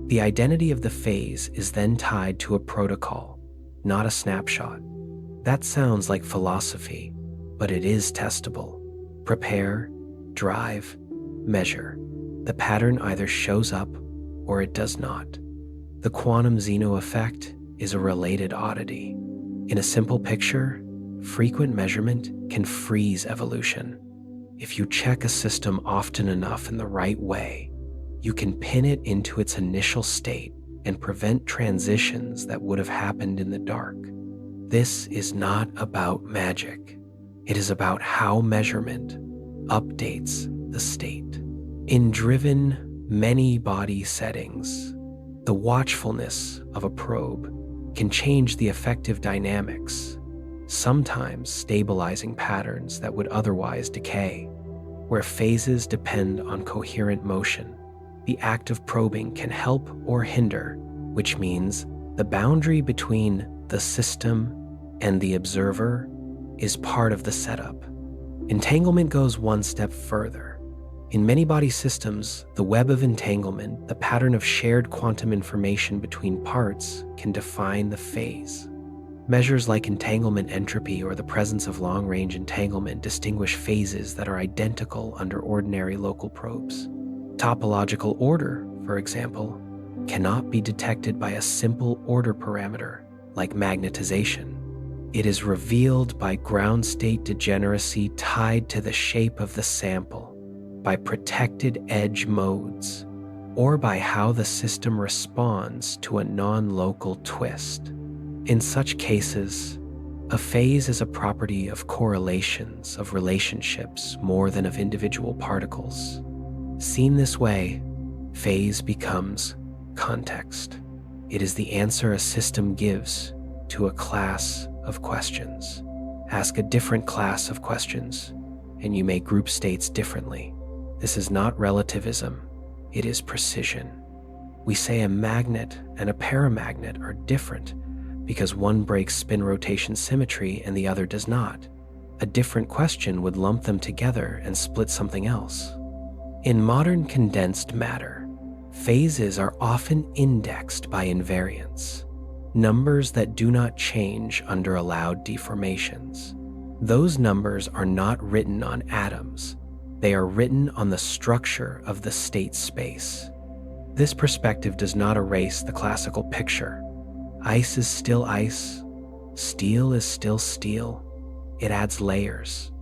The identity of the phase is then tied to a protocol, not a snapshot. That sounds like philosophy, but it is testable. Prepare, drive, measure. The pattern either shows up or it does not. The quantum Zeno effect is a related oddity. In a simple picture, frequent measurement can freeze evolution. If you check a system often enough in the right way, you can pin it into its initial state and prevent transitions that would have happened in the dark. This is not about magic. It is about how measurement updates the state. In driven, many-body settings, the watchfulness of a probe can change the effective dynamics, sometimes stabilizing patterns that would otherwise decay. Where phases depend on coherent motion, the act of probing can help or hinder, which means the boundary between the system and the observer is part of the setup. Entanglement goes one step further. In many-body systems, the web of entanglement, the pattern of shared quantum information between parts, can define the phase. Measures like entanglement entropy or the presence of long-range entanglement distinguish phases that are identical under ordinary local probes. Topological order, for example, cannot be detected by a simple order parameter like magnetization. It is revealed by ground state degeneracy tied to the shape of the sample, by protected edge modes, or by how the system responds to a non-local twist. In such cases, a phase is a property of correlations, of relationships, more than of individual particles. Seen this way, phase becomes context. It is the answer a system gives to a class of questions. Ask a different class of questions, and you may group states differently. This is not relativism, it is precision. We say a magnet and a paramagnet are different because one breaks spin-rotation symmetry and the other does not. A different question would lump them together and split something else. In modern condensed matter, phases are often indexed by invariants, numbers that do not change under allowed deformations. Those numbers are not written on atoms. They are written on the structure of the state space. This perspective does not erase the classical picture. Ice is still ice. Steel is still steel. It adds layers.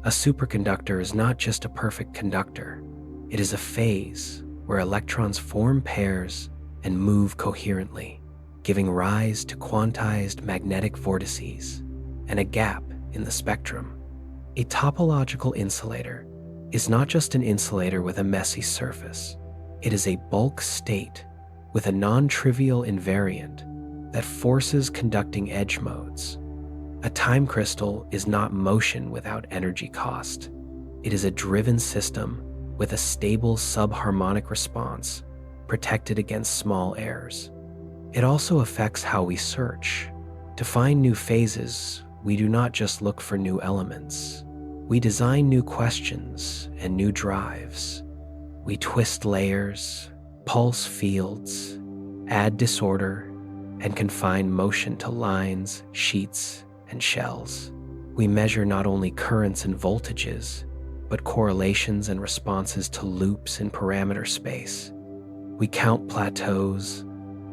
A superconductor is not just a perfect conductor. It is a phase where electrons form pairs and move coherently, giving rise to quantized magnetic vortices and a gap in the spectrum. A topological insulator is not just an insulator with a messy surface. It is a bulk state with a non-trivial invariant that forces conducting edge modes. A time crystal is not motion without energy cost. It is a driven system with a stable subharmonic response protected against small errors. It also affects how we search. To find new phases, we do not just look for new elements. We design new questions and new drives. We twist layers, pulse fields, add disorder, and confine motion to lines, sheets, and shells. We measure not only currents and voltages, but correlations and responses to loops in parameter space. We count plateaus,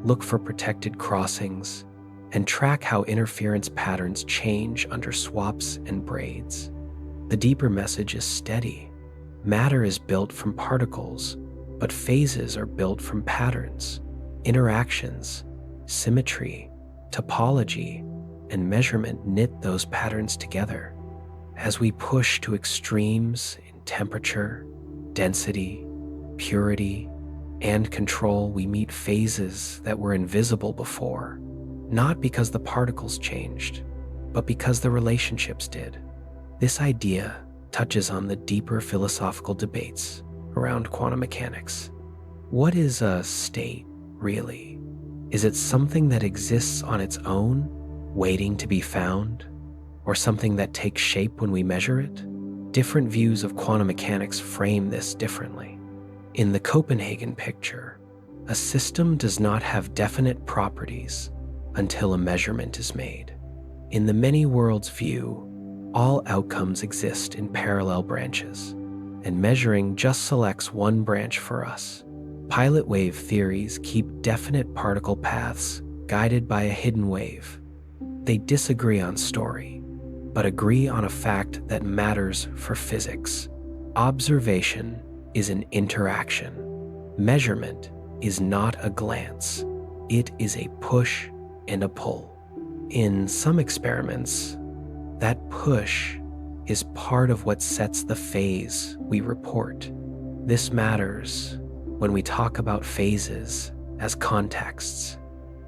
look for protected crossings, and track how interference patterns change under swaps and braids. The deeper message is steady. Matter is built from particles, but phases are built from patterns, interactions, symmetry, topology, and measurement knit those patterns together. As we push to extremes in temperature, density, purity, and control, we meet phases that were invisible before, not because the particles changed, but because the relationships did. This idea touches on the deeper philosophical debates around quantum mechanics. What is a state, really? Is it something that exists on its own, waiting to be found, or something that takes shape when we measure it? Different views of quantum mechanics frame this differently. In the Copenhagen picture, a system does not have definite properties until a measurement is made. In the many worlds view, all outcomes exist in parallel branches, and measuring just selects one branch for us. Pilot wave theories keep definite particle paths guided by a hidden wave. They disagree on story, but agree on a fact that matters for physics. Observation is an interaction. Measurement is not a glance. It is a push and a pull. In some experiments, that push is part of what sets the phase we report. This matters when we talk about phases as contexts.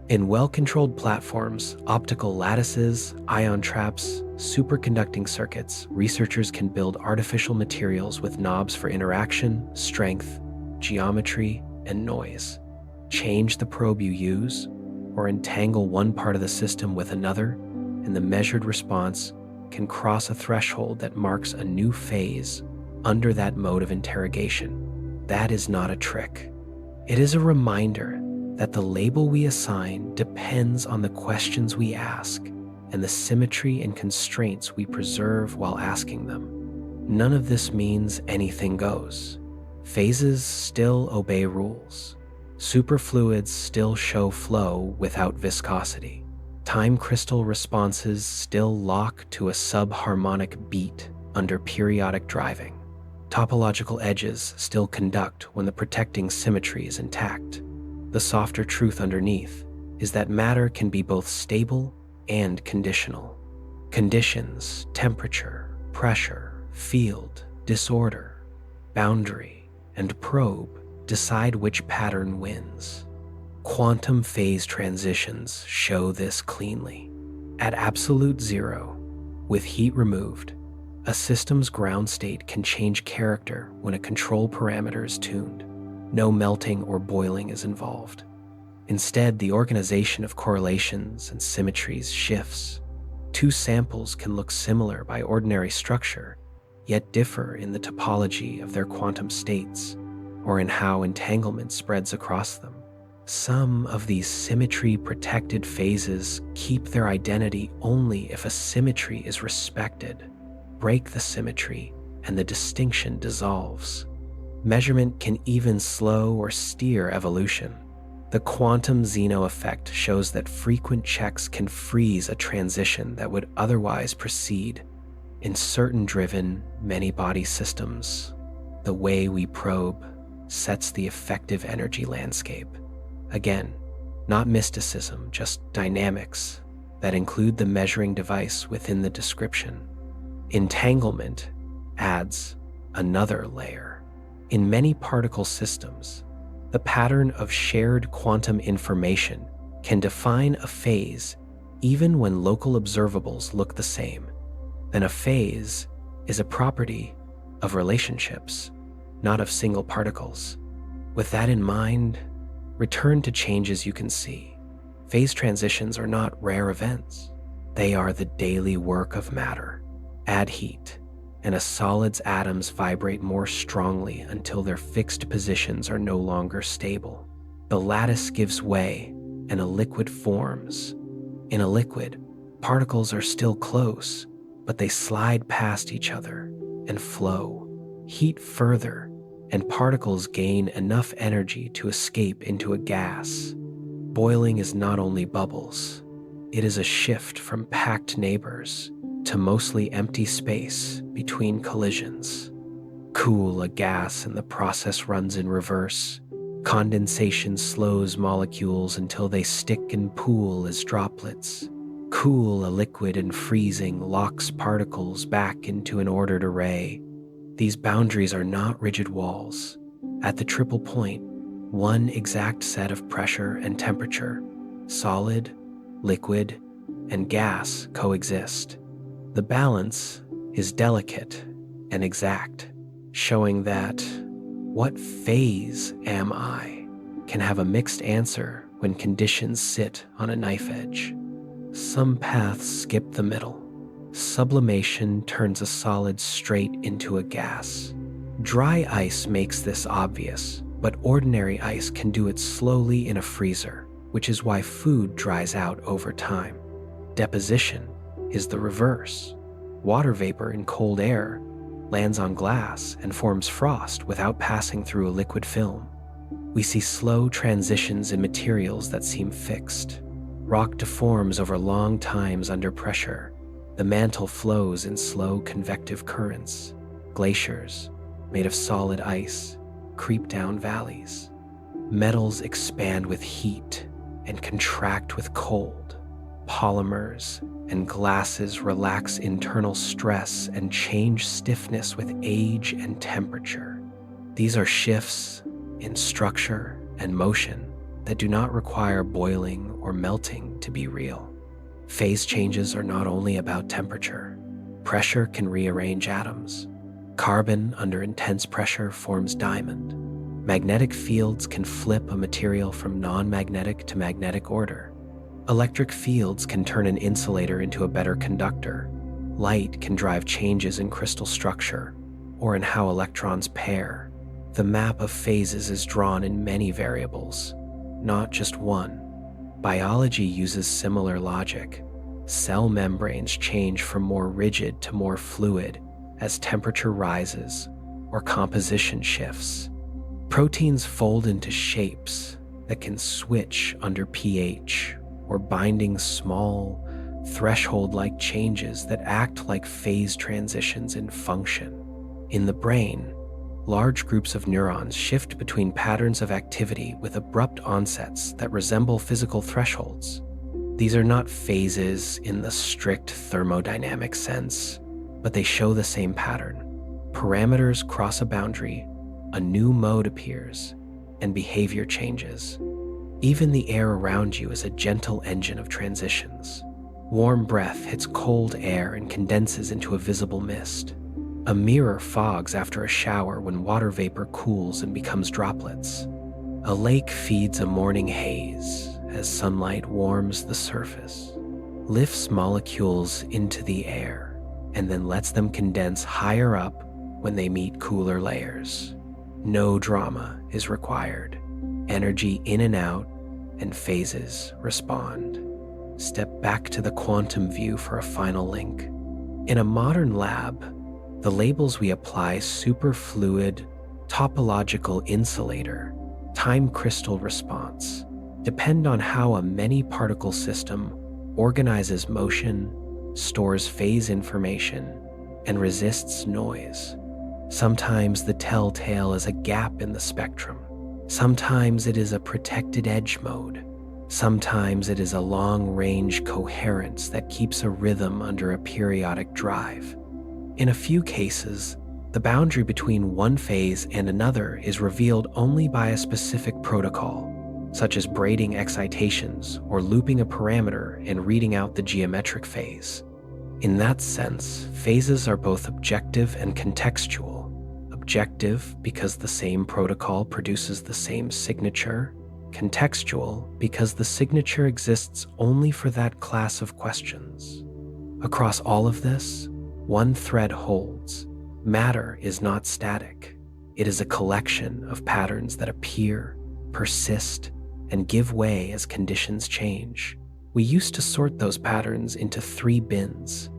In well-controlled platforms, optical lattices, ion traps, superconducting circuits, researchers can build artificial materials with knobs for interaction, strength, geometry, and noise. Change the probe you use, or entangle one part of the system with another, and the measured response can cross a threshold that marks a new phase under that mode of interrogation. That is not a trick. It is a reminder that the label we assign depends on the questions we ask and the symmetry and constraints we preserve while asking them. None of this means anything goes. Phases still obey rules. Superfluids still show flow without viscosity. Time crystal responses still lock to a subharmonic beat under periodic driving. Topological edges still conduct when the protecting symmetry is intact. The softer truth underneath is that matter can be both stable and conditional. Conditions, temperature, pressure, field, disorder, boundary, and probe decide which pattern wins. Quantum phase transitions show this cleanly. At absolute zero, with heat removed, a system's ground state can change character when a control parameter is tuned. No melting or boiling is involved. Instead, the organization of correlations and symmetries shifts. Two samples can look similar by ordinary structure, yet differ in the topology of their quantum states, or in how entanglement spreads across them. Some of these symmetry-protected phases keep their identity only if a symmetry is respected. Break the symmetry, and the distinction dissolves. Measurement can even slow or steer evolution. The quantum Zeno effect shows that frequent checks can freeze a transition that would otherwise proceed. In certain driven, many-body systems, the way we probe sets the effective energy landscape. Again, not mysticism, just dynamics that include the measuring device within the description. Entanglement adds another layer. In many particle systems, the pattern of shared quantum information can define a phase even when local observables look the same. Then a phase is a property of relationships, not of single particles. With that in mind, return to changes you can see. Phase transitions are not rare events. They are the daily work of matter. Add heat, and a solid's atoms vibrate more strongly until their fixed positions are no longer stable. The lattice gives way, and a liquid forms. In a liquid, particles are still close, but they slide past each other and flow. Heat further, and particles gain enough energy to escape into a gas. Boiling is not only bubbles. It is a shift from packed neighbors to mostly empty space between collisions. Cool a gas and the process runs in reverse. Condensation slows molecules until they stick and pool as droplets. Cool a liquid and freezing locks particles back into an ordered array. These boundaries are not rigid walls. At the triple point, one exact set of pressure and temperature, solid, liquid, and gas coexist. The balance is delicate and exact, showing that what phase am I can have a mixed answer when conditions sit on a knife edge. Some paths skip the middle. Sublimation turns a solid straight into a gas. Dry ice makes this obvious, but ordinary ice can do it slowly in a freezer, which is why food dries out over time. Deposition is the reverse. Water vapor in cold air lands on glass and forms frost without passing through a liquid film. We see slow transitions in materials that seem fixed. Rock deforms over long times under pressure. The mantle flows in slow convective currents. Glaciers, made of solid ice, creep down valleys. Metals expand with heat and contract with cold. Polymers and glasses relax internal stress and change stiffness with age and temperature. These are shifts in structure and motion that do not require boiling or melting to be real. Phase changes are not only about temperature. Pressure can rearrange atoms. Carbon under intense pressure forms diamond. Magnetic fields can flip a material from non-magnetic to magnetic order. Electric fields can turn an insulator into a better conductor. Light can drive changes in crystal structure or in how electrons pair. The map of phases is drawn in many variables, not just one. Biology uses similar logic. Cell membranes change from more rigid to more fluid as temperature rises or composition shifts. Proteins fold into shapes that can switch under pH or binding small, threshold-like changes that act like phase transitions in function. In the brain, large groups of neurons shift between patterns of activity with abrupt onsets that resemble physical thresholds. These are not phases in the strict thermodynamic sense, but they show the same pattern. Parameters cross a boundary, a new mode appears, and behavior changes. Even the air around you is a gentle engine of transitions. Warm breath hits cold air and condenses into a visible mist. A mirror fogs after a shower when water vapor cools and becomes droplets. A lake feeds a morning haze as sunlight warms the surface, lifts molecules into the air, and then lets them condense higher up when they meet cooler layers. No drama is required. Energy in and out, and phases respond. Step back to the quantum view for a final link. In a modern lab, the labels we apply superfluid, topological insulator, time crystal response depend on how a many-particle system organizes motion, stores phase information, and resists noise. Sometimes the telltale is a gap in the spectrum. Sometimes it is a protected edge mode. Sometimes it is a long-range coherence that keeps a rhythm under a periodic drive. In a few cases, the boundary between one phase and another is revealed only by a specific protocol, such as braiding excitations or looping a parameter and reading out the geometric phase. In that sense, phases are both objective and contextual. Objective because the same protocol produces the same signature. Contextual because the signature exists only for that class of questions. Across all of this, one thread holds. Matter is not static. It is a collection of patterns that appear, persist, and give way as conditions change. We used to sort those patterns into 3 bins.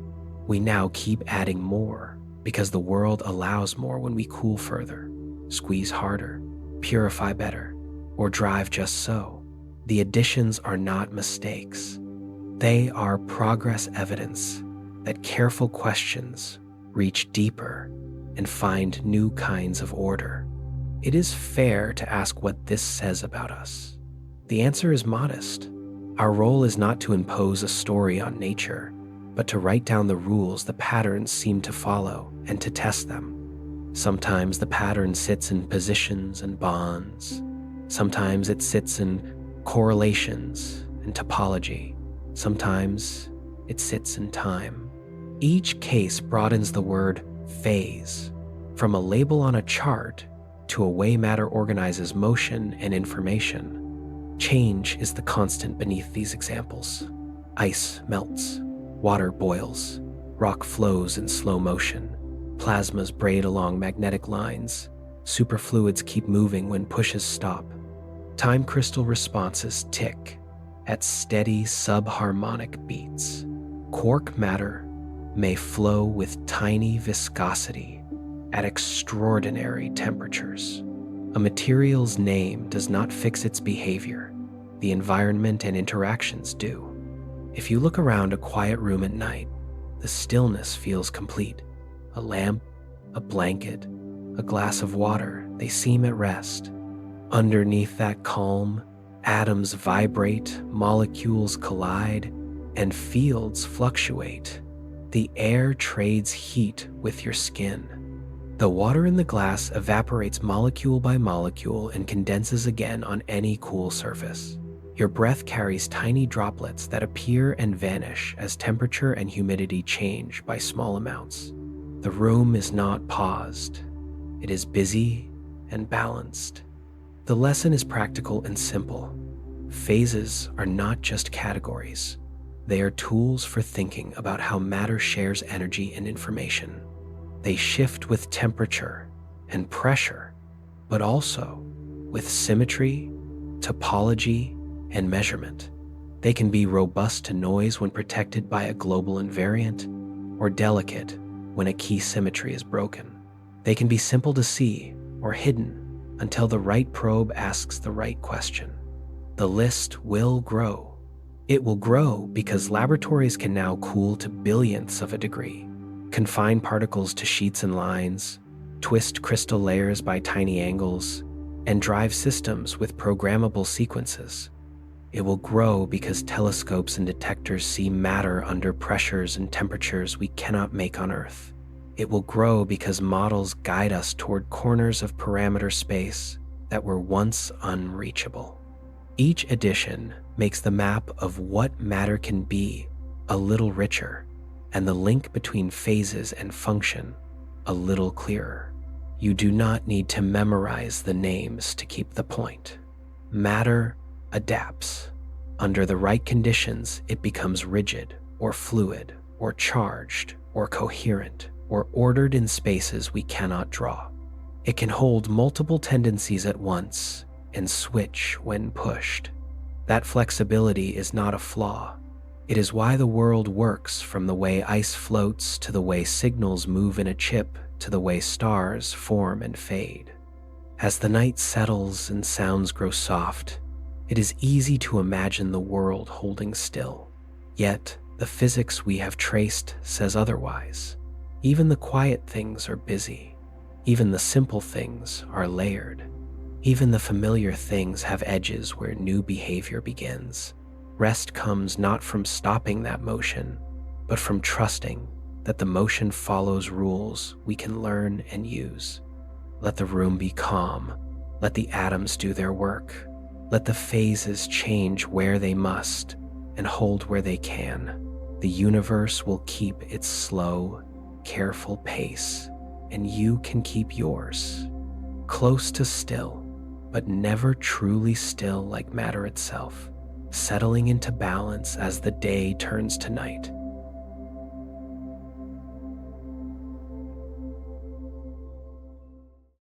We now keep adding more because the world allows more when we cool further, squeeze harder, purify better, or drive just so. The additions are not mistakes. They are progress evidence that careful questions reach deeper and find new kinds of order. It is fair to ask what this says about us. The answer is modest. Our role is not to impose a story on nature, but to write down the rules the patterns seem to follow and to test them. Sometimes the pattern sits in positions and bonds. Sometimes it sits in correlations and topology. Sometimes it sits in time. Each case broadens the word phase, from a label on a chart to a way matter organizes motion and information. Change is the constant beneath these examples. Ice melts, water boils, rock flows in slow motion, plasmas braid along magnetic lines, superfluids keep moving when pushes stop. Time crystal responses tick at steady subharmonic beats. Quark matter may flow with tiny viscosity at extraordinary temperatures. A material's name does not fix its behavior. The environment and interactions do. If you look around a quiet room at night, the stillness feels complete. A lamp, a blanket, a glass of water, they seem at rest. Underneath that calm, atoms vibrate, molecules collide, and fields fluctuate. The air trades heat with your skin. The water in the glass evaporates molecule by molecule and condenses again on any cool surface. Your breath carries tiny droplets that appear and vanish as temperature and humidity change by small amounts. The room is not paused. It is busy and balanced. The lesson is practical and simple. Phases are not just categories. They are tools for thinking about how matter shares energy and information. They shift with temperature and pressure, but also with symmetry, topology, and measurement. They can be robust to noise when protected by a global invariant, or delicate when a key symmetry is broken. They can be simple to see or hidden until the right probe asks the right question. The list will grow. It will grow because laboratories can now cool to billionths of a degree, confine particles to sheets and lines, twist crystal layers by tiny angles, and drive systems with programmable sequences. It will grow because telescopes and detectors see matter under pressures and temperatures we cannot make on Earth. It will grow because models guide us toward corners of parameter space that were once unreachable. Each edition makes the map of what matter can be a little richer, and the link between phases and function a little clearer. You do not need to memorize the names to keep the point. Matter adapts. Under the right conditions, it becomes rigid, or fluid, or charged, or coherent, or ordered in spaces we cannot draw. It can hold multiple tendencies at once and switch when pushed. That flexibility is not a flaw. It is why the world works, from the way ice floats to the way signals move in a chip to the way stars form and fade. As the night settles and sounds grow soft, it is easy to imagine the world holding still. Yet, the physics we have traced says otherwise. Even the quiet things are busy. Even the simple things are layered. Even the familiar things have edges where new behavior begins. Rest comes not from stopping that motion, but from trusting that the motion follows rules we can learn and use. Let the room be calm. Let the atoms do their work. Let the phases change where they must and hold where they can. The universe will keep its slow, careful pace, and you can keep yours. Close to still, but never truly still like matter itself, settling into balance as the day turns to night.